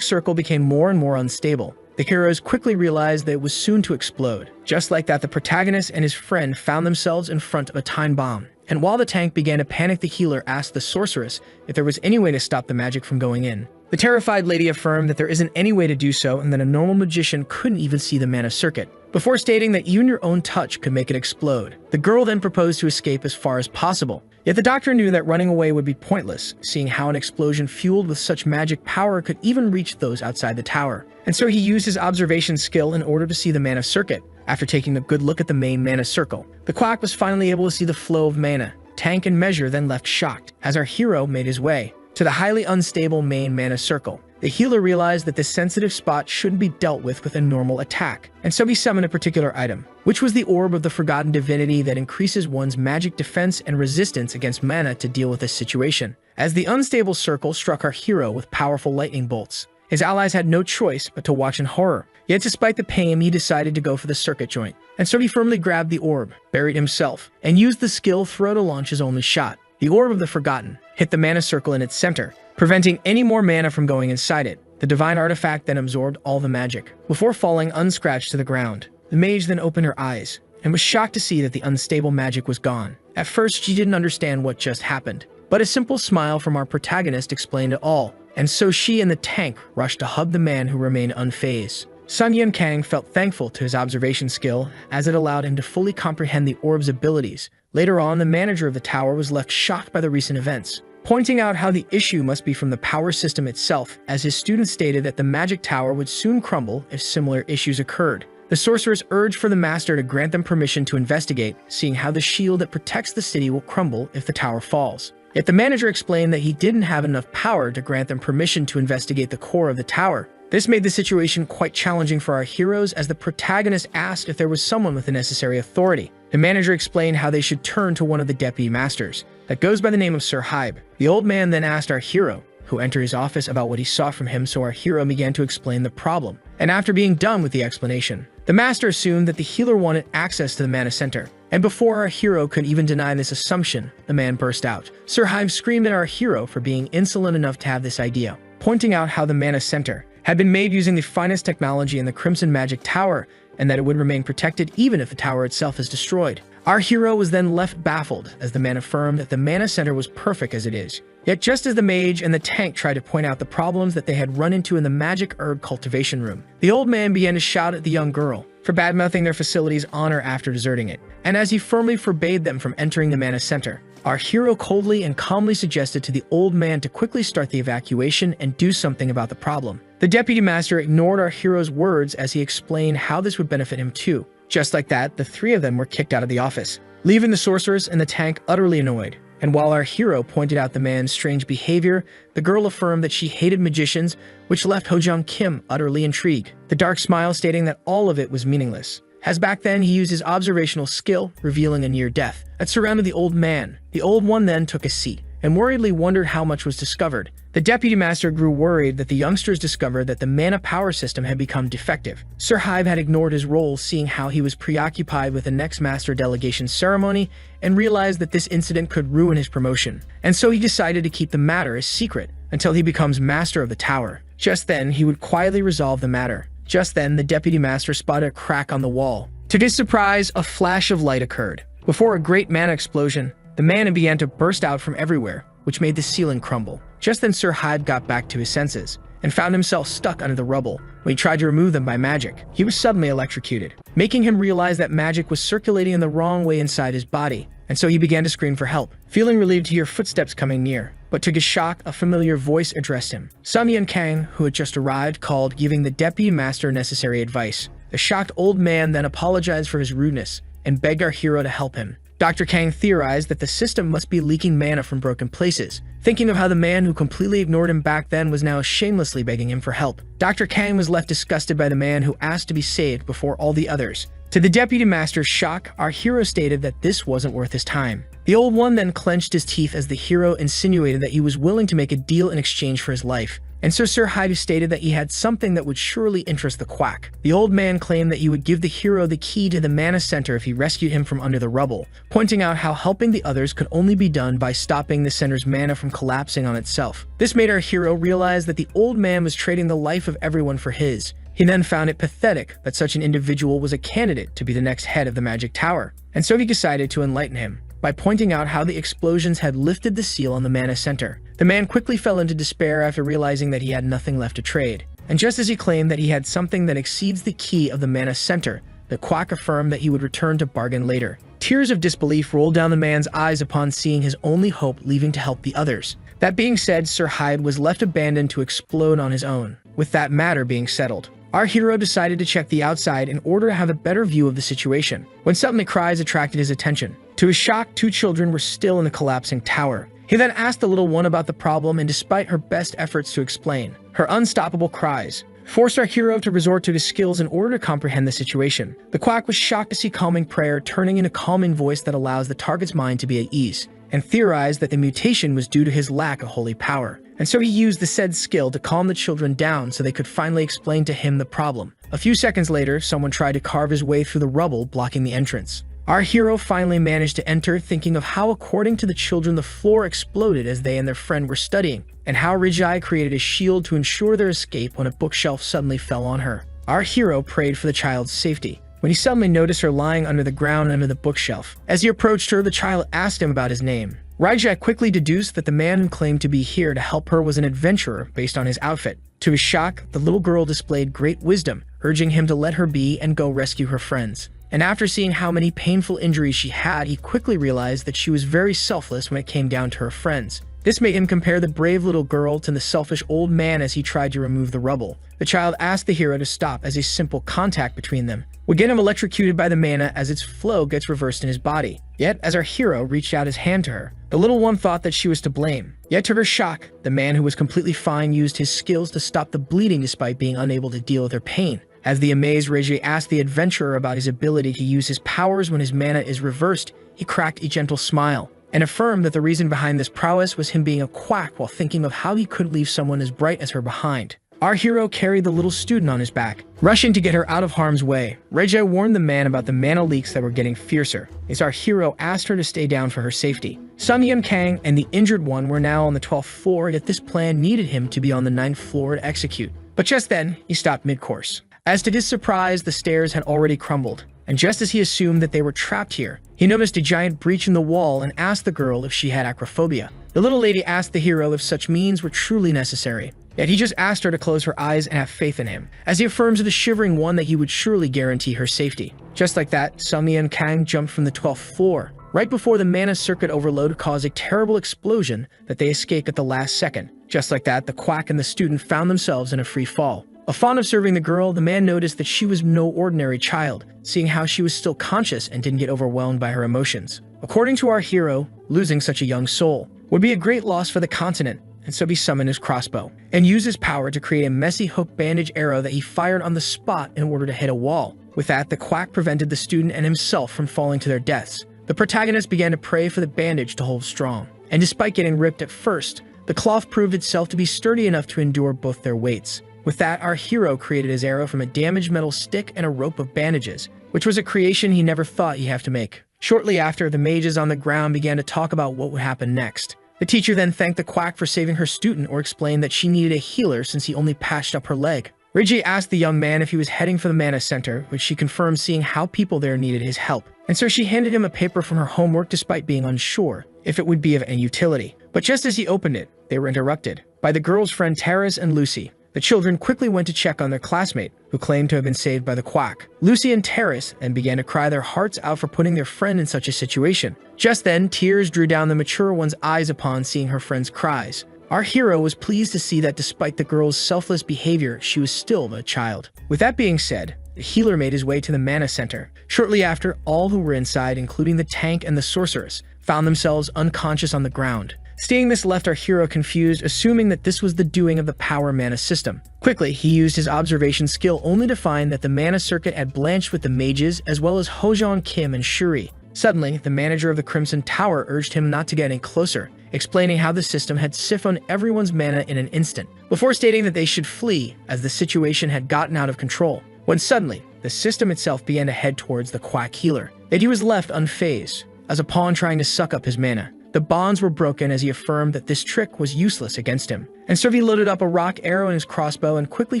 circle became more and more unstable, the heroes quickly realized that it was soon to explode. Just like that, the protagonist and his friend found themselves in front of a time bomb. And while the tank began to panic, the healer asked the sorceress if there was any way to stop the magic from going in. The terrified lady affirmed that there isn't any way to do so, and that a normal magician couldn't even see the mana circuit, before stating that even your own touch could make it explode. The girl then proposed to escape as far as possible. Yet the doctor knew that running away would be pointless, seeing how an explosion fueled with such magic power could even reach those outside the tower. And so he used his observation skill in order to see the mana circuit. After taking a good look at the main mana circle, the quack was finally able to see the flow of mana. Tank and Measure then left shocked, as our hero made his way to the highly unstable main mana circle. The healer realized that this sensitive spot shouldn't be dealt with a normal attack, and so he summoned a particular item, which was the Orb of the Forgotten Divinity that increases one's magic defense and resistance against mana to deal with this situation. As the unstable circle struck our hero with powerful lightning bolts, his allies had no choice but to watch in horror. Yet despite the pain, he decided to go for the circuit joint, and so he firmly grabbed the orb, buried himself, and used the skill throw to launch his only shot. The Orb of the Forgotten hit the mana circle in its center, preventing any more mana from going inside it. The divine artifact then absorbed all the magic, before falling unscratched to the ground. The mage then opened her eyes, and was shocked to see that the unstable magic was gone. At first, she didn't understand what just happened, but a simple smile from our protagonist explained it all, and so she and the tank rushed to hug the man who remained unfazed. Sun Yun Kang felt thankful to his observation skill, as it allowed him to fully comprehend the orb's abilities. Later on, the manager of the tower was left shocked by the recent events, pointing out how the issue must be from the power system itself, as his students stated that the magic tower would soon crumble if similar issues occurred. The sorcerers urged for the master to grant them permission to investigate, seeing how the shield that protects the city will crumble if the tower falls. Yet the manager explained that he didn't have enough power to grant them permission to investigate the core of the tower. This made the situation quite challenging for our heroes, as the protagonist asked if there was someone with the necessary authority. The manager explained how they should turn to one of the deputy masters, that goes by the name of Sir Hybe. The old man then asked our hero, who entered his office, about what he saw from him, so our hero began to explain the problem. And after being done with the explanation, the master assumed that the healer wanted access to the mana center. And before our hero could even deny this assumption, the man burst out. Sir Hybe screamed at our hero for being insolent enough to have this idea, pointing out how the mana center had been made using the finest technology in the Crimson Magic Tower, and that it would remain protected even if the tower itself is destroyed. Our hero was then left baffled, as the man affirmed that the mana center was perfect as it is. Yet just as the mage and the tank tried to point out the problems that they had run into in the magic herb cultivation room, the old man began to shout at the young girl for badmouthing their facility's honor after deserting it, and as he firmly forbade them from entering the mana center, our hero coldly and calmly suggested to the old man to quickly start the evacuation and do something about the problem. The deputy master ignored our hero's words as he explained how this would benefit him too. Just like that, the three of them were kicked out of the office. leaving the sorceress and the tank utterly annoyed. And while our hero pointed out the man's strange behavior, the girl affirmed that she hated magicians, which left Hojung Kim utterly intrigued, the dark smile stating that all of it was meaningless. As back then, he used his observational skill, revealing a near death that surrounded the old man. The old one then took a seat and worriedly wondered how much was discovered. The deputy master grew worried that the youngsters discovered that the mana power system had become defective. Sir Hive had ignored his role, seeing how he was preoccupied with the next master delegation ceremony, and realized that this incident could ruin his promotion. And so he decided to keep the matter a secret until he becomes master of the tower. Just then, he would quietly resolve the matter. Just then, the deputy master spotted a crack on the wall. To his surprise, a flash of light occurred. Before a great mana explosion, the mana began to burst out from everywhere, which made the ceiling crumble. Just then Sir Hyde got back to his senses and found himself stuck under the rubble. When he tried to remove them by magic, he was suddenly electrocuted, making him realize that magic was circulating in the wrong way inside his body, and so he began to scream for help. Feeling relieved to hear footsteps coming near, but to his shock, a familiar voice addressed him. Sun Yun Kang, who had just arrived, called, giving the deputy master necessary advice. The shocked old man then apologized for his rudeness and begged our hero to help him. Dr. Kang theorized that the system must be leaking mana from broken places, thinking of how the man who completely ignored him back then was now shamelessly begging him for help. Dr. Kang was left disgusted by the man who asked to be saved before all the others. To the deputy master's shock, our hero stated that this wasn't worth his time. The old one then clenched his teeth as the hero insinuated that he was willing to make a deal in exchange for his life. And so Sir Haidu stated that he had something that would surely interest the quack. The old man claimed that he would give the hero the key to the mana center if he rescued him from under the rubble, pointing out how helping the others could only be done by stopping the center's mana from collapsing on itself. This made our hero realize that the old man was trading the life of everyone for his. He then found it pathetic that such an individual was a candidate to be the next head of the magic tower, and so he decided to enlighten him by pointing out how the explosions had lifted the seal on the mana center. The man quickly fell into despair after realizing that he had nothing left to trade. And just as he claimed that he had something that exceeds the key of the mana center, the quack affirmed that he would return to bargain later. Tears of disbelief rolled down the man's eyes upon seeing his only hope leaving to help the others. That being said, Sir Hyde was left abandoned to explode on his own. With that matter being settled, our hero decided to check the outside in order to have a better view of the situation, when suddenly cries attracted his attention. To his shock, two children were still in the collapsing tower. He then asked the little one about the problem, and despite her best efforts to explain, her unstoppable cries forced our hero to resort to his skills in order to comprehend the situation. The quack was shocked to see calming prayer turning into calming voice that allows the target's mind to be at ease, and theorized that the mutation was due to his lack of holy power. And so he used the said skill to calm the children down so they could finally explain to him the problem. A few seconds later, someone tried to carve his way through the rubble, blocking the entrance. Our hero finally managed to enter, thinking of how, according to the children, the floor exploded as they and their friend were studying, and how Rijai created a shield to ensure their escape when a bookshelf suddenly fell on her. Our hero prayed for the child's safety, when he suddenly noticed her lying under the ground under the bookshelf. As he approached her, the child asked him about his name. Rijai quickly deduced that the man who claimed to be here to help her was an adventurer based on his outfit. To his shock, the little girl displayed great wisdom, urging him to let her be and go rescue her friends. And after seeing how many painful injuries she had, he quickly realized that she was very selfless when it came down to her friends. This made him compare the brave little girl to the selfish old man as he tried to remove the rubble. The child asked the hero to stop, as a simple contact between them would get him electrocuted by the mana as its flow gets reversed in his body. Yet, as our hero reached out his hand to her, the little one thought that she was to blame. Yet to her shock, the man who was completely fine used his skills to stop the bleeding despite being unable to deal with her pain. As the amazed Reggie asked the adventurer about his ability to use his powers when his mana is reversed, he cracked a gentle smile and affirmed that the reason behind this prowess was him being a quack while thinking of how he could leave someone as bright as her behind. Our hero carried the little student on his back, rushing to get her out of harm's way. Reggie warned the man about the mana leaks that were getting fiercer, as our hero asked her to stay down for her safety. Sun Yun Kang and the injured one were now on the 12th floor, yet this plan needed him to be on the 9th floor to execute. But just then, he stopped mid-course. As to his surprise, the stairs had already crumbled, and just as he assumed that they were trapped here, he noticed a giant breach in the wall and asked the girl if she had acrophobia. The little lady asked the hero if such means were truly necessary, yet he just asked her to close her eyes and have faith in him, as he affirms to the shivering one that he would surely guarantee her safety. Just like that, Sumi and Kang jumped from the 12th floor, right before the mana circuit overload caused a terrible explosion that they escaped at the last second. Just like that, the quack and the student found themselves in a free fall. Upon observing the girl, the man noticed that she was no ordinary child, seeing how she was still conscious and didn't get overwhelmed by her emotions. According to our hero, losing such a young soul would be a great loss for the continent, and so he summoned his crossbow and used his power to create a messy hook bandage arrow that he fired on the spot in order to hit a wall. With that, the quack prevented the student and himself from falling to their deaths. The protagonist began to pray for the bandage to hold strong, and despite getting ripped at first, the cloth proved itself to be sturdy enough to endure both their weights. With that, our hero created his arrow from a damaged metal stick and a rope of bandages, which was a creation he never thought he'd have to make. Shortly after, the mages on the ground began to talk about what would happen next. The teacher then thanked the quack for saving her student or explained that she needed a healer since he only patched up her leg. Rigi asked the young man if he was heading for the Mana Center, which she confirmed seeing how people there needed his help. And so she handed him a paper from her homework despite being unsure if it would be of any utility. But just as he opened it, they were interrupted by the girl's friend Taris and Lucy. The children quickly went to check on their classmate, who claimed to have been saved by the quack. Lucy and Taris and began to cry their hearts out for putting their friend in such a situation. Just then, tears drew down the mature one's eyes upon seeing her friend's cries. Our hero was pleased to see that despite the girl's selfless behavior, she was still a child. With that being said, the healer made his way to the Mana Center. Shortly after, all who were inside, including the tank and the sorceress, found themselves unconscious on the ground. Seeing this left our hero confused, assuming that this was the doing of the power mana system. Quickly, he used his observation skill only to find that the mana circuit had blanched with the mages as well as Hojeon Kim and Shuri. Suddenly, the manager of the Crimson Tower urged him not to get any closer, explaining how the system had siphoned everyone's mana in an instant, before stating that they should flee as the situation had gotten out of control. When suddenly, the system itself began to head towards the quack healer, yet he was left unfazed, as a pawn trying to suck up his mana. The bonds were broken as he affirmed that this trick was useless against him, and so he loaded up a rock arrow in his crossbow and quickly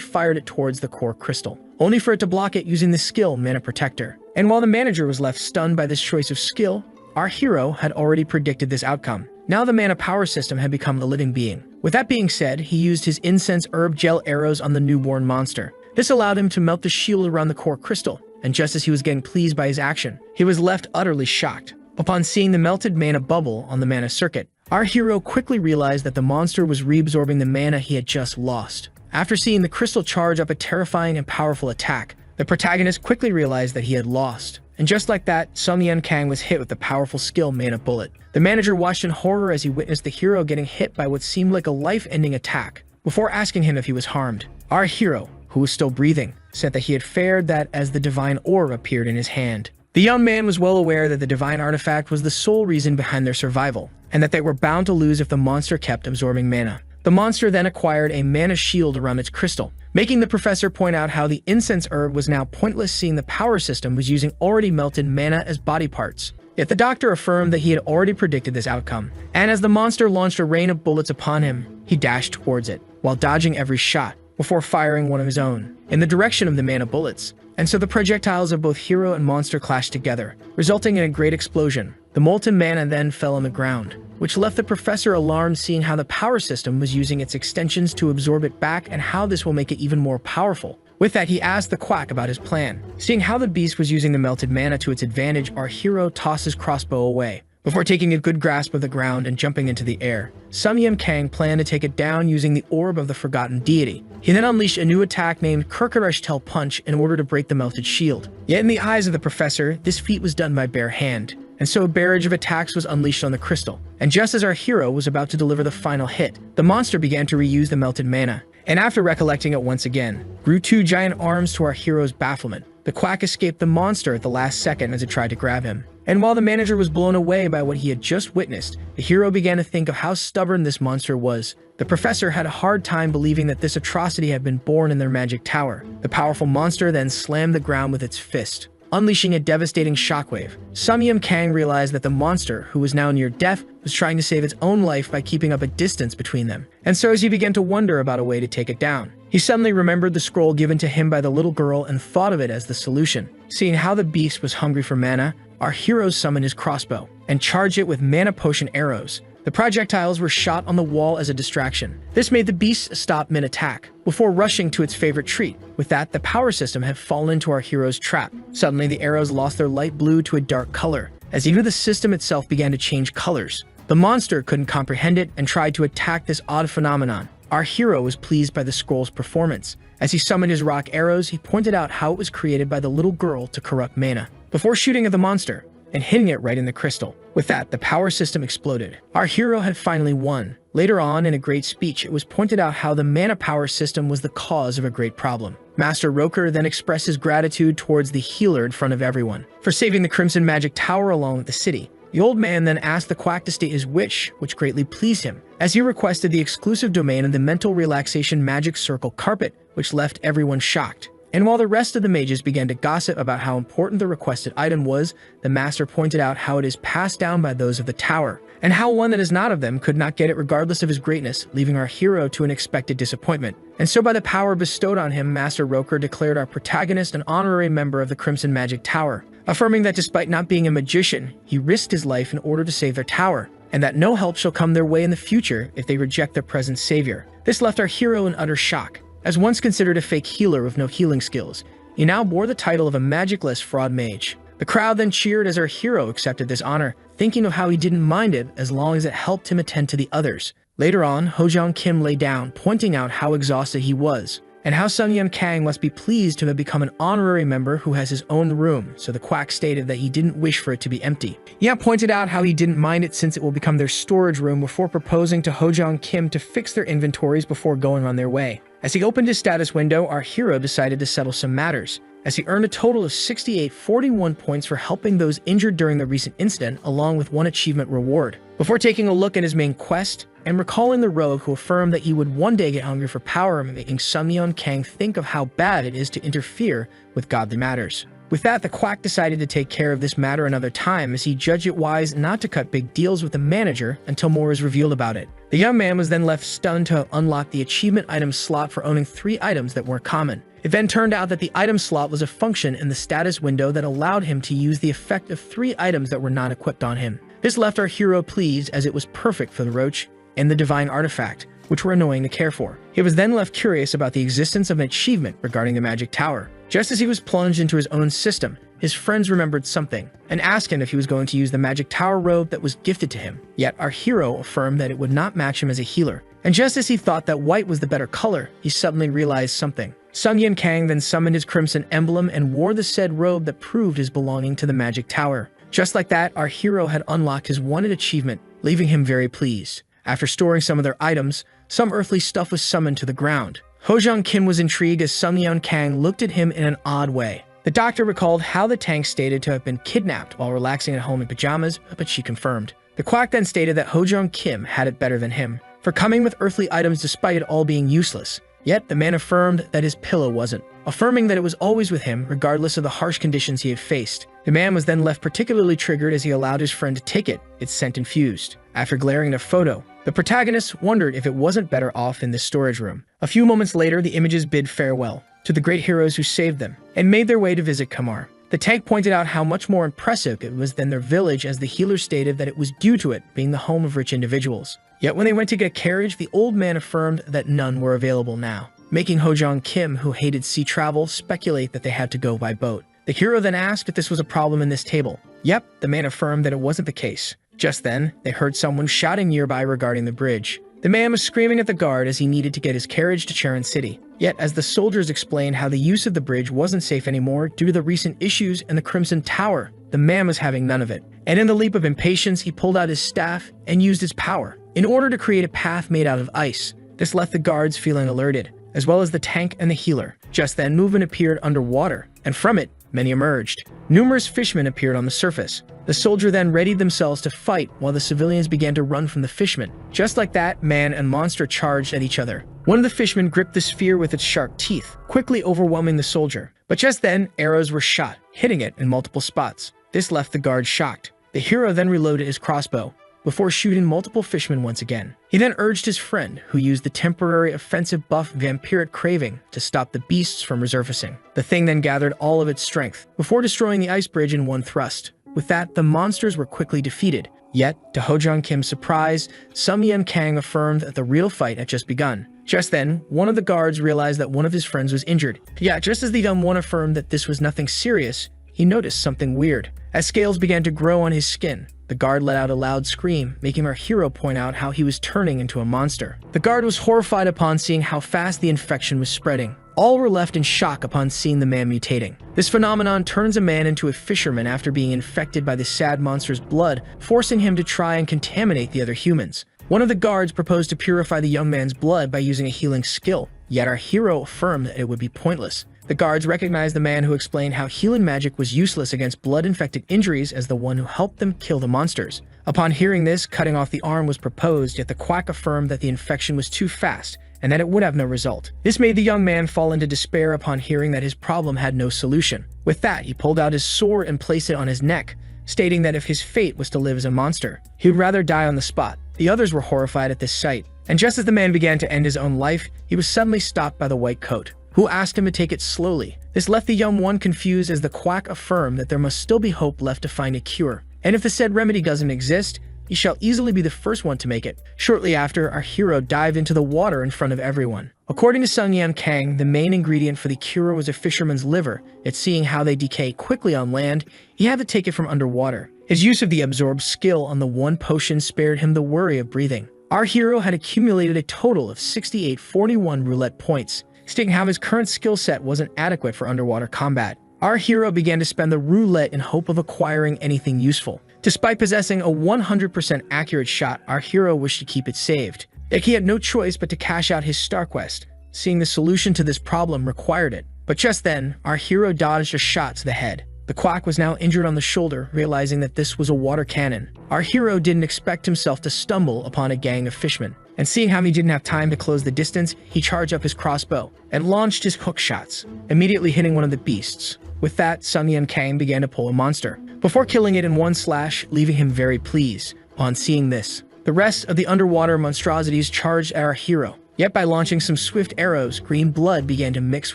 fired it towards the core crystal, only for it to block it using the skill Mana Protector. And while the manager was left stunned by this choice of skill, our hero had already predicted this outcome. Now the mana power system had become the living being. With that being said, he used his incense herb gel arrows on the newborn monster. This allowed him to melt the shield around the core crystal, and just as he was getting pleased by his action, he was left utterly shocked. Upon seeing the melted mana bubble on the mana circuit, our hero quickly realized that the monster was reabsorbing the mana he had just lost. After seeing the crystal charge up a terrifying and powerful attack, the protagonist quickly realized that he had lost. And just like that, Sung Yen Kang was hit with the powerful skill Mana Bullet. The manager watched in horror as he witnessed the hero getting hit by what seemed like a life-ending attack, before asking him if he was harmed. Our hero, who was still breathing, said that he had fared that as the divine orb appeared in his hand. The young man was well aware that the divine artifact was the sole reason behind their survival, and that they were bound to lose if the monster kept absorbing mana. The monster then acquired a mana shield around its crystal, making the professor point out how the incense herb was now pointless seeing the power system was using already melted mana as body parts. Yet the doctor affirmed that he had already predicted this outcome, and as the monster launched a rain of bullets upon him, he dashed towards it, while dodging every shot, before firing one of his own, in the direction of the mana bullets. And so the projectiles of both hero and monster clashed together, resulting in a great explosion. The molten mana then fell on the ground, which left the professor alarmed seeing how the power system was using its extensions to absorb it back and how this will make it even more powerful. With that, he asked the quack about his plan. Seeing how the beast was using the melted mana to its advantage, our hero tossed his crossbow away, before taking a good grasp of the ground and jumping into the air. Sung Yen Kang planned to take it down using the orb of the forgotten deity. He then unleashed a new attack named Kurkaresh Tel Punch in order to break the melted shield. Yet in the eyes of the professor, this feat was done by bare hand, and so a barrage of attacks was unleashed on the crystal. And just as our hero was about to deliver the final hit, the monster began to reuse the melted mana, and after recollecting it once again, grew two giant arms to our hero's bafflement. The quack escaped the monster at the last second as it tried to grab him. And while the manager was blown away by what he had just witnessed, the hero began to think of how stubborn this monster was. The professor had a hard time believing that this atrocity had been born in their magic tower. The powerful monster then slammed the ground with its fist, unleashing a devastating shockwave. Sung Yen Kang realized that the monster, who was now near death, was trying to save its own life by keeping up a distance between them. And so as he began to wonder about a way to take it down, he suddenly remembered the scroll given to him by the little girl and thought of it as the solution. Seeing how the beast was hungry for mana, our hero summoned his crossbow and charged it with mana potion arrows. The projectiles were shot on the wall as a distraction. This made the beast stop mid-attack, before rushing to its favorite treat. With that, the power system had fallen into our hero's trap. Suddenly, the arrows lost their light blue to a dark color, as even the system itself began to change colors. The monster couldn't comprehend it and tried to attack this odd phenomenon. Our hero was pleased by the scroll's performance. As he summoned his rock arrows, he pointed out how it was created by the little girl to corrupt mana, before shooting at the monster and hitting it right in the crystal. With that, the power system exploded. Our hero had finally won. Later on, in a great speech, it was pointed out how the mana power system was the cause of a great problem. Master Roker then expressed his gratitude towards the healer in front of everyone for saving the Crimson Magic Tower along with the city. The old man then asked the quack to state his wish, which greatly pleased him, as he requested the exclusive domain of the mental relaxation magic circle carpet, which left everyone shocked. And while the rest of the mages began to gossip about how important the requested item was, the master pointed out how it is passed down by those of the tower, and how one that is not of them could not get it regardless of his greatness, leaving our hero to an expected disappointment. And so by the power bestowed on him, Master Roker declared our protagonist an honorary member of the Crimson Magic Tower, affirming that despite not being a magician, he risked his life in order to save their tower, and that no help shall come their way in the future if they reject their present savior. This left our hero in utter shock. As once considered a fake healer with no healing skills, he now bore the title of a magicless fraud mage. The crowd then cheered as our hero accepted this honor, thinking of how he didn't mind it as long as it helped him attend to the others. Later on, Ho-jong Kim lay down, pointing out how exhausted he was, and how Sun-Yeon Kang must be pleased to have become an honorary member who has his own room, so the quack stated that he didn't wish for it to be empty. Ye pointed out how he didn't mind it since it will become their storage room before proposing to Ho-jong Kim to fix their inventories before going on their way. As he opened his status window, our hero decided to settle some matters, as he earned a total of 6841 points for helping those injured during the recent incident, along with one achievement reward. Before taking a look at his main quest, and recalling the rogue who affirmed that he would one day get hungry for power, making Sun-Yeon Kang think of how bad it is to interfere with godly matters. With that, the quack decided to take care of this matter another time, as he judged it wise not to cut big deals with the manager until more is revealed about it. The young man was then left stunned to unlock the achievement item slot for owning 3 items that weren't common. It then turned out that the item slot was a function in the status window that allowed him to use the effect of 3 items that were not equipped on him. This left our hero pleased, as it was perfect for the roach and the divine artifact, which were annoying to care for. He was then left curious about the existence of an achievement regarding the magic tower. Just as he was plunged into his own system, his friends remembered something and asked him if he was going to use the magic tower robe that was gifted to him. Yet our hero affirmed that it would not match him as a healer. And just as he thought that white was the better color, he suddenly realized something. Sun-Yeon Kang then summoned his crimson emblem and wore the said robe that proved his belonging to the magic tower. Just like that, our hero had unlocked his wanted achievement, leaving him very pleased. After storing some of their items, some earthly stuff was summoned to the ground. Ho-jong Kim was intrigued as Sun-Yeon Kang looked at him in an odd way. The doctor recalled how the tank stated to have been kidnapped while relaxing at home in pajamas, but she confirmed. The quack then stated that Ho-jong Kim had it better than him, for coming with earthly items despite it all being useless. Yet the man affirmed that his pillow wasn't, affirming that it was always with him regardless of the harsh conditions he had faced. The man was then left particularly triggered as he allowed his friend to take it, its scent infused. After glaring at a photo, the protagonist wondered if it wasn't better off in this storage room. A few moments later, the images bid farewell to the great heroes who saved them and made their way to visit Kamar. The tank pointed out how much more impressive it was than their village, as the healer stated that it was due to it being the home of rich individuals. Yet when they went to get a carriage, the old man affirmed that none were available now, making Ho-jong Kim, who hated sea travel, speculate that they had to go by boat. The hero then asked if this was a problem in this table. Yep, the man affirmed that it wasn't the case. Just then, they heard someone shouting nearby regarding the bridge. The man was screaming at the guard as he needed to get his carriage to Charon City. Yet, as the soldiers explained how the use of the bridge wasn't safe anymore due to the recent issues in the Crimson Tower, the man was having none of it. And in the leap of impatience, he pulled out his staff and used his power in order to create a path made out of ice. This left the guards feeling alerted, as well as the tank and the healer. Just then, movement appeared underwater, and from it, many emerged. Numerous fishmen appeared on the surface. The soldier then readied themselves to fight while the civilians began to run from the fishmen. Just like that, man and monster charged at each other. One of the fishmen gripped the sphere with its sharp teeth, quickly overwhelming the soldier. But just then, arrows were shot, hitting it in multiple spots. This left the guard shocked. The hero then reloaded his crossbow, before shooting multiple fishmen once again. He then urged his friend, who used the temporary offensive buff Vampiric Craving, to stop the beasts from resurfacing. The thing then gathered all of its strength, before destroying the ice bridge in one thrust. With that, the monsters were quickly defeated. Yet, to Ho-jong Kim's surprise, Sun-Yeon Kang affirmed that the real fight had just begun. Just then, one of the guards realized that one of his friends was injured. Yet, just as the dumb one affirmed that this was nothing serious, he noticed something weird. As scales began to grow on his skin, the guard let out a loud scream, making our hero point out how he was turning into a monster. The guard was horrified upon seeing how fast the infection was spreading. All were left in shock upon seeing the man mutating. This phenomenon turns a man into a fisherman after being infected by the sad monster's blood, forcing him to try and contaminate the other humans. One of the guards proposed to purify the young man's blood by using a healing skill, yet our hero affirmed that it would be pointless. The guards recognized the man who explained how healing magic was useless against blood-infected injuries as the one who helped them kill the monsters. Upon hearing this, cutting off the arm was proposed, yet the quack affirmed that the infection was too fast and that it would have no result. This made the young man fall into despair upon hearing that his problem had no solution. With that, he pulled out his sword and placed it on his neck, stating that if his fate was to live as a monster, he would rather die on the spot. The others were horrified at this sight, and just as the man began to end his own life, he was suddenly stopped by the white coat, who asked him to take it slowly. This left the young one confused as the quack affirmed that there must still be hope left to find a cure, and if the said remedy doesn't exist, he shall easily be the first one to make it. Shortly after, our hero dived into the water in front of everyone. According to Sung Yan Kang, the main ingredient for the cure was a fisherman's liver, yet seeing how they decay quickly on land, he had to take it from underwater. His use of the absorbed skill on the one potion spared him the worry of breathing. Our hero had accumulated a total of 6841 roulette points, stating how his current skill set wasn't adequate for underwater combat. Our hero began to spend the roulette in hope of acquiring anything useful. Despite possessing a 100% accurate shot, our hero wished to keep it saved. Yet he had no choice but to cash out his star quest, seeing the solution to this problem required it. But just then, our hero dodged a shot to the head. The quack was now injured on the shoulder, realizing that this was a water cannon. Our hero didn't expect himself to stumble upon a gang of fishmen, and seeing how he didn't have time to close the distance, he charged up his crossbow and launched his hook shots, immediately hitting one of the beasts. With that, Sung Yan Kang began to pull a monster, before killing it in one slash, leaving him very pleased. Upon seeing this, the rest of the underwater monstrosities charged at our hero. Yet by launching some swift arrows, green blood began to mix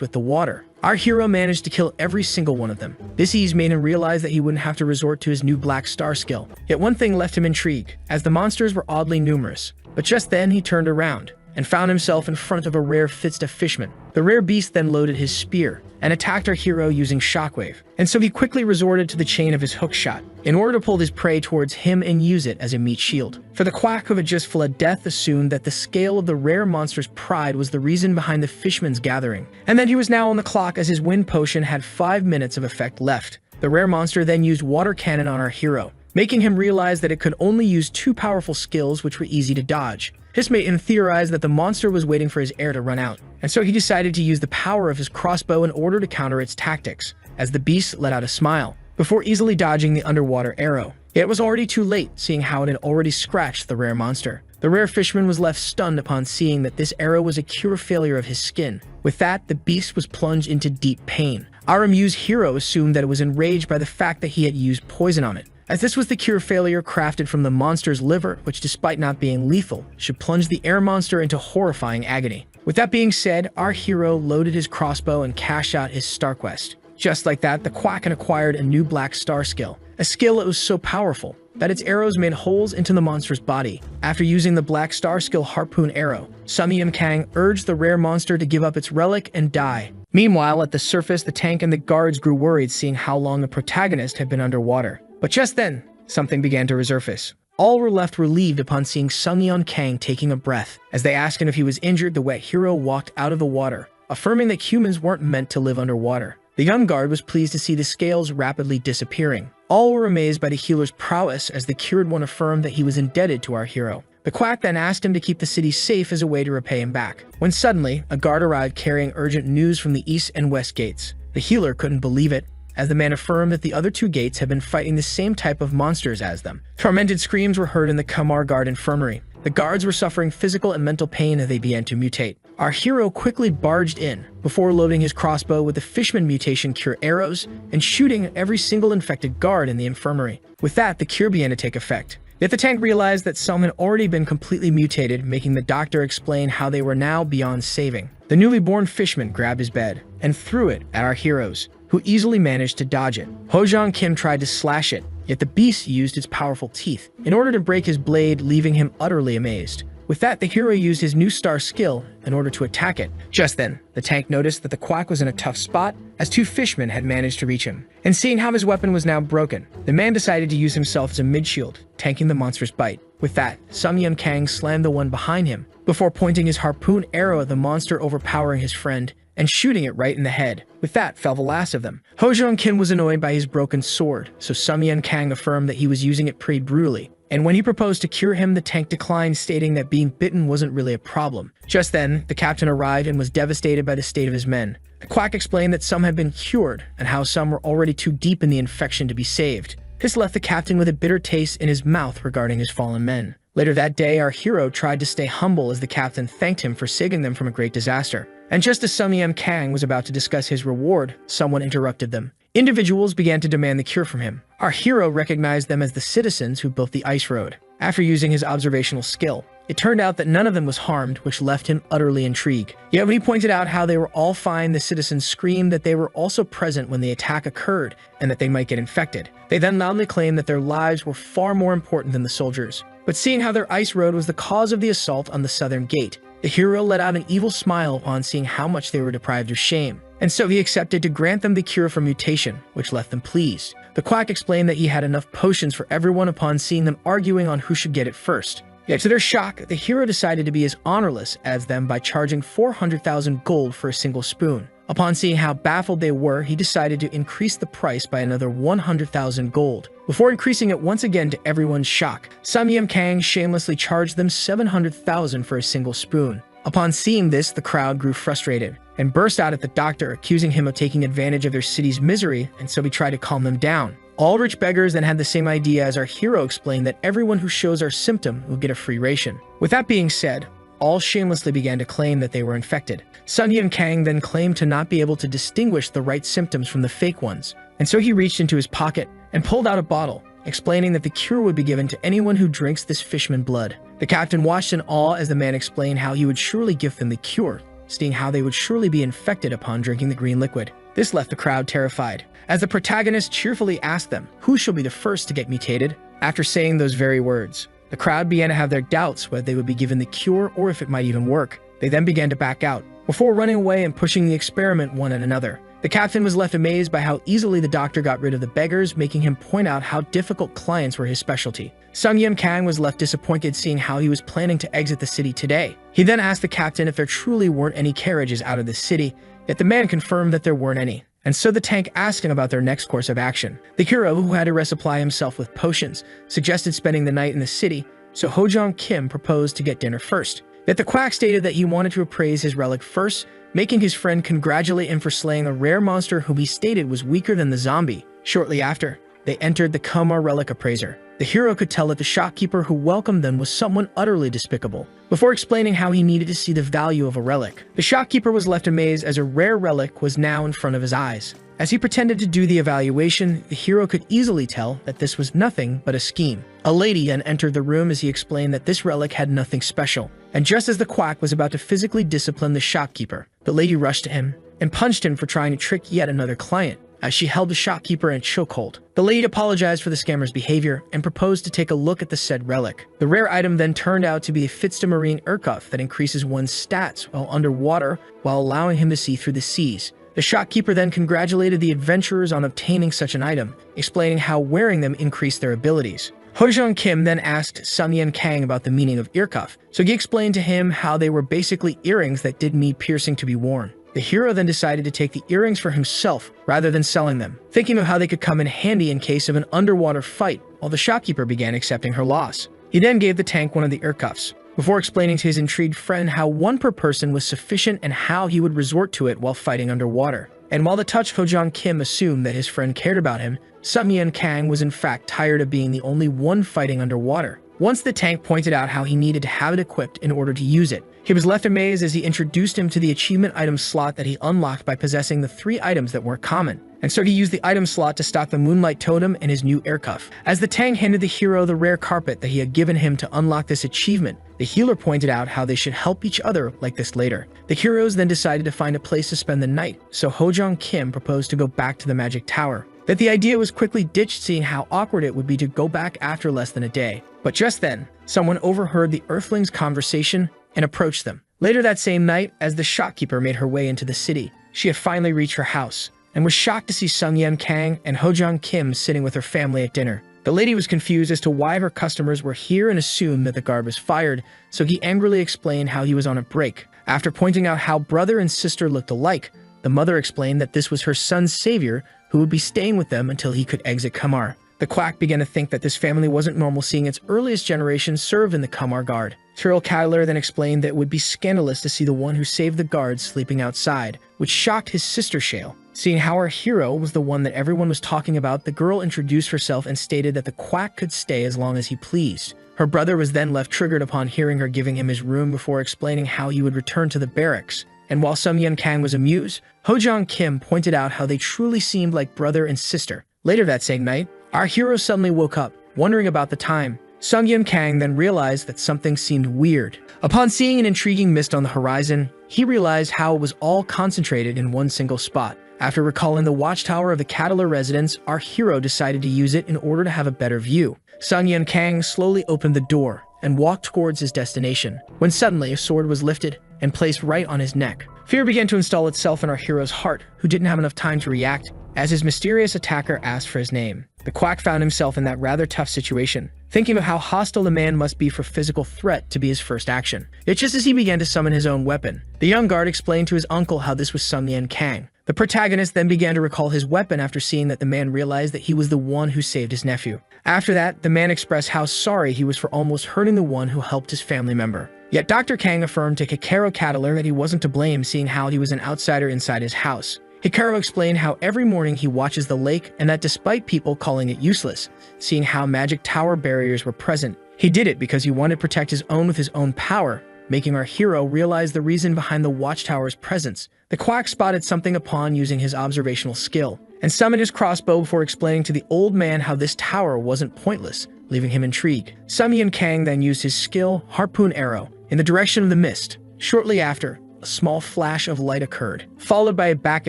with the water. Our hero managed to kill every single one of them. This ease made him realize that he wouldn't have to resort to his new black star skill. Yet one thing left him intrigued, as the monsters were oddly numerous. But just then he turned around and found himself in front of a rare Fitsta fishman. The rare beast then loaded his spear and attacked our hero using shockwave, and so he quickly resorted to the chain of his hook shot in order to pull his prey towards him and use it as a meat shield. For the quack who had just fled death assumed that the scale of the rare monster's pride was the reason behind the fishman's gathering, and that he was now on the clock as his wind potion had 5 minutes of effect left. The rare monster then used water cannon on our hero, making him realize that it could only use 2 powerful skills which were easy to dodge. This made him theorize that the monster was waiting for his air to run out, and so he decided to use the power of his crossbow in order to counter its tactics, as the beast let out a smile, before easily dodging the underwater arrow. Yet it was already too late, seeing how it had already scratched the rare monster. The rare fisherman was left stunned upon seeing that this arrow was a cure failure of his skin. With that, the beast was plunged into deep pain. Our amused hero assumed that it was enraged by the fact that he had used poison on it, as this was the cure failure crafted from the monster's liver, which despite not being lethal, should plunge the air monster into horrifying agony. With that being said, our hero loaded his crossbow and cashed out his star quest. Just like that, the Quacken acquired a new black star skill, a skill that was so powerful that its arrows made holes into the monster's body. After using the black star skill harpoon arrow, Sung Yan Kang urged the rare monster to give up its relic and die. Meanwhile, at the surface, the tank and the guards grew worried seeing how long the protagonist had been underwater. But just then, something began to resurface. All were left relieved upon seeing Sung Yan Kang taking a breath. As they asked him if he was injured, the wet hero walked out of the water, affirming that humans weren't meant to live underwater. The young guard was pleased to see the scales rapidly disappearing. All were amazed by the healer's prowess as the cured one affirmed that he was indebted to our hero. The quack then asked him to keep the city safe as a way to repay him back, when suddenly, a guard arrived carrying urgent news from the east and west gates. The healer couldn't believe it, as the man affirmed that the other 2 gates had been fighting the same type of monsters as them. Tormented screams were heard in the Kamar Guard infirmary. The guards were suffering physical and mental pain as they began to mutate. Our hero quickly barged in, before loading his crossbow with the Fishman mutation cure arrows and shooting at every single infected guard in the infirmary. With that, the cure began to take effect. Yet the tank realized that some had already been completely mutated, making the doctor explain how they were now beyond saving. The newly born Fishman grabbed his bed and threw it at our heroes, who easily managed to dodge it. Ho Jong Kim tried to slash it, yet the beast used its powerful teeth in order to break his blade, leaving him utterly amazed. With that, the hero used his new star skill in order to attack it. Just then, the tank noticed that the quack was in a tough spot, as two fishmen had managed to reach him. And seeing how his weapon was now broken, the man decided to use himself as a mid-shield, tanking the monster's bite. With that, Sun Yun Kang slammed the one behind him, before pointing his harpoon arrow at the monster, overpowering his friend and shooting it right in the head. With that, fell the last of them. Ho Jong Kim was annoyed by his broken sword, so Sun Yun Kang affirmed that he was using it pretty brutally. And when he proposed to cure him, the tank declined, stating that being bitten wasn't really a problem. Just then, the captain arrived and was devastated by the state of his men. The quack explained that some had been cured, and how some were already too deep in the infection to be saved. This left the captain with a bitter taste in his mouth regarding his fallen men. Later that day, our hero tried to stay humble as the captain thanked him for saving them from a great disaster. And just as Sun Yun Kang was about to discuss his reward, someone interrupted them. Individuals began to demand the cure from him. Our hero recognized them as the citizens who built the ice road. After using his observational skill, it turned out that none of them was harmed, which left him utterly intrigued. Yet when he pointed out how they were all fine, the citizens screamed that they were also present when the attack occurred and that they might get infected. They then loudly claimed that their lives were far more important than the soldiers. But seeing how their ice road was the cause of the assault on the southern gate, the hero let out an evil smile upon seeing how much they were deprived of shame. And so he accepted to grant them the cure for mutation, which left them pleased. The quack explained that he had enough potions for everyone upon seeing them arguing on who should get it first. Yet to their shock, the hero decided to be as honorless as them by charging 400,000 gold for a single spoon. Upon seeing how baffled they were, he decided to increase the price by another 100,000 gold. Before increasing it once again to everyone's shock, Sun Yun Kang shamelessly charged them 700,000 for a single spoon. Upon seeing this, the crowd grew frustrated and burst out at the doctor, accusing him of taking advantage of their city's misery, and so he tried to calm them down. All rich beggars then had the same idea, as our hero explained that everyone who shows our symptom will get a free ration. With that being said, all shamelessly began to claim that they were infected. Sun Yun Kang then claimed to not be able to distinguish the right symptoms from the fake ones, and so he reached into his pocket and pulled out a bottle, explaining that the cure would be given to anyone who drinks this fishman blood. The captain watched in awe as the man explained how he would surely give them the cure, stating how they would surely be infected upon drinking the green liquid. This left the crowd terrified, as the protagonist cheerfully asked them who shall be the first to get mutated. After saying those very words, the crowd began to have their doubts whether they would be given the cure or if it might even work. They then began to back out, before running away and pushing the experiment one at another. The captain was left amazed by how easily the doctor got rid of the beggars, making him point out how difficult clients were his specialty. Sun Yun Kang was left disappointed seeing how he was planning to exit the city today. He then asked the captain if there truly weren't any carriages out of the city, yet the man confirmed that there weren't any. And so the tank asked him about their next course of action. The hero, who had to resupply himself with potions, suggested spending the night in the city, so Ho Jong Kim proposed to get dinner first. Yet the quack stated that he wanted to appraise his relic first, making his friend congratulate him for slaying a rare monster whom he stated was weaker than the zombie. Shortly after, they entered the Coma relic appraiser. The hero could tell that the shopkeeper who welcomed them was someone utterly despicable. Before explaining how he needed to see the value of a relic, the shopkeeper was left amazed as a rare relic was now in front of his eyes. As he pretended to do the evaluation, the hero could easily tell that this was nothing but a scheme. A lady then entered the room as he explained that this relic had nothing special. And just as the quack was about to physically discipline the shopkeeper, the lady rushed to him and punched him for trying to trick yet another client, as she held the shopkeeper in a chokehold. The lady apologized for the scammer's behavior and proposed to take a look at the said relic. The rare item then turned out to be a Fitzdamarine Urkuff that increases one's stats while underwater, while allowing him to see through the seas. The shopkeeper then congratulated the adventurers on obtaining such an item, explaining how wearing them increased their abilities. Ho Jong Kim then asked Sun Yun Kang about the meaning of earcuff, so he explained to him how they were basically earrings that did need piercing to be worn. The hero then decided to take the earrings for himself rather than selling them, thinking of how they could come in handy in case of an underwater fight, while the shopkeeper began accepting her loss. He then gave the tank one of the earcuffs, before explaining to his intrigued friend how one per person was sufficient and how he would resort to it while fighting underwater. And while the touched Ho Jong Kim assumed that his friend cared about him, Sun Yun Kang was in fact tired of being the only one fighting underwater. Once the tank pointed out how he needed to have it equipped in order to use it, he was left amazed as he introduced him to the achievement item slot that he unlocked by possessing the 3 items that weren't common. And so he used the item slot to stock the Moonlight Totem and his new aircuff. As the tank handed the hero the rare carpet that he had given him to unlock this achievement, the healer pointed out how they should help each other like this later. The heroes then decided to find a place to spend the night, so Ho Jong Kim proposed to go back to the magic tower. That the idea was quickly ditched, seeing how awkward it would be to go back after less than a day. But just then, someone overheard the Earthlings' conversation and approached them. Later that same night, as the shopkeeper made her way into the city, she had finally reached her house and was shocked to see Sung Yen Kang and Ho Jong Kim sitting with her family at dinner. The lady was confused as to why her customers were here and assumed that the guard was fired, so he angrily explained how he was on a break. After pointing out how brother and sister looked alike, the mother explained that this was her son's savior who would be staying with them until he could exit Kamar. The quack began to think that this family wasn't normal, seeing its earliest generation served in the Kamar Guard. Cyril Cadler then explained that it would be scandalous to see the one who saved the guards sleeping outside, which shocked his sister Shale. Seeing how our hero was the one that everyone was talking about, the girl introduced herself and stated that the quack could stay as long as he pleased. Her brother was then left triggered upon hearing her giving him his room before explaining how he would return to the barracks. And while Sung Yen Kang was amused, Ho Jong Kim pointed out how they truly seemed like brother and sister. Later that same night, our hero suddenly woke up, wondering about the time. Sung Yen Kang then realized that something seemed weird. Upon seeing an intriguing mist on the horizon, he realized how it was all concentrated in one single spot. After recalling the watchtower of the Cadler residence, our hero decided to use it in order to have a better view. Sung Yen Kang slowly opened the door and walked towards his destination, when suddenly a sword was lifted and placed right on his neck. Fear began to install itself in our hero's heart, who didn't have enough time to react, as his mysterious attacker asked for his name. The quack found himself in that rather tough situation, thinking of how hostile the man must be for physical threat to be his first action. Yet just as he began to summon his own weapon, the young guard explained to his uncle how this was Sung Yen Kang. The protagonist then began to recall his weapon after seeing that the man realized that he was the one who saved his nephew. After that, the man expressed how sorry he was for almost hurting the one who helped his family member. Yet Dr. Kang affirmed to Hikaru Cadler that he wasn't to blame, seeing how he was an outsider inside his house. Hikaru explained how every morning he watches the lake and that despite people calling it useless, seeing how magic tower barriers were present, he did it because he wanted to protect his own with his own power, making our hero realize the reason behind the watchtower's presence. The quack spotted something upon using his observational skill, and summoned his crossbow before explaining to the old man how this tower wasn't pointless, leaving him intrigued. Sung Yen Kang then used his skill, harpoon arrow, in the direction of the mist. Shortly after, a small flash of light occurred, followed by a back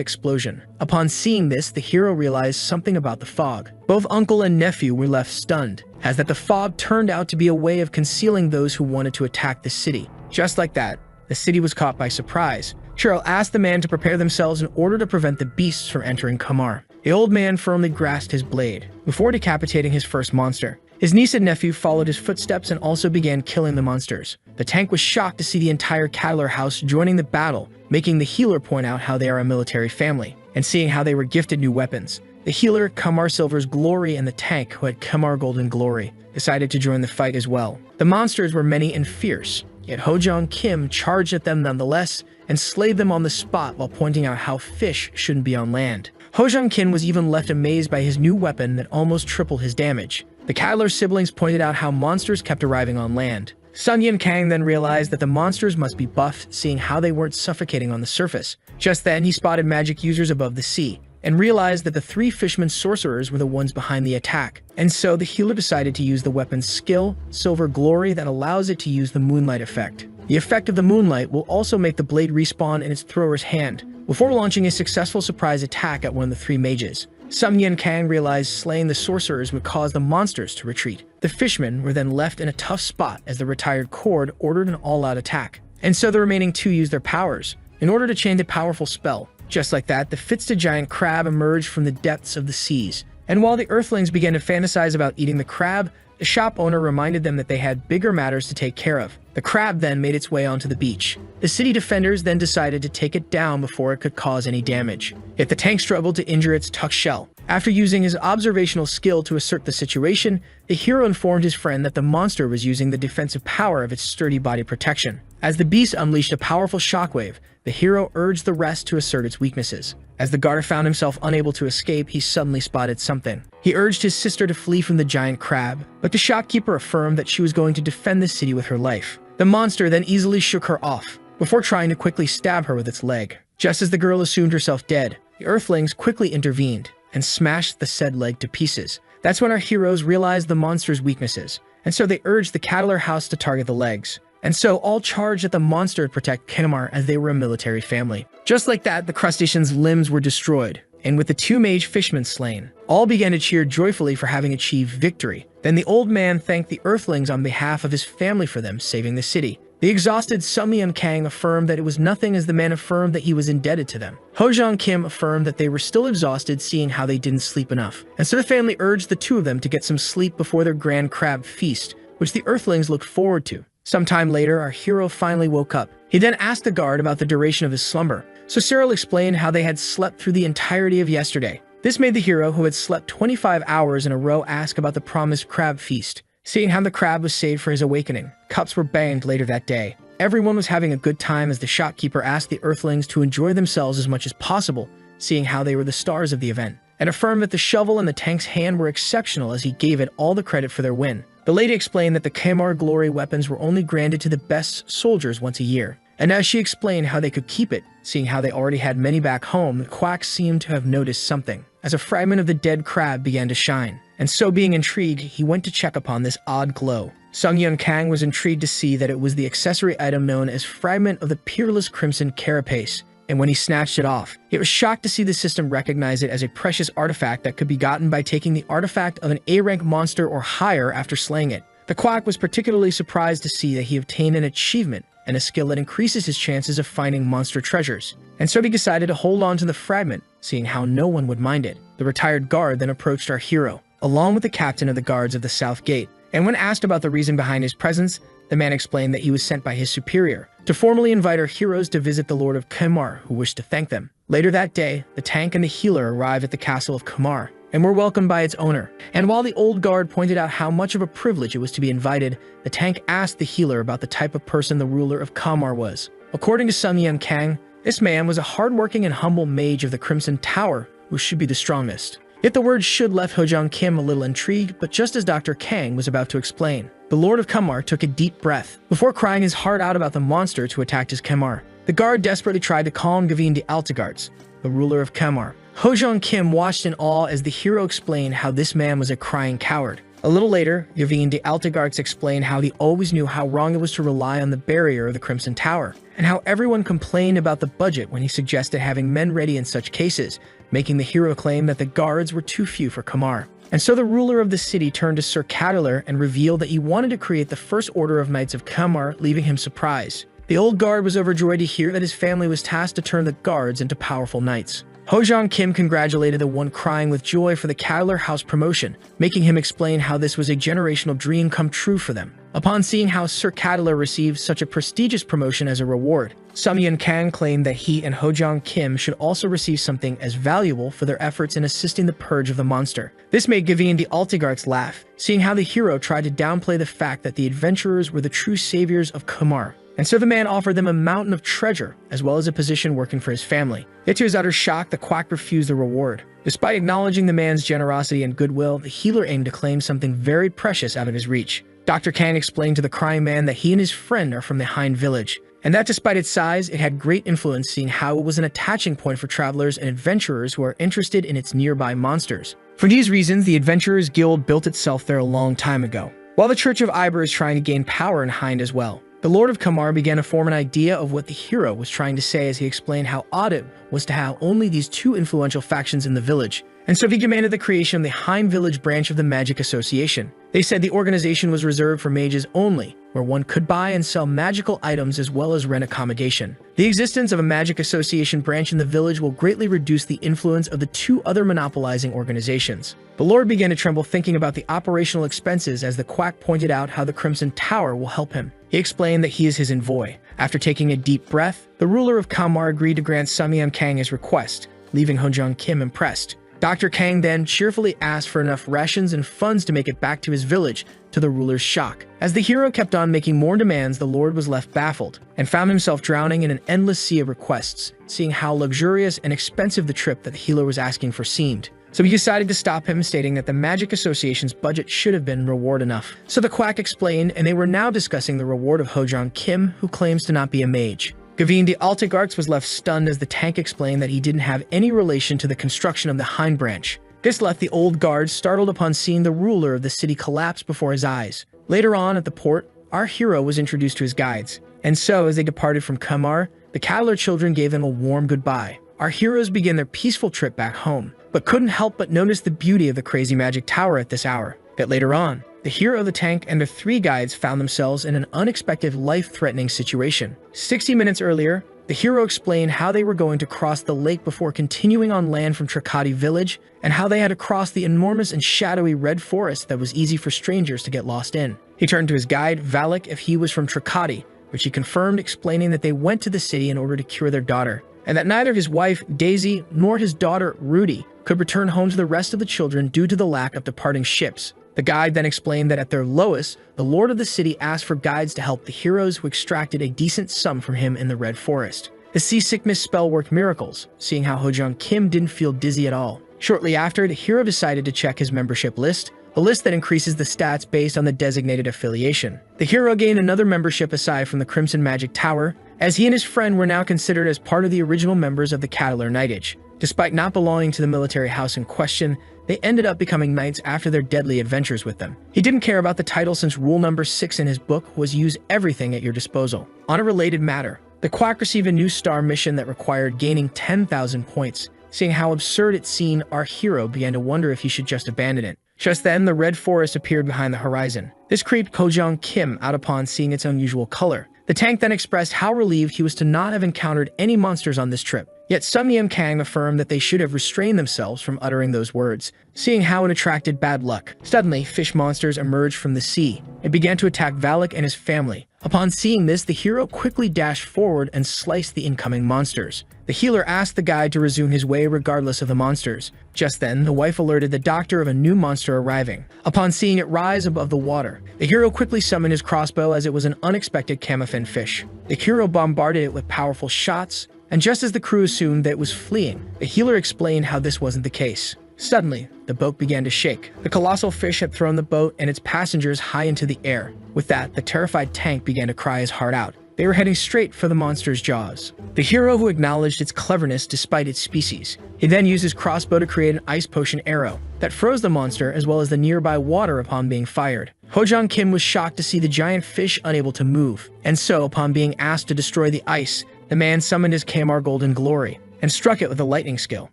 explosion. Upon seeing this, the hero realized something about the fog. Both uncle and nephew were left stunned, as that the fog turned out to be a way of concealing those who wanted to attack the city. Just like that, the city was caught by surprise. Cheryl asked the man to prepare themselves in order to prevent the beasts from entering Kamar. The old man firmly grasped his blade, before decapitating his first monster. His niece and nephew followed his footsteps and also began killing the monsters. The tank was shocked to see the entire Cadler house joining the battle, making the healer point out how they are a military family, and seeing how they were gifted new weapons. The healer, Kamar Silver's Glory, and the tank, who had Kamar Golden Glory, decided to join the fight as well. The monsters were many and fierce, yet Ho Jong Kim charged at them nonetheless and slayed them on the spot while pointing out how fish shouldn't be on land. Ho Jong Kim was even left amazed by his new weapon that almost tripled his damage. The Cadler siblings pointed out how monsters kept arriving on land. Sung Yen Kang then realized that the monsters must be buffed, seeing how they weren't suffocating on the surface. Just then, he spotted magic users above the sea, and realized that the three fishermen sorcerers were the ones behind the attack. And so the healer decided to use the weapon's skill, Silver Glory, that allows it to use the moonlight effect. The effect of the moonlight will also make the blade respawn in its thrower's hand, before launching a successful surprise attack at one of the three mages. Sung Yen Kang realized slaying the sorcerers would cause the monsters to retreat. The fishermen were then left in a tough spot as the retired Cord ordered an all-out attack. And so the remaining two used their powers in order to chain a powerful spell. Just like that, the Fitsta giant crab emerged from the depths of the seas. And while the Earthlings began to fantasize about eating the crab, the shop owner reminded them that they had bigger matters to take care of. The crab then made its way onto the beach. The city defenders then decided to take it down before it could cause any damage. Yet the tank struggled to injure its tuck shell. After using his observational skill to assert the situation, the hero informed his friend that the monster was using the defensive power of its sturdy body protection. As the beast unleashed a powerful shockwave, the hero urged the rest to assert its weaknesses. As the guard found himself unable to escape, he suddenly spotted something. He urged his sister to flee from the giant crab, but the shopkeeper affirmed that she was going to defend the city with her life. The monster then easily shook her off, before trying to quickly stab her with its leg. Just as the girl assumed herself dead, the Earthlings quickly intervened and smashed the said leg to pieces. That's when our heroes realized the monster's weaknesses, and so they urged the Cadler house to target the legs. And so all charged at the monster to protect Kinamar as they were a military family. Just like that, the crustacean's limbs were destroyed, and with the two mage fishmen slain, all began to cheer joyfully for having achieved victory. Then the old man thanked the Earthlings on behalf of his family for them saving the city. The exhausted Sumyeon Kang affirmed that it was nothing as the man affirmed that he was indebted to them. Hojong Kim affirmed that they were still exhausted seeing how they didn't sleep enough. And so the family urged the two of them to get some sleep before their grand crab feast, which the Earthlings looked forward to. Sometime later, our hero finally woke up. He then asked the guard about the duration of his slumber. So Cyril explained how they had slept through the entirety of yesterday. This made the hero, who had slept 25 hours in a row, ask about the promised crab feast. Seeing how the crab was saved for his awakening, cups were banged later that day. Everyone was having a good time as the shopkeeper asked the Earthlings to enjoy themselves as much as possible, seeing how they were the stars of the event, and affirmed that the shovel in the tank's hand were exceptional as he gave it all the credit for their win. The lady explained that the Khmer glory weapons were only granted to the best soldiers once a year. And as she explained how they could keep it, seeing how they already had many back home, the quack seemed to have noticed something, as a fragment of the dead crab began to shine. And so being intrigued, he went to check upon this odd glow. Sungyeon Kang was intrigued to see that it was the accessory item known as Fragment of the Peerless Crimson Carapace, and when he snatched it off, he was shocked to see the system recognize it as a precious artifact that could be gotten by taking the artifact of an A-rank monster or higher after slaying it. The quack was particularly surprised to see that he obtained an achievement and a skill that increases his chances of finding monster treasures. And so he decided to hold on to the fragment, seeing how no one would mind it. The retired guard then approached our hero, along with the captain of the guards of the South Gate. And when asked about the reason behind his presence, the man explained that he was sent by his superior to formally invite our heroes to visit the Lord of Khmer, who wished to thank them. Later that day, the tank and the healer arrived at the castle of Khmer and were welcomed by its owner. And while the old guard pointed out how much of a privilege it was to be invited, the tank asked the healer about the type of person the ruler of Khmer was. According to Sungyeon Kang, this man was a hardworking and humble mage of the Crimson Tower, who should be the strongest. Yet the word should left Hojong Kim a little intrigued, but just as Dr. Kang was about to explain, the Lord of Khmer took a deep breath before crying his heart out about the monster who attacked his Khmer. The guard desperately tried to calm Gavin de Altegarts, the ruler of Khmer. Hojong Kim watched in awe as the hero explained how this man was a crying coward. A little later, Gavin de Altegarts explained how he always knew how wrong it was to rely on the barrier of the Crimson Tower, and how everyone complained about the budget when he suggested having men ready in such cases, making the hero claim that the guards were too few for Khmer. And so the ruler of the city turned to Sir Cadillac and revealed that he wanted to create the first order of Knights of Khmer, leaving him surprised. The old guard was overjoyed to hear that his family was tasked to turn the guards into powerful knights. Hojong Kim congratulated the one crying with joy for the Cadillac house promotion, making him explain how this was a generational dream come true for them. Upon seeing how Sir Cadillac received such a prestigious promotion as a reward, Sungyeon Kang claimed that he and Hojong Kim should also receive something as valuable for their efforts in assisting the purge of the monster. This made Gavin de Altegarts laugh, seeing how the hero tried to downplay the fact that the adventurers were the true saviors of Khmer. And so the man offered them a mountain of treasure, as well as a position working for his family. Yet to his utter shock, the quack refused the reward. Despite acknowledging the man's generosity and goodwill, the healer aimed to claim something very precious out of his reach. Dr. Kang explained to the crying man that he and his friend are from the Hind village, and that despite its size, it had great influence, seeing how it was an attaching point for travelers and adventurers who are interested in its nearby monsters. For these reasons, the Adventurers Guild built itself there a long time ago, while the Church of Iber is trying to gain power in Hind as well. The Lord of Khmer began to form an idea of what the hero was trying to say as he explained how odd it was to have only these two influential factions in the village. And so he demanded the creation of the Hind Village branch of the Magic Association. They said the organization was reserved for mages only, where one could buy and sell magical items as well as rent accommodation. The existence of a Magic Association branch in the village will greatly reduce the influence of the two other monopolizing organizations. The Lord began to tremble thinking about the operational expenses as the quack pointed out how the Crimson Tower will help him. He explained that he is his envoy. After taking a deep breath, the ruler of Khmer agreed to grant Sungyeon Kang his request, leaving Hojong Kim impressed. Dr. Kang then cheerfully asked for enough rations and funds to make it back to his village, to the ruler's shock. As the hero kept on making more demands, the Lord was left baffled and found himself drowning in an endless sea of requests, seeing how luxurious and expensive the trip that the healer was asking for seemed. So he decided to stop him, stating that the Magic Association's budget should have been reward enough. So the quack explained, and they were now discussing the reward of Hojong Kim, who claims to not be a mage. Gavin de Altegarts was left stunned as the tank explained that he didn't have any relation to the construction of the Hind branch. This left the old guard startled upon seeing the ruler of the city collapse before his eyes. Later on at the port, our hero was introduced to his guides. And so, as they departed from Khmer, the Cadillac children gave them a warm goodbye. Our heroes began their peaceful trip back home, but couldn't help but notice the beauty of the crazy magic tower at this hour. Yet later on, the hero of the tank and the 3 guides found themselves in an unexpected life-threatening situation. 60 minutes earlier, the hero explained how they were going to cross the lake before continuing on land from Trakati village, and how they had to cross the enormous and shadowy red forest that was easy for strangers to get lost in. He turned to his guide, Valak, if he was from Trakati, which he confirmed, explaining that they went to the city in order to cure their daughter, and that neither his wife, Daisy, nor his daughter, Rudy, could return home to the rest of the children due to the lack of departing ships. The guide then explained that at their lowest, the lord of the city asked for guides to help the heroes, who extracted a decent sum from him in the Red Forest. The seasickness spell worked miracles, seeing how Ho-jung Kim didn't feel dizzy at all. Shortly after, the hero decided to check his membership list, a list that increases the stats based on the designated affiliation. The hero gained another membership aside from the Crimson Magic Tower, as he and his friend were now considered as part of the original members of the Catalar Knightage. Despite not belonging to the military house in question, they ended up becoming knights after their deadly adventures with them. He didn't care about the title since rule number 6 in his book was use everything at your disposal. On a related matter, the Quack received a new star mission that required gaining 10,000 points. Seeing how absurd it seemed, our hero began to wonder if he should just abandon it. Just then, the red forest appeared behind the horizon. This creeped Ho-jung Kim out upon seeing its unusual color. The tank then expressed how relieved he was to not have encountered any monsters on this trip. Yet Sum Yim Kang affirmed that they should have restrained themselves from uttering those words, seeing how it attracted bad luck. Suddenly, fish monsters emerged from the sea and began to attack Valak and his family. Upon seeing this, the hero quickly dashed forward and sliced the incoming monsters. The healer asked the guide to resume his way regardless of the monsters. Just then, the wife alerted the doctor of a new monster arriving. Upon seeing it rise above the water, the hero quickly summoned his crossbow as it was an unexpected camafin fish. The hero bombarded it with powerful shots, and just as the crew assumed that it was fleeing, the healer explained how this wasn't the case. Suddenly, the boat began to shake. The colossal fish had thrown the boat and its passengers high into the air. With that, the terrified tank began to cry his heart out. They were heading straight for the monster's jaws. The hero, who acknowledged its cleverness despite its species, he then used his crossbow to create an ice potion arrow that froze the monster as well as the nearby water upon being fired. Ho-jung Kim was shocked to see the giant fish unable to move, and so upon being asked to destroy the ice, the man summoned his Kamar Golden Glory and struck it with a lightning skill.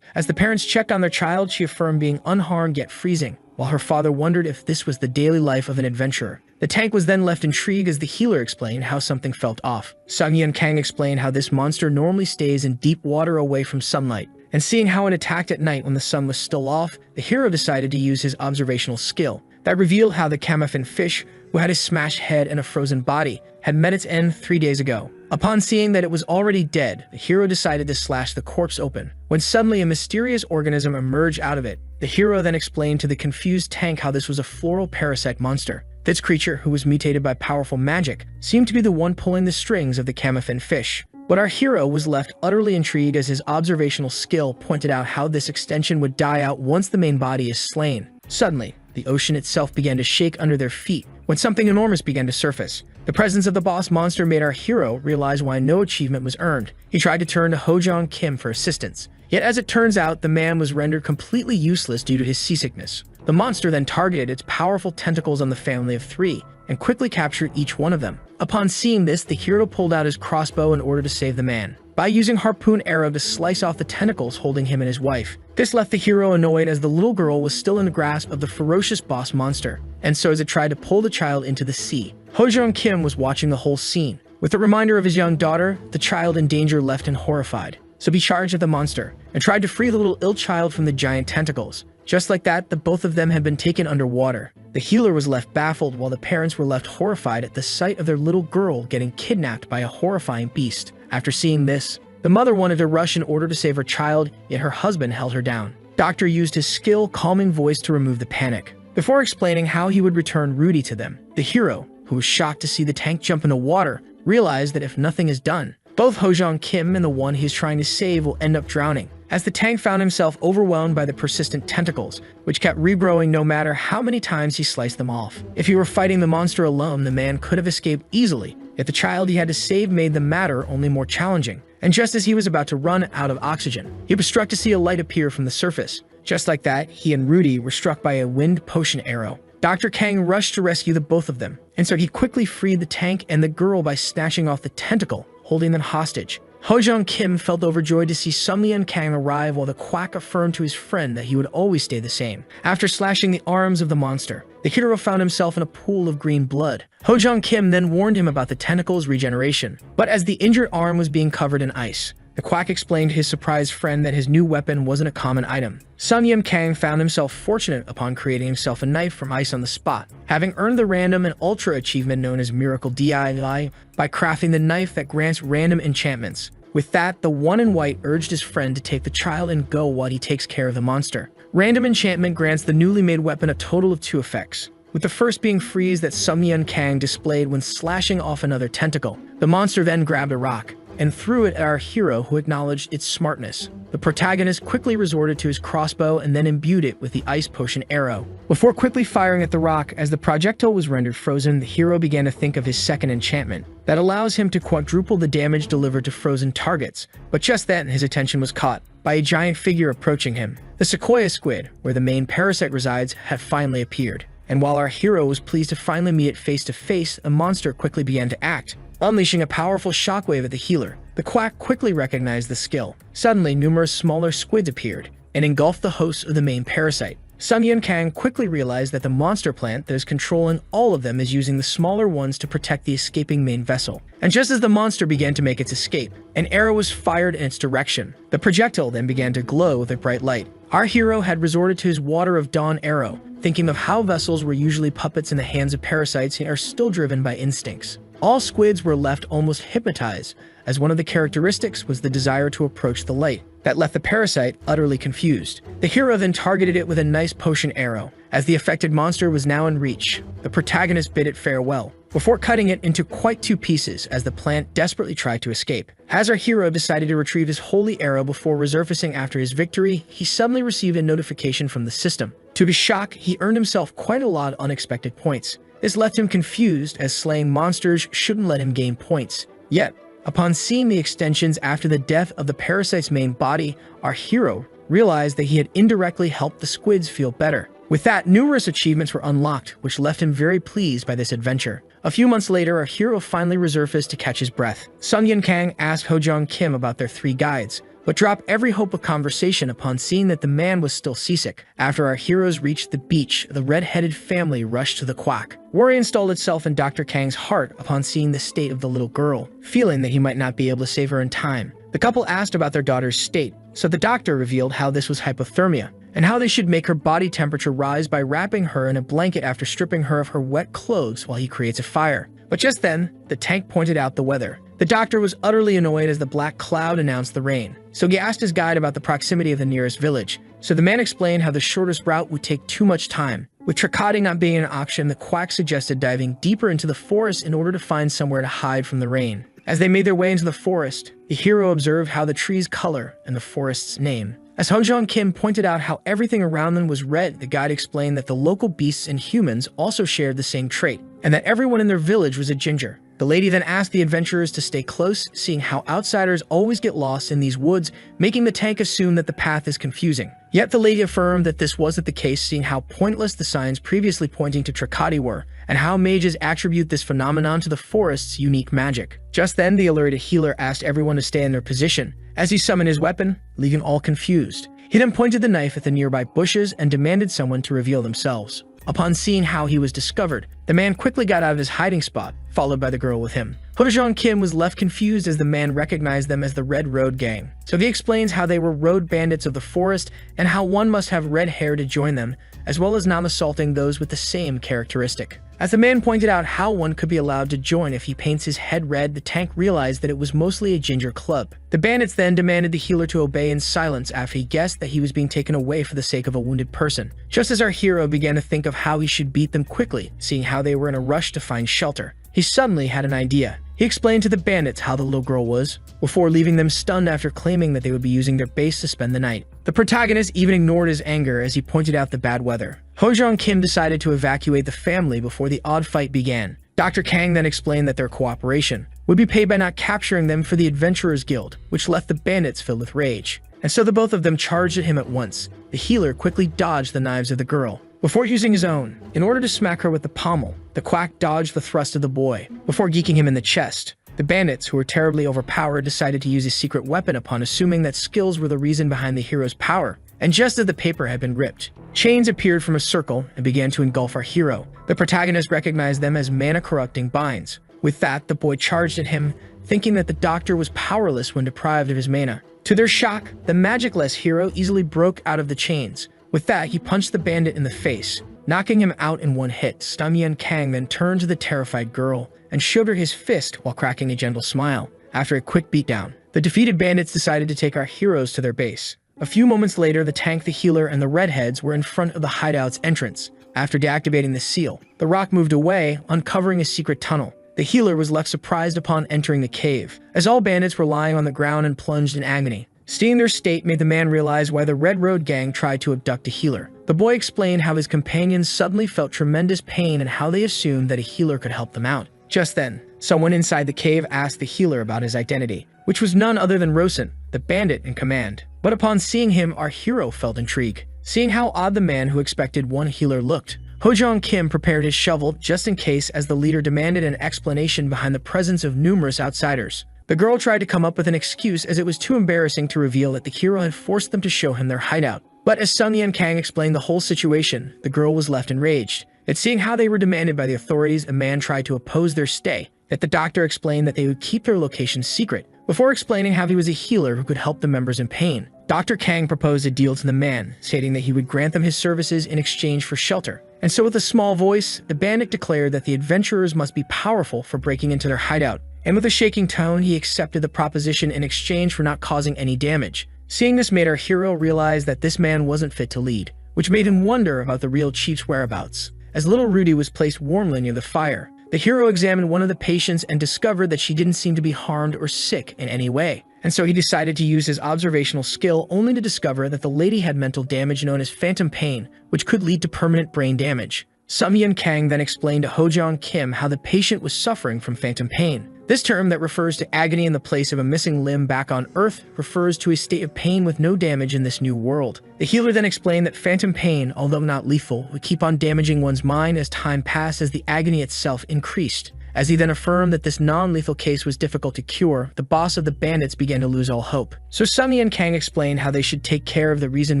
As the parents checked on their child, she affirmed being unharmed yet freezing, while her father wondered if this was the daily life of an adventurer. The tank was then left intrigued as the healer explained how something felt off. Sung Yun Kang explained how this monster normally stays in deep water away from sunlight, and seeing how it attacked at night when the sun was still off, the hero decided to use his observational skill. That revealed how the camafin fish, who had a smashed head and a frozen body, had met its end 3 days ago. Upon seeing that it was already dead, the hero decided to slash the corpse open, when suddenly a mysterious organism emerged out of it. The hero then explained to the confused tank how this was a floral parasite monster. This creature, who was mutated by powerful magic, seemed to be the one pulling the strings of the camafin fish. But our hero was left utterly intrigued as his observational skill pointed out how this extension would die out once the main body is slain. Suddenly, the ocean itself began to shake under their feet when something enormous began to surface. The presence of the boss monster made our hero realize why no achievement was earned. He tried to turn to Ho-jung Kim for assistance. Yet as it turns out, the man was rendered completely useless due to his seasickness. The monster then targeted its powerful tentacles on the family of 3 and quickly captured each one of them. Upon seeing this, the hero pulled out his crossbow in order to save the man, by using harpoon arrow to slice off the tentacles holding him and his wife. This left the hero annoyed as the little girl was still in the grasp of the ferocious boss monster, and so as it tried to pull the child into the sea. Ho-jung Kim was watching the whole scene. With the reminder of his young daughter, the child in danger left him horrified. So he charged at the monster and tried to free the little ill child from the giant tentacles. Just like that, the both of them had been taken underwater. The healer was left baffled while the parents were left horrified at the sight of their little girl getting kidnapped by a horrifying beast. After seeing this, the mother wanted to rush in order to save her child, yet her husband held her down. Doctor used his skill, calming voice to remove the panic. Before explaining how he would return Rudy to them, the hero, who was shocked to see the tank jump in the water, realized that if nothing is done, both Ho-jung Kim and the one he is trying to save will end up drowning, as the tank found himself overwhelmed by the persistent tentacles, which kept regrowing no matter how many times he sliced them off. If he were fighting the monster alone, the man could have escaped easily, yet the child he had to save made the matter only more challenging. And just as he was about to run out of oxygen, he was struck to see a light appear from the surface. Just like that, he and Rudy were struck by a wind potion arrow. Dr. Kang rushed to rescue the both of them, and so he quickly freed the tank and the girl by snatching off the tentacle, holding them hostage. Ho-jung Kim felt overjoyed to see Sum Yun Kang arrive while the quack affirmed to his friend that he would always stay the same. After slashing the arms of the monster, the hero found himself in a pool of green blood. Ho Jong Kim then warned him about the tentacle's regeneration, but as the injured arm was being covered in ice, the quack explained to his surprised friend that his new weapon wasn't a common item. Sun Yim Kang found himself fortunate upon creating himself a knife from ice on the spot, having earned the random and ultra achievement known as Miracle DIY by crafting the knife that grants random enchantments. With that, the one in white urged his friend to take the child and go while he takes care of the monster. Random enchantment grants the newly made weapon a total of 2 effects, with the first being freeze that Sun Yim Kang displayed when slashing off another tentacle. The monster then grabbed a rock and threw it at our hero, who acknowledged its smartness. The protagonist quickly resorted to his crossbow and then imbued it with the ice potion arrow. Before quickly firing at the rock, as the projectile was rendered frozen, the hero began to think of his second enchantment that allows him to quadruple the damage delivered to frozen targets. But just then, his attention was caught by a giant figure approaching him. The sequoia squid, where the main parasite resides, had finally appeared. And while our hero was pleased to finally meet it face to face, a monster quickly began to act, unleashing a powerful shockwave at the healer. The quack quickly recognized the skill. Suddenly, numerous smaller squids appeared and engulfed the host of the main parasite. Sun Yim Kang quickly realized that the monster plant that is controlling all of them is using the smaller ones to protect the escaping main vessel. And just as the monster began to make its escape, an arrow was fired in its direction. The projectile then began to glow with a bright light. Our hero had resorted to his Water of Dawn arrow, thinking of how vessels were usually puppets in the hands of parasites and are still driven by instincts. All squids were left almost hypnotized, as one of the characteristics was the desire to approach the light that left the parasite utterly confused. The hero then targeted it with a nice potion arrow. As the affected monster was now in reach, the protagonist bid it farewell, before cutting it into quite 2 pieces as the plant desperately tried to escape. As our hero decided to retrieve his holy arrow before resurfacing after his victory, he suddenly received a notification from the system. To his shock, he earned himself quite a lot of unexpected points. This left him confused, as slaying monsters shouldn't let him gain points. Yet, upon seeing the extensions after the death of the parasite's main body, our hero realized that he had indirectly helped the squids feel better. With that, numerous achievements were unlocked, which left him very pleased by this adventure. A few months later, our hero finally resurfaced to catch his breath. Sun Yim Kang asked Ho Jong Kim about their 3 guides, but dropped every hope of conversation upon seeing that the man was still seasick. After our heroes reached the beach, the red-headed family rushed to the quack. Worry installed itself in Dr. Kang's heart upon seeing the state of the little girl, feeling that he might not be able to save her in time. The couple asked about their daughter's state, so the doctor revealed how this was hypothermia, and how they should make her body temperature rise by wrapping her in a blanket after stripping her of her wet clothes while he creates a fire. But just then, the tank pointed out the weather. The doctor was utterly annoyed as the black cloud announced the rain, so he asked his guide about the proximity of the nearest village. So the man explained how the shortest route would take too much time. With Tricati not being an option, the quack suggested diving deeper into the forest in order to find somewhere to hide from the rain. As they made their way into the forest, the hero observed how the tree's color and the forest's name. As Ho Jong Kim pointed out how everything around them was red, the guide explained that the local beasts and humans also shared the same trait, and that everyone in their village was a ginger. The lady then asked the adventurers to stay close, seeing how outsiders always get lost in these woods, making the tank assume that the path is confusing. Yet the lady affirmed that this wasn't the case, seeing how pointless the signs previously pointing to Tricati were, and how mages attribute this phenomenon to the forest's unique magic. Just then, the alerted healer asked everyone to stay in their position, as he summoned his weapon, leaving all confused. He then pointed the knife at the nearby bushes and demanded someone to reveal themselves. Upon seeing how he was discovered, the man quickly got out of his hiding spot, followed by the girl with him. Ho Jong Kim was left confused as the man recognized them as the Red Road Gang. So he explains how they were road bandits of the forest and how one must have red hair to join them, as well as not assaulting those with the same characteristic. As the man pointed out how one could be allowed to join if he paints his head red, the tank realized that it was mostly a ginger club. The bandits then demanded the healer to obey in silence after he guessed that he was being taken away for the sake of a wounded person. Just as our hero began to think of how he should beat them quickly, seeing how they were in a rush to find shelter, he suddenly had an idea. He explained to the bandits how the little girl was, before leaving them stunned after claiming that they would be using their base to spend the night. The protagonist even ignored his anger as he pointed out the bad weather. Ho Jong Kim decided to evacuate the family before the odd fight began. Dr. Kang then explained that their cooperation would be paid by not capturing them for the Adventurers Guild, which left the bandits filled with rage. And so the both of them charged at him at once. The healer quickly dodged the knives of the girl, before using his own, in order to smack her with the pommel. The quack dodged the thrust of the boy, before geeking him in the chest. The bandits, who were terribly overpowered, decided to use his secret weapon upon assuming that skills were the reason behind the hero's power. And just as the paper had been ripped, Chains appeared from a circle and began to engulf our hero. The protagonist recognized them as mana-corrupting binds. With that, the boy charged at him, thinking that the doctor was powerless when deprived of his mana. To their shock, the magicless hero easily broke out of the chains. With that, he punched the bandit in the face, knocking him out in one hit. Sun Kang then turned to the terrified girl and showed her his fist while cracking a gentle smile. After a quick beatdown, the defeated bandits decided to take our heroes to their base. A few moments later, the tank, the healer, and the redheads were in front of the hideout's entrance. After deactivating the seal, the rock moved away, uncovering a secret tunnel. The healer was left surprised upon entering the cave, as all bandits were lying on the ground and plunged in agony. Seeing their state made the man realize why the Red Road gang tried to abduct a healer. The boy explained how his companions suddenly felt tremendous pain and how they assumed that a healer could help them out. Just then, someone inside the cave asked the healer about his identity, which was none other than Rosen, the bandit in command. But upon seeing him, our hero felt intrigue. Seeing how odd the man who expected one healer looked, Ho-jong Kim prepared his shovel just in case, as the leader demanded an explanation behind the presence of numerous outsiders. The girl tried to come up with an excuse as it was too embarrassing to reveal that the hero had forced them to show him their hideout. But as Sun Kang explained the whole situation, the girl was left enraged. At seeing how they were demanded by the authorities, a man tried to oppose their stay. Yet the doctor explained that they would keep their location secret, before explaining how he was a healer who could help the members in pain. Dr. Kang proposed a deal to the man, stating that he would grant them his services in exchange for shelter. And so with a small voice, the bandit declared that the adventurers must be powerful for breaking into their hideout. And with a shaking tone, he accepted the proposition in exchange for not causing any damage. Seeing this made our hero realize that this man wasn't fit to lead, which made him wonder about the real chief's whereabouts. As little Rudy was placed warmly near the fire, the hero examined one of the patients and discovered that she didn't seem to be harmed or sick in any way. And so he decided to use his observational skill, only to discover that the lady had mental damage known as phantom pain, which could lead to permanent brain damage. Sun Kang then explained to Ho-jong Kim how the patient was suffering from phantom pain. This term, that refers to agony in the place of a missing limb back on Earth, refers to a state of pain with no damage in this new world. The healer then explained that phantom pain, although not lethal, would keep on damaging one's mind as time passed as the agony itself increased. As he then affirmed that this non-lethal case was difficult to cure, the boss of the bandits began to lose all hope. So Sun Kang explained how they should take care of the reason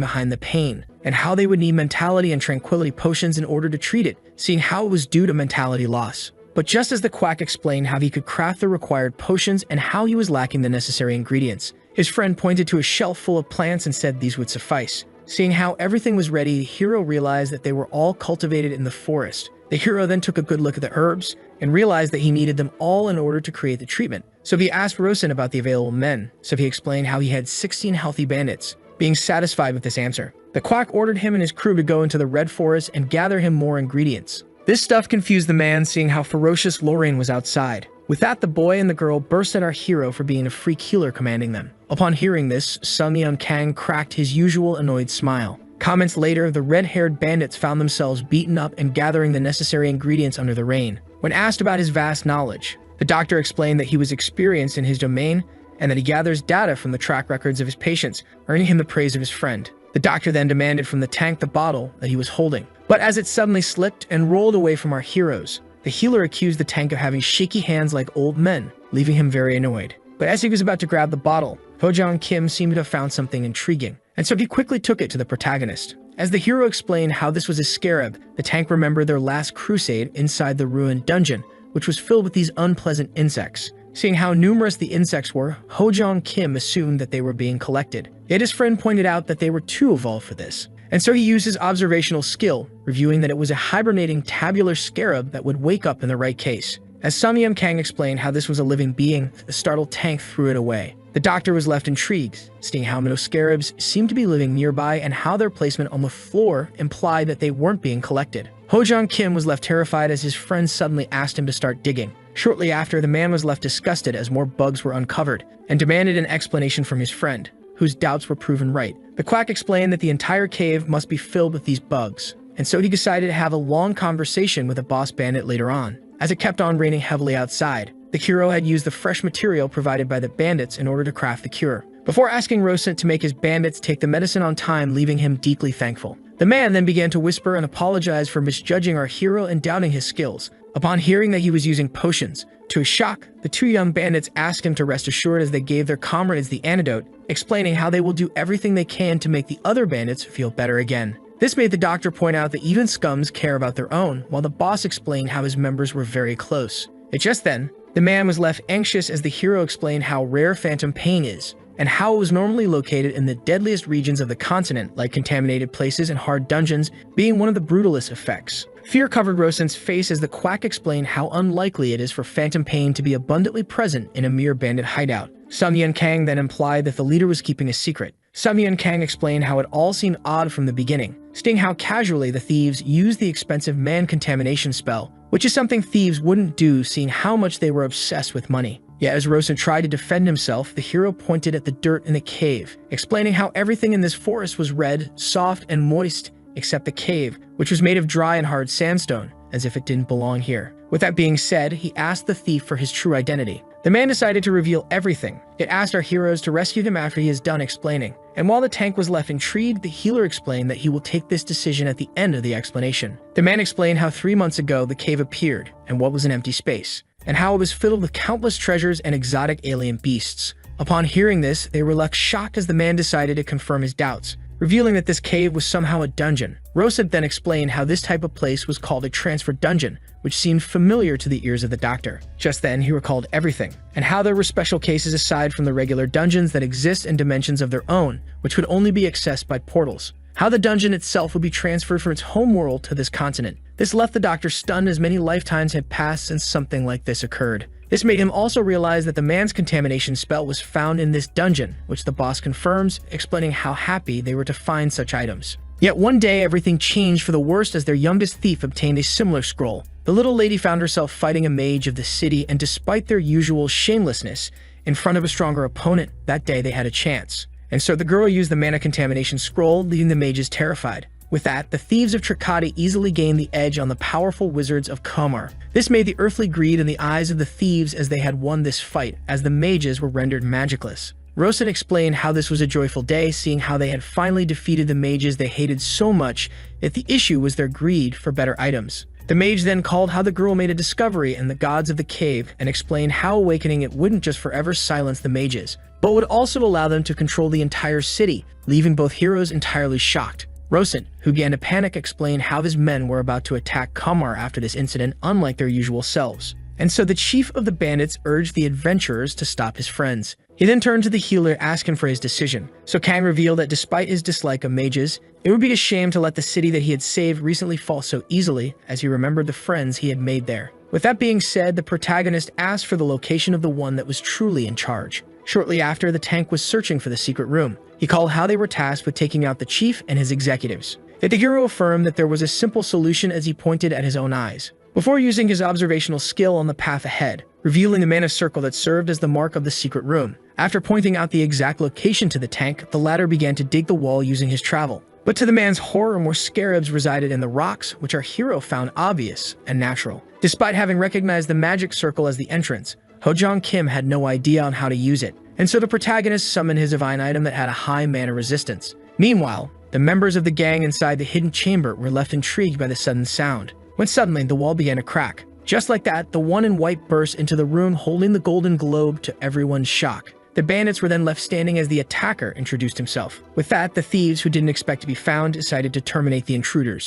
behind the pain, and how they would need mentality and tranquility potions in order to treat it, seeing how it was due to mentality loss. But just as the quack explained how he could craft the required potions and how he was lacking the necessary ingredients, his friend pointed to a shelf full of plants and said these would suffice. Seeing how everything was ready, the hero realized that they were all cultivated in the forest. The hero then took a good look at the herbs and realized that he needed them all in order to create the treatment. So he asked Rosen about the available men, so he explained how he had 16 healthy bandits. Being satisfied with this answer, the quack ordered him and his crew to go into the red forest and gather him more ingredients. This stuff confused the man, seeing how ferocious Lorraine was outside. With that, the boy and the girl burst at our hero for being a freak healer commanding them. Upon hearing this, Sun Kang cracked his usual annoyed smile. Comments later, the red-haired bandits found themselves beaten up and gathering the necessary ingredients under the rain. When asked about his vast knowledge, the doctor explained that he was experienced in his domain and that he gathers data from the track records of his patients, earning him the praise of his friend. The doctor then demanded from the tank the bottle that he was holding. But as it suddenly slipped and rolled away from our heroes, the healer accused the tank of having shaky hands like old men, leaving him very annoyed. But as he was about to grab the bottle, Ho-jong Kim seemed to have found something intriguing, and so he quickly took it to the protagonist. As the hero explained how this was a scarab, the tank remembered their last crusade inside the ruined dungeon, which was filled with these unpleasant insects. Seeing how numerous the insects were, Ho-jong Kim assumed that they were being collected. Yet his friend pointed out that they were too evolved for this. And so he used his observational skill, reviewing that it was a hibernating tabular scarab that would wake up in the right case. As Sun Kang explained how this was a living being, the startled tank threw it away. The doctor was left intrigued, seeing how many scarabs seemed to be living nearby and how their placement on the floor implied that they weren't being collected. Ho-jong Kim was left terrified as his friend suddenly asked him to start digging. Shortly after, the man was left disgusted as more bugs were uncovered, and demanded an explanation from his friend, whose doubts were proven right. The quack explained that the entire cave must be filled with these bugs, and so he decided to have a long conversation with a boss bandit later on. As it kept on raining heavily outside, the hero had used the fresh material provided by the bandits in order to craft the cure, before asking Rosen to make his bandits take the medicine on time, leaving him deeply thankful. The man then began to whisper and apologize for misjudging our hero and doubting his skills. Upon hearing that he was using potions, to his shock, the two young bandits asked him to rest assured as they gave their comrades the antidote, explaining how they will do everything they can to make the other bandits feel better again. This made the doctor point out that even scums care about their own, while the boss explained how his members were very close. Just then, the man was left anxious as the hero explained how rare phantom pain is, and how it was normally located in the deadliest regions of the continent, like contaminated places and hard dungeons, being one of the brutalest effects. Fear covered Rosen's face as the quack explained how unlikely it is for phantom pain to be abundantly present in a mere bandit hideout. Sun Yun Kang then implied that the leader was keeping a secret. Sun Yun Kang explained how it all seemed odd from the beginning, stating how casually the thieves used the expensive man contamination spell, which is something thieves wouldn't do seeing how much they were obsessed with money. Yet as Rosen tried to defend himself, the hero pointed at the dirt in the cave, explaining how everything in this forest was red, soft, and moist, except the cave, which was made of dry and hard sandstone, as if it didn't belong here. With that being said, he asked the thief for his true identity. The man decided to reveal everything. It asked our heroes to rescue him after he is done explaining. And while the tank was left intrigued, the healer explained that he will take this decision at the end of the explanation. The man explained how 3 months ago the cave appeared, and what was an empty space, and how it was filled with countless treasures and exotic alien beasts. Upon hearing this, they were left shocked as the man decided to confirm his doubts, revealing that this cave was somehow a dungeon. Rosen then explained how this type of place was called a transfer dungeon, which seemed familiar to the ears of the doctor. Just then, he recalled everything, and how there were special cases aside from the regular dungeons that exist in dimensions of their own, which would only be accessed by portals. How the dungeon itself would be transferred from its home world to this continent. This left the doctor stunned as many lifetimes had passed since something like this occurred. This made him also realize that the man's contamination spell was found in this dungeon, which the boss confirms, explaining how happy they were to find such items. Yet one day, everything changed for the worst as their youngest thief obtained a similar scroll. The little lady found herself fighting a mage of the city, and despite their usual shamelessness, in front of a stronger opponent, that day they had a chance. And so the girl used the mana contamination scroll, leaving the mages terrified. With that, the thieves of Trikati easily gained the edge on the powerful wizards of Komar. This made the earthly greed in the eyes of the thieves as they had won this fight, as the mages were rendered magicless. Rosen explained how this was a joyful day, seeing how they had finally defeated the mages they hated so much that the issue was their greed for better items. The mage then called how the girl made a discovery in the gods of the cave and explained how awakening it wouldn't just forever silence the mages, but would also allow them to control the entire city, leaving both heroes entirely shocked. Rosen, who began to panic, explained how his men were about to attack Kamar after this incident, unlike their usual selves. And so the chief of the bandits urged the adventurers to stop his friends. He then turned to the healer, asking for his decision. So Kang revealed that despite his dislike of mages, it would be a shame to let the city that he had saved recently fall so easily, as he remembered the friends he had made there. With that being said, the protagonist asked for the location of the one that was truly in charge. Shortly after, the tank was searching for the secret room. He called how they were tasked with taking out the chief and his executives. Yet the hero affirmed that there was a simple solution as he pointed at his own eyes, before using his observational skill on the path ahead, revealing the mana circle that served as the mark of the secret room. After pointing out the exact location to the tank, the latter began to dig the wall using his travel. But to the man's horror, more scarabs resided in the rocks, which our hero found obvious and natural. Despite having recognized the magic circle as the entrance, Ho-jong Kim had no idea on how to use it, and so the protagonist summoned his divine item that had a high mana resistance. Meanwhile, the members of the gang inside the hidden chamber were left intrigued by the sudden sound, when suddenly the wall began to crack. Just like that, the one in white burst into the room holding the golden globe to everyone's shock. The bandits were then left standing as the attacker introduced himself. With that, the thieves, who didn't expect to be found, decided to terminate the intruders.